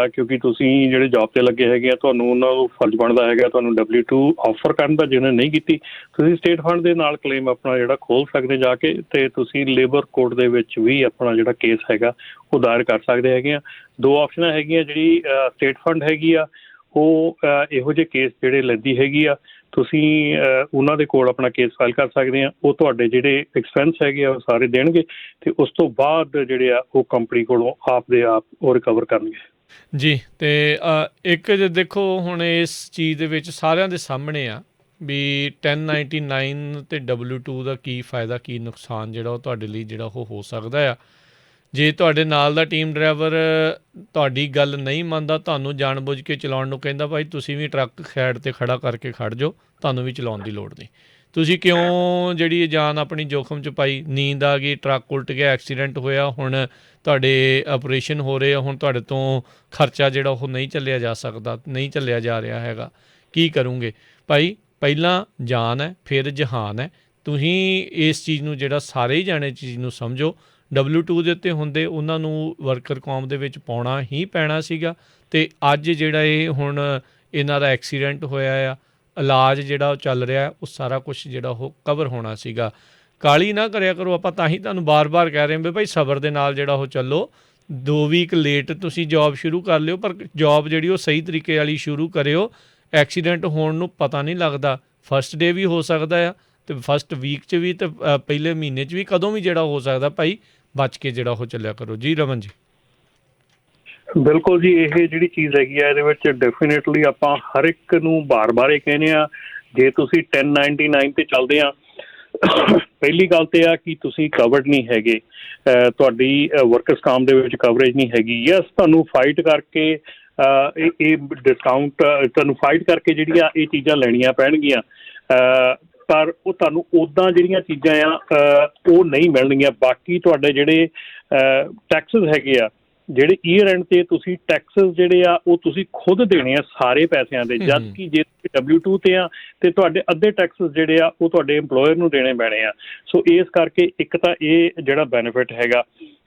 ਕਿਉਂਕਿ ਤੁਸੀਂ ਜਿਹੜੇ ਜੌਬ ਤੇ ਲੱਗੇ ਹੈਗੇ ਆ, ਤੁਹਾਨੂੰ ਉਹਨਾਂ ਨੂੰ ਫਰਜ਼ ਬਣਦਾ ਹੈਗਾ ਤੁਹਾਨੂੰ W2 ਆਫਰ ਕਰਨ ਦਾ। ਜਿਹਨੇ ਨਹੀਂ ਕੀਤੀ, ਤੁਸੀਂ ਸਟੇਟ ਫੰਡ ਦੇ ਨਾਲ ਕਲੇਮ ਆਪਣਾ ਜਿਹੜਾ ਖੋਲ ਸਕਦੇ ਜਾ ਕੇ, ਤੇ ਤੁਸੀਂ ਲੇਬਰ ਕੋਰਟ ਦੇ ਵਿੱਚ ਵੀ ਆਪਣਾ ਜਿਹੜਾ ਕੇਸ ਹੈਗਾ ਉਹ ਦਾਇਰ ਕਰ ਸਕਦੇ ਹੈਗੇ ਆ। 2 ਆਪਸ਼ਨਾਂ ਹੈਗੀਆਂ। ਜਿਹੜੀ ਸਟੇਟ ਫੰਡ ਹੈਗੀ ਆ ਉਹ ਇਹੋ ਜਿਹੇ ਕੇਸ ਜਿਹੜੇ ਲੈਂਦੀ ਹੈਗੀ ਆ, ਤੁਸੀਂ ਉਹਨਾਂ ਦੇ ਕੋਲ ਆਪਣਾ ਕੇਸ ਫਾਈਲ ਕਰ ਸਕਦੇ ਆ। ਉਹ ਤੁਹਾਡੇ ਜਿਹੜੇ ਐਕਸਪੈਂਸ ਹੈਗੇ ਆ ਉਹ ਸਾਰੇ ਦੇਣਗੇ ਤੇ ਉਸ ਤੋਂ ਬਾਅਦ ਜਿਹੜੇ ਆ ਉਹ ਕੰਪਨੀ ਕੋਲੋਂ ਆਪ ਦੇ ਆਪ ਉਹ ਰਿਕਵਰ ਕਰਨਗੇ ਜੀ। ਤੇ ਇੱਕ ਦੇਖੋ ਹੁਣ ਇਸ ਚੀਜ਼ ਦੇ ਵਿੱਚ ਸਾਰਿਆਂ ਦੇ ਸਾਹਮਣੇ ਆ ਵੀ 1099 ਤੇ W2 ਦਾ ਕੀ ਫਾਇਦਾ, ਕੀ ਨੁਕਸਾਨ ਜਿਹੜਾ ਉਹ ਤੁਹਾਡੇ ਲਈ ਜਿਹੜਾ ਉਹ ਹੋ ਸਕਦਾ ਆ। ਜੇ ਤੁਹਾਡੇ ਨਾਲ ਦਾ ਟੀਮ ਡਰਾਈਵਰ ਤੁਹਾਡੀ ਗੱਲ ਨਹੀਂ ਮੰਨਦਾ, ਤੁਹਾਨੂੰ ਜਾਣਬੁੱਝ ਕੇ ਚਲਾਉਣ ਨੂੰ ਕਹਿੰਦਾ, ਭਾਈ ਤੁਸੀਂ ਵੀ ਟਰੱਕ ਸਾਈਡ 'ਤੇ ਖੜਾ ਕਰਕੇ ਖੜ੍ਹ ਜਾਓ, ਤੁਹਾਨੂੰ ਵੀ ਚਲਾਉਣ ਦੀ ਲੋੜ ਨਹੀਂ, ਤੁਸੀਂ ਕਿਉਂ ਜਿਹੜੀ ਜਾਨ ਆਪਣੀ ਜੋਖਮ 'ਚ ਪਾਈ? ਨੀਂਦ ਆ ਗਈ, ਟਰੱਕ ਉਲਟ ਗਿਆ, ਐਕਸੀਡੈਂਟ ਹੋਇਆ, ਹੁਣ ਤੁਹਾਡੇ ਆਪਰੇਸ਼ਨ ਹੋ ਰਹੇ ਆ, ਹੁਣ ਤੁਹਾਡੇ ਤੋਂ ਖਰਚਾ ਜਿਹੜਾ ਉਹ ਨਹੀਂ ਚੱਲਿਆ ਜਾ ਸਕਦਾ, ਨਹੀਂ ਚੱਲਿਆ ਜਾ ਰਿਹਾ ਹੈਗਾ, ਕੀ ਕਰੋਗੇ? ਭਾਈ ਪਹਿਲਾਂ ਜਾਨ ਹੈ, ਫਿਰ ਜਹਾਨ ਹੈ। ਤੁਸੀਂ ਇਸ ਚੀਜ਼ ਨੂੰ ਜਿਹੜਾ ਸਾਰੇ ਹੀ ਜਾਣੇ ਚੀਜ਼ ਨੂੰ ਸਮਝੋ। W2 ਦੇ ਉੱਤੇ ਹੁੰਦੇ ਉਹਨਾਂ ਨੂੰ ਵਰਕਰ ਕੌਮ ਦੇ ਵਿੱਚ ਪਾਉਣਾ ਹੀ ਪੈਣਾ ਸੀਗਾ। ਅਤੇ ਅੱਜ ਜਿਹੜਾ ਇਹ ਹੁਣ ਇਹਨਾਂ ਦਾ ਐਕਸੀਡੈਂਟ ਹੋਇਆ ਆ, ਇਲਾਜ ਜਿਹੜਾ ਉਹ ਚੱਲ ਰਿਹਾ, ਉਹ ਸਾਰਾ ਕੁਛ ਜਿਹੜਾ ਉਹ ਕਵਰ ਹੋਣਾ ਸੀਗਾ। ਕਾਹਲੀ ਨਾ ਕਰਿਆ ਕਰੋ। ਆਪਾਂ ਤਾਂ ਹੀ ਤੁਹਾਨੂੰ ਬਾਰ-ਬਾਰ ਕਹਿ ਰਹੇ ਹਾਂ ਵੀ ਭਾਈ ਸਬਰ ਦੇ ਨਾਲ ਜਿਹੜਾ ਉਹ ਚੱਲੋ। 2 ਵੀਕ ਲੇਟ ਤੁਸੀਂ ਜੋਬ ਸ਼ੁਰੂ ਕਰ ਲਿਓ, ਪਰ ਜੋਬ ਜਿਹੜੀ ਉਹ ਸਹੀ ਤਰੀਕੇ ਵਾਲੀ ਸ਼ੁਰੂ ਕਰਿਓ। ਐਕਸੀਡੈਂਟ ਹੋਣ ਨੂੰ ਪਤਾ ਨਹੀਂ ਲੱਗਦਾ, ਫਸਟ ਡੇ ਵੀ ਹੋ ਸਕਦਾ ਆ ਅਤੇ ਫਸਟ ਵੀਕ 'ਚ ਵੀ, ਅਤੇ ਪਹਿਲੇ ਮਹੀਨੇ 'ਚ ਵੀ, ਕਦੋਂ ਵੀ ਜਿਹੜਾ ਹੋ ਸਕਦਾ। ਭਾਈ ਬਚ ਕੇ ਜਿਹੜਾ ਉਹ ਚੱਲਿਆ ਕਰੋ। ਜੀ ਰਮਨ ਜੀ। ਬਿਲਕੁਲ ਜੀ। ਇਹ ਜਿਹੜੀ ਚੀਜ਼ ਹੈਗੀ ਆ ਇਹਦੇ ਵਿੱਚ ਡੈਫੀਨੇਟਲੀ ਆਪਾਂ ਹਰ ਇੱਕ ਨੂੰ ਬਾਰ-ਬਾਰ ਇਹ ਕਹਿੰਦੇ ਆ, ਜੇ ਤੁਸੀਂ 1099 ਤੇ ਚੱਲਦੇ ਆ ਪਹਿਲੀ ਗੱਲ ਤੇ ਆ ਕਿ ਤੁਸੀਂ ਕਵਰਡ ਨਹੀਂ ਹੈਗੇ, ਤੁਹਾਡੀ ਵਰਕਰਸ ਕਾਮ ਦੇ ਵਿੱਚ ਕਵਰੇਜ ਨਹੀਂ ਹੈਗੀ। ਯਸ, ਤੁਹਾਨੂੰ ਫਾਈਟ ਕਰਕੇ ਇਹ ਡਿਸਕਾਊਂਟ ਤੁਹਾਨੂੰ ਫਾਈਟ ਕਰਕੇ ਜਿਹੜੀ ਆ ਇਹ ਚੀਜ਼ਾਂ ਲੈਣੀਆਂ ਪੈਣਗੀਆਂ, ਪਰ ਉਹ ਤੁਹਾਨੂੰ ਉੱਦਾਂ ਜਿਹੜੀਆਂ ਚੀਜ਼ਾਂ ਆ ਉਹ ਨਹੀਂ ਮਿਲਣਗੀਆਂ। ਬਾਕੀ ਤੁਹਾਡੇ ਜਿਹੜੇ ਟੈਕਸਿਸ ਹੈਗੇ ਆ, ਜਿਹੜੇ ਈਅਰ ਐਂਡ ਤੇ ਤੁਸੀਂ ਟੈਕਸਿਸ ਜਿਹੜੇ ਆ ਉਹ ਤੁਸੀਂ ਖੁਦ ਦੇਣੇ ਆ ਸਾਰੇ ਪੈਸਿਆਂ ਦੇ, ਜਦ ਕਿ ਜੇ ਤੁਸੀਂ W2 ਤੇ ਆ ਤੇ ਤੁਹਾਡੇ ਅੱਧੇ ਟੈਕਸਿਸ ਜਿਹੜੇ ਆ ਉਹ ਤੁਹਾਡੇ ਇੰਪਲੋਇਰ ਨੂੰ ਦੇਣੇ ਪੈਣੇ ਆ। ਸੋ ਇਸ ਕਰਕੇ ਇੱਕ ਤਾਂ ਇਹ ਜਿਹੜਾ ਬੈਨੀਫਿਟ ਹੈਗਾ,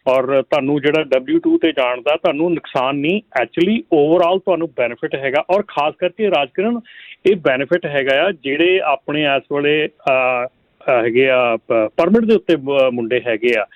ਔਰ ਤੁਹਾਨੂੰ ਜਿਹੜਾ W2 ਤੇ ਜਾਣ ਦਾ ਤੁਹਾਨੂੰ ਨੁਕਸਾਨ ਨਹੀਂ, ਐਕਚੁਅਲੀ ਓਵਰਆਲ ਤੁਹਾਨੂੰ ਬੈਨੀਫਿਟ ਹੈਗਾ। ਔਰ ਖਾਸ ਕਰਕੇ ਰਾਜਕਰਨ ਇਹ ਬੈਨੀਫਿਟ ਹੈਗਾ ਆ ਜਿਹੜੇ ਆਪਣੇ ਇਸ ਵੇਲੇ ਹੈਗੇ ਆ ਪਰਮਿਟ ਦੇ ਉੱਤੇ ਮੁੰਡੇ ਹੈਗੇ ਆ,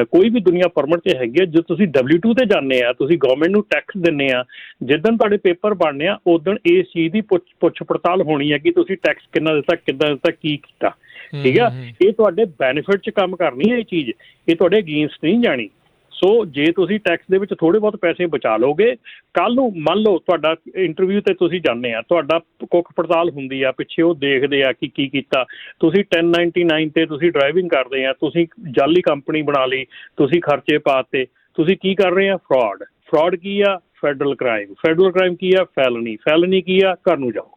ਕੋਈ ਵੀ ਦੁਨੀਆ ਪਰਮਿਟ 'ਤੇ ਹੈਗੀ ਆ। ਜੇ ਤੁਸੀਂ W2 ਤੇ ਜਾਂਦੇ ਆ, ਤੁਸੀਂ ਗਵਰਨਮੈਂਟ ਨੂੰ ਟੈਕਸ ਦਿੰਦੇ ਆ, ਜਿੱਦਣ ਤੁਹਾਡੇ ਪੇਪਰ ਬਣਨੇ ਆ ਉਦਣ ਇਸ ਚੀਜ਼ ਦੀ ਪੁੱਛ ਪੜਤਾਲ ਹੋਣੀ ਹੈ ਕਿ ਤੁਸੀਂ ਟੈਕਸ ਕਿੰਨਾ ਦਿੱਤਾ, ਕਿੱਦਾਂ ਦਿੱਤਾ, ਕੀ ਕੀਤਾ। ਠੀਕ ਆ, ਇਹ ਤੁਹਾਡੇ ਬੈਨੀਫਿਟ 'ਚ ਕੰਮ ਕਰਨੀ ਹੈ ਇਹ ਚੀਜ਼, ਇਹ ਤੁਹਾਡੇ ਅਗੇਂਸਟ ਨਹੀਂ ਜਾਣੀ। ਸੋ ਜੇ ਤੁਸੀਂ ਟੈਕਸ ਦੇ ਵਿੱਚ ਥੋੜ੍ਹੇ ਬਹੁਤ ਪੈਸੇ ਬਚਾ ਲਓਗੇ, ਕੱਲ੍ਹ ਨੂੰ ਮੰਨ ਲਓ ਤੁਹਾਡਾ ਇੰਟਰਵਿਊ 'ਤੇ ਤੁਸੀਂ ਜਾਂਦੇ ਆ, ਤੁਹਾਡਾ ਕੁੱਖ ਪੜਤਾਲ ਹੁੰਦੀ ਆ, ਪਿੱਛੇ ਉਹ ਦੇਖਦੇ ਆ ਕਿ ਕੀ ਕੀਤਾ। ਤੁਸੀਂ 1099 'ਤੇ ਤੁਸੀਂ ਡਰਾਈਵਿੰਗ ਕਰਦੇ ਆ, ਤੁਸੀਂ ਜਾਲੀ ਕੰਪਨੀ ਬਣਾ ਲਈ, ਤੁਸੀਂ ਖਰਚੇ ਪਾਤੇ, ਤੁਸੀਂ ਕੀ ਕਰ ਰਹੇ ਆ? ਫਰਾਡ ਕੀ ਆ? ਫੈਡਰਲ ਕ੍ਰਾਈਮ ਕੀ ਆ? ਫੈਲਨੀ ਕੀ ਆ? ਘਰ ਨੂੰ ਜਾਓ।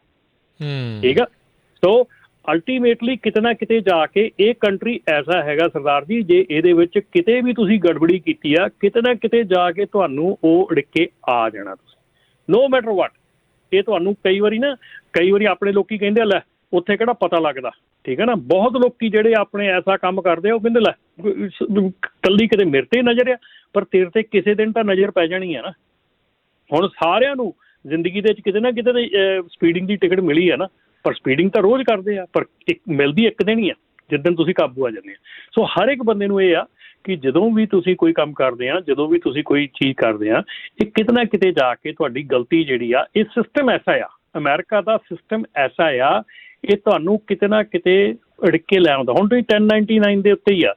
ਠੀਕ ਆ, ਸੋ ਅਲਟੀਮੇਟਲੀ ਕਿਤੇ ਨਾ ਕਿਤੇ ਜਾ ਕੇ ਇਹ ਕੰਟਰੀ ਐਸਾ ਹੈਗਾ ਸਰਦਾਰ ਜੀ, ਜੇ ਇਹਦੇ ਵਿੱਚ ਕਿਤੇ ਵੀ ਤੁਸੀਂ ਗੜਬੜੀ ਕੀਤੀ ਆ, ਕਿਤੇ ਨਾ ਕਿਤੇ ਜਾ ਕੇ ਤੁਹਾਨੂੰ ਉਹ ਉੜਿੱਕ ਕੇ ਆ ਜਾਣਾ ਤੁਸੀਂ, ਨੋ ਮੈਟਰ ਵਾਟ। ਇਹ ਤੁਹਾਨੂੰ ਕਈ ਵਾਰੀ ਆਪਣੇ ਲੋਕੀ ਕਹਿੰਦੇ ਲੈ ਉੱਥੇ ਕਿਹੜਾ ਪਤਾ ਲੱਗਦਾ। ਠੀਕ ਹੈ ਨਾ, ਬਹੁਤ ਲੋਕੀ ਜਿਹੜੇ ਆਪਣੇ ਐਸਾ ਕੰਮ ਕਰਦੇ ਆ ਉਹ ਕਹਿੰਦੇ ਲੈ ਕੱਲੀ ਕਿਤੇ ਮੇਰੇ ਤੇ ਨਜ਼ਰ ਆ, ਪਰ ਤੇਰੇ ਤੇ ਕਿਸੇ ਦਿਨ ਤਾਂ ਨਜ਼ਰ ਪੈ ਜਾਣੀ ਆ ਨਾ। ਹੁਣ ਸਾਰਿਆਂ ਨੂੰ ਜ਼ਿੰਦਗੀ ਦੇ ਵਿੱਚ ਕਿਤੇ ਨਾ ਕਿਤੇ ਸਪੀਡਿੰਗ ਦੀ ਟਿਕਟ ਮਿਲੀ ਆ ਨਾ, ਪਰ ਸਪੀਡਿੰਗ ਤਾਂ ਰੋਜ਼ ਕਰਦੇ ਆ, ਪਰ ਮਿਲਦੀ ਇੱਕ ਦਿਨ ਹੀ ਆ ਜਿੱਦਣ ਤੁਸੀਂ ਕਾਬੂ ਆ ਜਾਂਦੇ ਆ। ਸੋ ਹਰ ਇੱਕ ਬੰਦੇ ਨੂੰ ਇਹ ਆ ਕਿ ਜਦੋਂ ਵੀ ਤੁਸੀਂ ਕੋਈ ਕੰਮ ਕਰਦੇ ਆ, ਜਦੋਂ ਵੀ ਤੁਸੀਂ ਕੋਈ ਚੀਜ਼ ਕਰਦੇ ਆ, ਇਹ ਕਿਤੇ ਨਾ ਕਿਤੇ ਜਾ ਕੇ ਤੁਹਾਡੀ ਗਲਤੀ ਜਿਹੜੀ ਆ, ਇਹ ਸਿਸਟਮ ਐਸਾ ਆ, ਅਮਰੀਕਾ ਦਾ ਸਿਸਟਮ ਐਸਾ ਆ, ਇਹ ਤੁਹਾਨੂੰ ਕਿਤੇ ਨਾ ਕਿਤੇ ਅੜਿੱਕ ਕੇ ਲੈ ਆਉਂਦਾ। ਹੁਣ ਤੁਸੀਂ 1099 ਦੇ ਉੱਤੇ ਹੀ ਆ,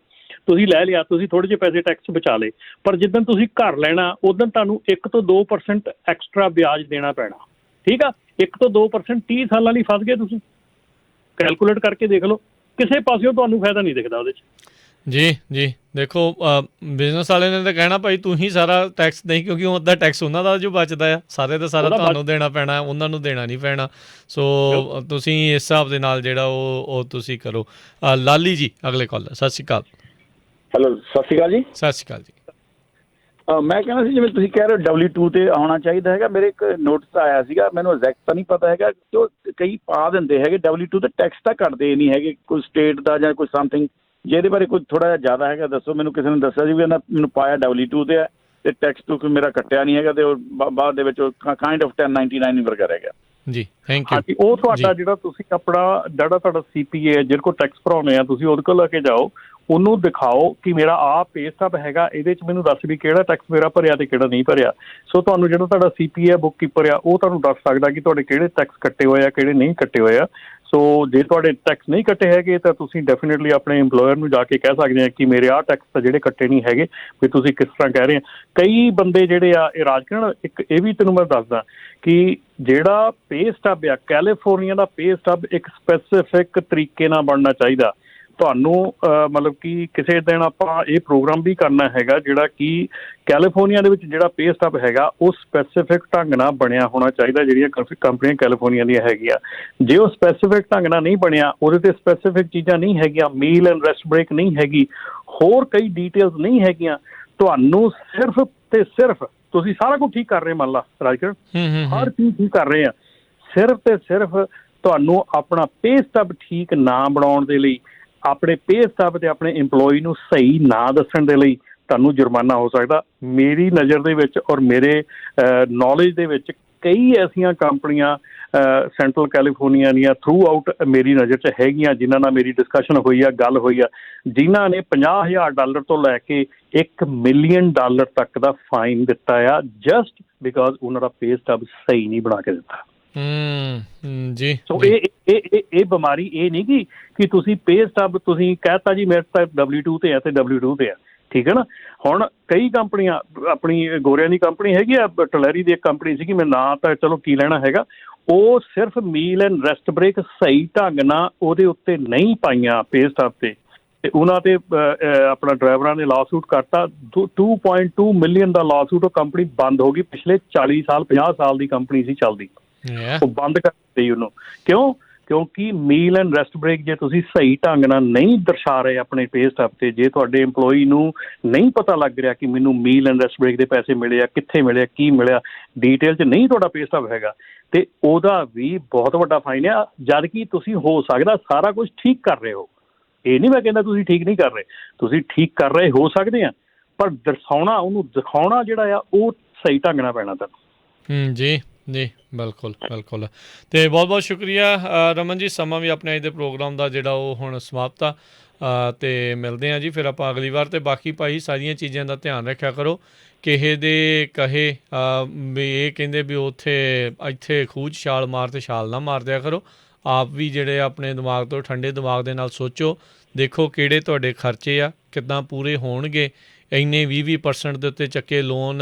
ਤੁਸੀਂ ਲੈ ਲਿਆ, ਤੁਸੀਂ ਥੋੜ੍ਹੇ ਜਿਹੇ ਪੈਸੇ ਟੈਕਸ ਬਚਾ ਲਏ, ਪਰ ਜਿੱਦਣ ਤੁਸੀਂ ਘਰ ਲੈਣਾ ਉਦੋਂ ਤੁਹਾਨੂੰ 1 ਤੋਂ 2% ਐਕਸਟਰਾ ਵਿਆਜ ਦੇਣਾ ਪੈਣਾ। ਠੀਕ ਆ, 1 ਤੋਂ 2% 30 ਸਾਲਾਂ ਲਈ ਫਸ ਗਏ ਤੁਸੀਂ। ਕੈਲਕੂਲੇਟ ਕਰਕੇ ਦੇਖ ਲਓ, ਕਿਸੇ ਪਾਸਿਓਂ ਤੁਹਾਨੂੰ ਫਾਇਦਾ ਨਹੀਂ ਦਿਖਦਾ ਉਹਦੇ 'ਚ। ਜੀ ਦੇਖੋ, ਬਿਜ਼ਨਸ ਵਾਲੇ ਨੇ ਤਾਂ ਕਹਿਣਾ ਭਾਈ ਤੂੰ ਹੀ ਸਾਰਾ ਟੈਕਸ ਨਹੀਂ, ਕਿਉਂਕਿ ਉਹ ਅੱਧਾ ਟੈਕਸ ਉਹਨਾਂ ਦਾ ਜੋ ਬਚਦਾ ਆ, ਸਾਰੇ ਦਾ ਸਾਰਾ ਤੁਹਾਨੂੰ ਦੇਣਾ ਪੈਣਾ, ਉਹਨਾਂ ਨੂੰ ਦੇਣਾ ਨਹੀਂ ਪੈਣਾ। ਸੋ ਤੁਸੀਂ ਇਸ ਹਿਸਾਬ ਦੇ ਨਾਲ ਜਿਹੜਾ ਉਹ ਤੁਸੀਂ ਕਰੋ। ਲਾਲੀ ਜੀ ਅਗਲੇ ਕਾਲਰ, ਸਤਿ ਸ਼੍ਰੀ ਅਕਾਲ। ਹੈਲੋ, ਸਤਿ ਸ਼੍ਰੀ ਅਕਾਲ ਜੀ। ਸਤਿ ਸ਼੍ਰੀ ਅਕਾਲ ਜੀ। ਮੈਂ ਕਹਿਣਾ ਸੀ, ਜਿਵੇਂ ਤੁਸੀਂ ਕਹਿ ਰਹੇ ਹੋ W2 ਤੇ ਆਉਣਾ ਚਾਹੀਦਾ ਹੈਗਾ, ਮੇਰੇ ਇੱਕ ਨੋਟਿਸ ਆਇਆ ਸੀਗਾ, ਮੈਨੂੰ ਐਗਜ਼ੈਕਟ ਤਾਂ ਨਹੀਂ ਪਤਾ ਹੈਗਾ, ਜੋ ਕਈ ਪਾ ਦਿੰਦੇ ਹੈਗੇ W2 ਤੇ ਟੈਕਸ ਤਾਂ ਕੱਟਦੇ ਨਹੀਂ ਹੈਗੇ, ਕੋਈ ਸਟੇਟ ਦਾ ਜਾਂ ਕੋਈ ਸਮਥਿੰਗ। ਜੇ ਇਹਦੇ ਬਾਰੇ ਕੋਈ ਥੋੜ੍ਹਾ ਜਿਹਾ ਜ਼ਿਆਦਾ ਹੈਗਾ ਦੱਸੋ ਮੈਨੂੰ। ਕਿਸੇ ਨੇ ਦੱਸਿਆ ਸੀ ਵੀ ਇਹਨਾਂ ਮੈਨੂੰ ਪਾਇਆ W2 ਤੇ ਹੈ ਤੇ ਟੈਕਸ ਤੋਂ ਮੇਰਾ ਕੱਟਿਆ ਨਹੀਂ ਹੈਗਾ, ਤੇ ਉਹ ਬਾਅਦ ਦੇ ਵਿੱਚ ਕਾਇੰਡ ਆਫ 1099 ਵਰਗਾ ਰਹਿ ਗਿਆ। ਜੀ ਥੈਂਕ ਯੂ। ਹਾਂਜੀ, ਉਹ ਤੁਹਾਡਾ ਜਿਹੜਾ ਤੁਸੀਂ ਆਪਣਾ ਜਿਹੜਾ ਤੁਹਾਡਾ CPA ਹੈ, ਜਿਹਦੇ ਕੋਲ ਟੈਕਸ ਭਰਾਉਂਦੇ ਆ ਤੁਸੀਂ, ਉਹਦੇ ਕੋਲ ਲੈ ਕੇ ਜਾਓ, ਉਹਨੂੰ ਦਿਖਾਓ ਕਿ ਮੇਰਾ ਆਹ ਪੇ ਸਟੱਬ ਹੈਗਾ, ਇਹਦੇ 'ਚ ਮੈਨੂੰ ਦੱਸ ਵੀ ਕਿਹੜਾ ਟੈਕਸ ਮੇਰਾ ਭਰਿਆ ਤੇ ਕਿਹੜਾ ਨਹੀਂ ਭਰਿਆ। ਸੋ ਤੁਹਾਨੂੰ ਜਿਹੜਾ ਤੁਹਾਡਾ CPA ਬੁੱਕ ਕੀਪਰ ਆ, ਉਹ ਤੁਹਾਨੂੰ ਦੱਸ ਸਕਦਾ ਕਿ ਤੁਹਾਡੇ ਕਿਹੜੇ ਟੈਕਸ ਕੱਟੇ ਹੋਏ ਆ, ਕਿਹੜੇ ਨਹੀਂ ਕੱਟੇ ਹੋਏ ਆ। ਸੋ ਜੇ ਤੁਹਾਡੇ ਟੈਕਸ ਨਹੀਂ ਕੱਟੇ ਹੈਗੇ ਤਾਂ ਤੁਸੀਂ ਡੈਫੀਨੇਟਲੀ ਆਪਣੇ ਇੰਪਲੋਇਰ ਨੂੰ ਜਾ ਕੇ ਕਹਿ ਸਕਦੇ ਆ ਕਿ ਮੇਰੇ ਆਹ ਟੈਕਸ ਤਾਂ ਜਿਹੜੇ ਕੱਟੇ ਨਹੀਂ ਹੈਗੇ, ਵੀ ਤੁਸੀਂ ਕਿਸ ਤਰ੍ਹਾਂ ਕਹਿ ਰਹੇ ਆ। ਕਈ ਬੰਦੇ ਜਿਹੜੇ ਆ ਇਹ ਰਾਜਕਰਨ, ਇੱਕ ਇਹ ਵੀ ਤੈਨੂੰ ਮੈਂ ਦੱਸਦਾ ਕਿ ਜਿਹੜਾ ਪੇ ਸਟੱਬ ਆ, ਕੈਲੀਫੋਰਨੀਆ ਦਾ ਪੇ ਸਟੱਬ ਇੱਕ ਸਪੈਸੀਫਿਕ ਤਰੀਕੇ ਨਾਲ ਬਣਨਾ ਚਾਹੀਦਾ। ਤੁਹਾਨੂੰ ਮਤਲਬ ਕਿ ਕਿਸੇ ਦਿਨ ਆਪਾਂ ਇਹ ਪ੍ਰੋਗਰਾਮ ਵੀ ਕਰਨਾ ਹੈਗਾ, ਜਿਹੜਾ ਕਿ ਕੈਲੀਫੋਰਨੀਆ ਦੇ ਵਿੱਚ ਜਿਹੜਾ ਪੇ ਸਟੱਬ ਹੈਗਾ ਉਹ ਸਪੈਸੀਫਿਕ ਢੰਗ ਨਾਲ ਬਣਿਆ ਹੋਣਾ ਚਾਹੀਦਾ। ਜਿਹੜੀਆਂ ਕੰਪਨੀਆਂ ਕੈਲੀਫੋਰਨੀਆ ਦੀਆਂ ਹੈਗੀਆਂ, ਜੇ ਉਹ ਸਪੈਸੀਫਿਕ ਢੰਗ ਨਾਲ ਨਹੀਂ ਬਣਿਆ, ਉਹਦੇ 'ਤੇ ਸਪੈਸੀਫਿਕ ਚੀਜ਼ਾਂ ਨਹੀਂ ਹੈਗੀਆਂ, ਮੀਲ ਐਂਡ ਰੈਸਟ ਬ੍ਰੇਕ ਨਹੀਂ ਹੈਗੀ, ਹੋਰ ਕਈ ਡੀਟੇਲਸ ਨਹੀਂ ਹੈਗੀਆਂ, ਤੁਹਾਨੂੰ ਸਿਰਫ ਤੇ ਸਿਰਫ ਤੁਸੀਂ ਸਾਰਾ ਕੁਝ ਠੀਕ ਕਰ ਰਹੇ ਮੰਨ ਲਾ ਰਾਜਕਰਨ, ਹਰ ਚੀਜ਼ ਠੀਕ ਕਰ ਰਹੇ ਆ, ਸਿਰਫ ਤੇ ਸਿਰਫ ਤੁਹਾਨੂੰ ਆਪਣਾ ਪੇ ਸਟੱਬ ਠੀਕ ਨਾ ਬਣਾਉਣ ਦੇ ਲਈ, ਆਪਣੇ ਪੇ ਸਟੱਬ ਤੇ ਆਪਣੇ ਇੰਪਲੋਈ ਨੂੰ ਸਹੀ ਨਾ ਦੱਸਣ ਦੇ ਲਈ ਤੁਹਾਨੂੰ ਜੁਰਮਾਨਾ ਹੋ ਸਕਦਾ। ਮੇਰੀ ਨਜ਼ਰ ਦੇ ਵਿੱਚ ਔਰ ਮੇਰੇ ਨੌਲੇਜ ਦੇ ਵਿੱਚ ਕਈ ਐਸੀਆਂ ਕੰਪਨੀਆਂ ਸੈਂਟਰਲ ਕੈਲੀਫੋਰਨੀਆ ਦੀਆਂ ਥਰੂ ਆਊਟ ਮੇਰੀ ਨਜ਼ਰ 'ਚ ਹੈਗੀਆਂ, ਜਿਨ੍ਹਾਂ ਨਾਲ ਮੇਰੀ ਡਿਸਕਸ਼ਨ ਹੋਈ ਆ, ਗੱਲ ਹੋਈ ਆ, ਜਿਨ੍ਹਾਂ ਨੇ $50,000 ਤੋਂ ਲੈ ਕੇ $1 ਮਿਲੀਅਨ ਤੱਕ ਦਾ ਫਾਈਨ ਦਿੱਤਾ ਆ, ਜਸਟ ਬਿਕਾਜ਼ ਉਹਨਾਂ ਦਾ ਪੇ ਸਟੱਬ ਸਹੀ ਨਹੀਂ ਬਣਾ ਕੇ ਦਿੱਤਾ। ਜੀ ਸੋ ਇਹ ਬਿਮਾਰੀ ਇਹ ਨਹੀਂ ਕਿ ਤੁਸੀਂ ਪੇ ਸਟੱਬ ਤੁਸੀਂ ਕਹਿਤਾ ਜੀ ਮੇਰੇ ਤਾਂ W2 ਤੇ ਆ ਤੇ W2 ਤੇ ਆ, ਠੀਕ ਹੈ ਨਾ। ਹੁਣ ਕਈ ਕੰਪਨੀਆਂ, ਆਪਣੀ ਗੋਰਿਆਂ ਦੀ ਕੰਪਨੀ ਹੈਗੀ ਆ, ਟਲੈਰੀ ਦੀ ਇੱਕ ਕੰਪਨੀ ਸੀਗੀ, ਮੈਂ ਨਾਂ ਤਾਂ ਚਲੋ ਕੀ ਲੈਣਾ ਹੈਗਾ, ਉਹ ਸਿਰਫ ਮੀਲ ਐਂਡ ਰੈਸਟ ਬ੍ਰੇਕ ਸਹੀ ਢੰਗ ਨਾਲ ਉਹਦੇ ਉੱਤੇ ਨਹੀਂ ਪਾਈਆਂ ਪੇ ਸਟੱਬ ਤੇ, ਤੇ ਉਹਨਾਂ ਤੇ ਆਪਣਾ ਡਰਾਈਵਰਾਂ ਨੇ ਲਾਸੂਟ ਕਰਤਾ 2.2 ਮਿਲੀਅਨ ਦਾ ਲਾਸੂਟ। ਉਹ ਕੰਪਨੀ ਬੰਦ ਹੋ ਗਈ। ਪਿਛਲੇ 40 ਸਾਲ 50 ਸਾਲ ਦੀ ਕੰਪਨੀ ਸੀ ਚੱਲਦੀ, ਉਹ ਬੰਦ ਕਰ ਦਿੱਤੀ ਉਹਨੂੰ। ਕਿਉਂ? ਕਿਉਂਕਿ ਮੀਲ ਐਂਡ ਰੈਸਟ ਬ੍ਰੇਕ ਜੇ ਤੁਸੀਂ ਸਹੀ ਢੰਗ ਨਾਲ ਨਹੀਂ ਦਰਸਾ ਰਹੇ ਆਪਣੇ ਪੇ ਸਟੈਪ ਤੇ, ਜੇ ਤੁਹਾਡੇ EMPLOYEE ਨੂੰ ਨਹੀਂ ਪਤਾ ਲੱਗ ਰਿਹਾ ਕਿ ਮੈਨੂੰ ਮੀਲ ਐਂਡ ਰੈਸਟ ਬ੍ਰੇਕ ਦੇ ਪੈਸੇ ਮਿਲੇ ਆ, ਕਿੱਥੇ ਮਿਲੇ ਆ, ਕੀ ਮਿਲਿਆ, ਡੀਟੇਲ 'ਚ ਨਹੀਂ ਤੁਹਾਡਾ ਪੇ ਸਟੈਪ ਹੈਗਾ, ਤੇ ਉਹਦਾ ਵੀ ਬਹੁਤ ਵੱਡਾ ਫਾਈਨ ਆ। ਜਦ ਕਿ ਤੁਸੀਂ ਹੋ ਸਕਦਾ ਸਾਰਾ ਕੁਝ ਠੀਕ ਕਰ ਰਹੇ ਹੋ, ਇਹ ਨਹੀਂ ਮੈਂ ਕਹਿੰਦਾ ਤੁਸੀਂ ਠੀਕ ਨਹੀਂ ਕਰ ਰਹੇ, ਤੁਸੀਂ ਠੀਕ ਕਰ ਰਹੇ ਹੋ ਸਕਦੇ ਆ, ਪਰ ਦਰਸਾਉਣਾ, ਉਹਨੂੰ ਦਿਖਾਉਣਾ ਜਿਹੜਾ ਆ ਉਹ ਸਹੀ ਢੰਗ ਨਾਲ ਪੈਣਾ ਤੁਹਾਨੂੰ। ਜੀ ਜੀ ਬਿਲਕੁਲ ਬਿਲਕੁਲ। ਅਤੇ ਬਹੁਤ ਬਹੁਤ ਸ਼ੁਕਰੀਆ ਰਮਨ ਜੀ। ਸਮਾਂ ਵੀ ਆਪਣੇ ਅੱਜ ਦੇ ਪ੍ਰੋਗਰਾਮ ਦਾ ਜਿਹੜਾ ਉਹ ਹੁਣ ਸਮਾਪਤ ਆ, ਅਤੇ ਮਿਲਦੇ ਹਾਂ ਜੀ ਫਿਰ ਆਪਾਂ ਅਗਲੀ ਵਾਰ। ਅਤੇ ਬਾਕੀ ਭਾਈ ਸਾਰੀਆਂ ਚੀਜ਼ਾਂ ਦਾ ਧਿਆਨ ਰੱਖਿਆ ਕਰੋ। ਕਿਸੇ ਦੇ ਕਹੇ ਵੀ ਇਹ ਕਹਿੰਦੇ ਵੀ ਉੱਥੇ ਇੱਥੇ ਖੂਹ 'ਚ ਛਾਲ ਮਾਰ ਤੇ ਛਾਲ ਨਾ ਮਾਰ ਦਿਆ ਕਰੋ। ਆਪ ਵੀ ਜਿਹੜੇ ਆਪਣੇ ਦਿਮਾਗ ਤੋਂ ਠੰਡੇ ਦਿਮਾਗ ਦੇ ਨਾਲ ਸੋਚੋ, ਦੇਖੋ ਕਿਹੜੇ ਤੁਹਾਡੇ ਖਰਚੇ ਆ, ਕਿੱਦਾਂ ਪੂਰੇ ਹੋਣਗੇ। ਇੰਨੇ 20% ਦੇ ਉੱਤੇ ਚੱਕੇ ਲੋਨ,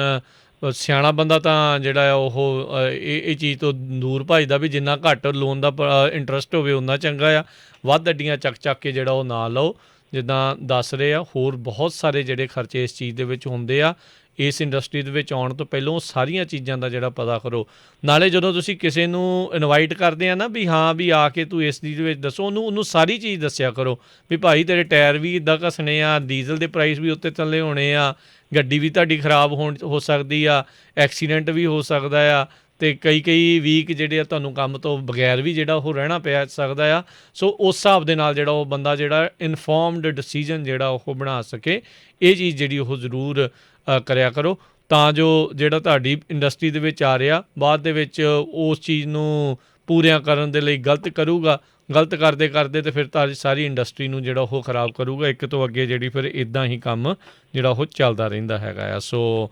ਸਿਆਣਾ ਬੰਦਾ ਤਾਂ ਜਿਹੜਾ ਆ ਉਹ ਇਹ ਚੀਜ਼ ਤੋਂ ਦੂਰ ਭੱਜਦਾ ਵੀ ਜਿੰਨਾ ਘੱਟ ਲੋਨ ਦਾ ਇੰਟਰਸਟ ਹੋਵੇ ਉਨਾ ਚੰਗਾ ਆ। ਵੱਧ ਅੱਡੀਆਂ ਚੱਕ ਕੇ ਜਿਹੜਾ ਉਹ ਨਾ ਲਓ। ਜਿੱਦਾਂ ਦੱਸ ਰਹੇ ਆ, ਹੋਰ ਬਹੁਤ ਸਾਰੇ ਜਿਹੜੇ ਖਰਚੇ ਇਸ ਚੀਜ਼ ਦੇ ਵਿੱਚ ਹੁੰਦੇ ਆ। ਇਸ ਇੰਡਸਟਰੀ ਦੇ ਵਿੱਚ ਆਉਣ ਤੋਂ ਪਹਿਲਾਂ ਉਹ ਸਾਰੀਆਂ ਚੀਜ਼ਾਂ ਦਾ ਜਿਹੜਾ ਪਤਾ ਕਰੋ। ਨਾਲੇ ਜਦੋਂ ਤੁਸੀਂ ਕਿਸੇ ਨੂੰ ਇਨਵਾਈਟ ਕਰਦੇ ਆ ਨਾ ਵੀ ਹਾਂ ਵੀ ਆ ਕੇ ਤੂੰ ਇਸ ਚੀਜ਼ ਵਿੱਚ ਦੱਸੋ, ਉਹਨੂੰ ਸਾਰੀ ਚੀਜ਼ ਦੱਸਿਆ ਕਰੋ ਵੀ ਭਾਈ ਤੇਰੇ ਟਾਇਰ ਵੀ ਇੱਦਾਂ ਘਸਣੇ ਆ, ਡੀਜ਼ਲ ਦੇ ਪ੍ਰਾਈਸ ਵੀ ਉੱਤੇ ਥੱਲੇ ਹੋਣੇ ਆ, ਗੱਡੀ ਵੀ ਤੁਹਾਡੀ ਖਰਾਬ ਹੋ ਸਕਦੀ ਆ, ਐਕਸੀਡੈਂਟ ਵੀ ਹੋ ਸਕਦਾ ਆ, ਅਤੇ ਕਈ ਵੀਕ ਜਿਹੜੇ ਆ ਤੁਹਾਨੂੰ ਕੰਮ ਤੋਂ ਬਗੈਰ ਵੀ ਜਿਹੜਾ ਉਹ ਰਹਿਣਾ ਪੈ ਸਕਦਾ ਆ। ਸੋ ਉਸ ਹਿਸਾਬ ਦੇ ਨਾਲ ਜਿਹੜਾ ਉਹ ਬੰਦਾ ਜਿਹੜਾ ਇਨਫੋਰਮਡ ਡਿਸੀਜਨ ਜਿਹੜਾ ਉਹ ਬਣਾ ਸਕੇ, ਇਹ ਚੀਜ਼ ਜਿਹੜੀ ਉਹ ਜ਼ਰੂਰ ਕਰਿਆ ਕਰੋ, ਤਾਂ ਜੋ ਜਿਹੜਾ ਤੁਹਾਡੀ ਇੰਡਸਟਰੀ ਦੇ ਵਿੱਚ ਆ ਰਿਹਾ ਬਾਅਦ ਦੇ ਵਿੱਚ ਉਸ ਚੀਜ਼ ਨੂੰ ਪੂਰੀਆਂ ਕਰਨ ਦੇ ਲਈ ਗਲਤ ਕਰੂਗਾ, ਗਲਤ ਕਰਦੇ ਅਤੇ ਫਿਰ ਸਾਰੀ ਇੰਡਸਟਰੀ ਨੂੰ ਜਿਹੜਾ ਉਹ ਖਰਾਬ ਕਰੂਗਾ। ਇੱਕ ਤੋਂ ਅੱਗੇ ਜਿਹੜੀ ਫਿਰ ਇੱਦਾਂ ਹੀ ਕੰਮ ਜਿਹੜਾ ਉਹ ਚੱਲਦਾ ਰਹਿੰਦਾ ਹੈਗਾ ਆ। ਸੋ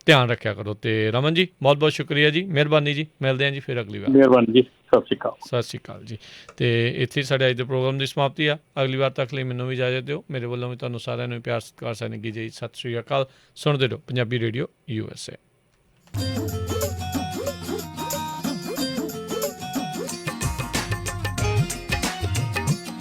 ਧਿਆਨ ਰੱਖਿਆ ਕਰੋ। ਅਤੇ ਰਮਨ ਜੀ ਬਹੁਤ ਬਹੁਤ ਸ਼ੁਕਰੀਆ ਜੀ, ਮਿਹਰਬਾਨੀ ਜੀ। ਮਿਲਦੇ ਹਾਂ ਜੀ ਫਿਰ ਅਗਲੀ ਵਾਰ। ਮਿਹਰਬਾਨੀ ਜੀ, ਸਤਿ ਸ਼੍ਰੀ ਅਕਾਲ। ਸਤਿ ਸ਼੍ਰੀ ਅਕਾਲ ਜੀ। ਅਤੇ ਇੱਥੇ ਸਾਡੇ ਅੱਜ ਦੇ ਪ੍ਰੋਗਰਾਮ ਦੀ ਸਮਾਪਤੀ ਆ। ਅਗਲੀ ਵਾਰ ਤੱਕ ਲਈ ਮੈਨੂੰ ਵੀ ਇਜਾਜ਼ਤ ਦਿਓ। ਮੇਰੇ ਵੱਲੋਂ ਵੀ ਤੁਹਾਨੂੰ ਸਾਰਿਆਂ ਨੂੰ ਪਿਆਰ ਸਤਿਕਾਰ ਸਨੇਗੀ ਜੀ। ਸਤਿ ਸ਼੍ਰੀ ਅਕਾਲ। ਸੁਣਦੇ ਰਹੋ ਪੰਜਾਬੀ ਰੇਡੀਓ USA।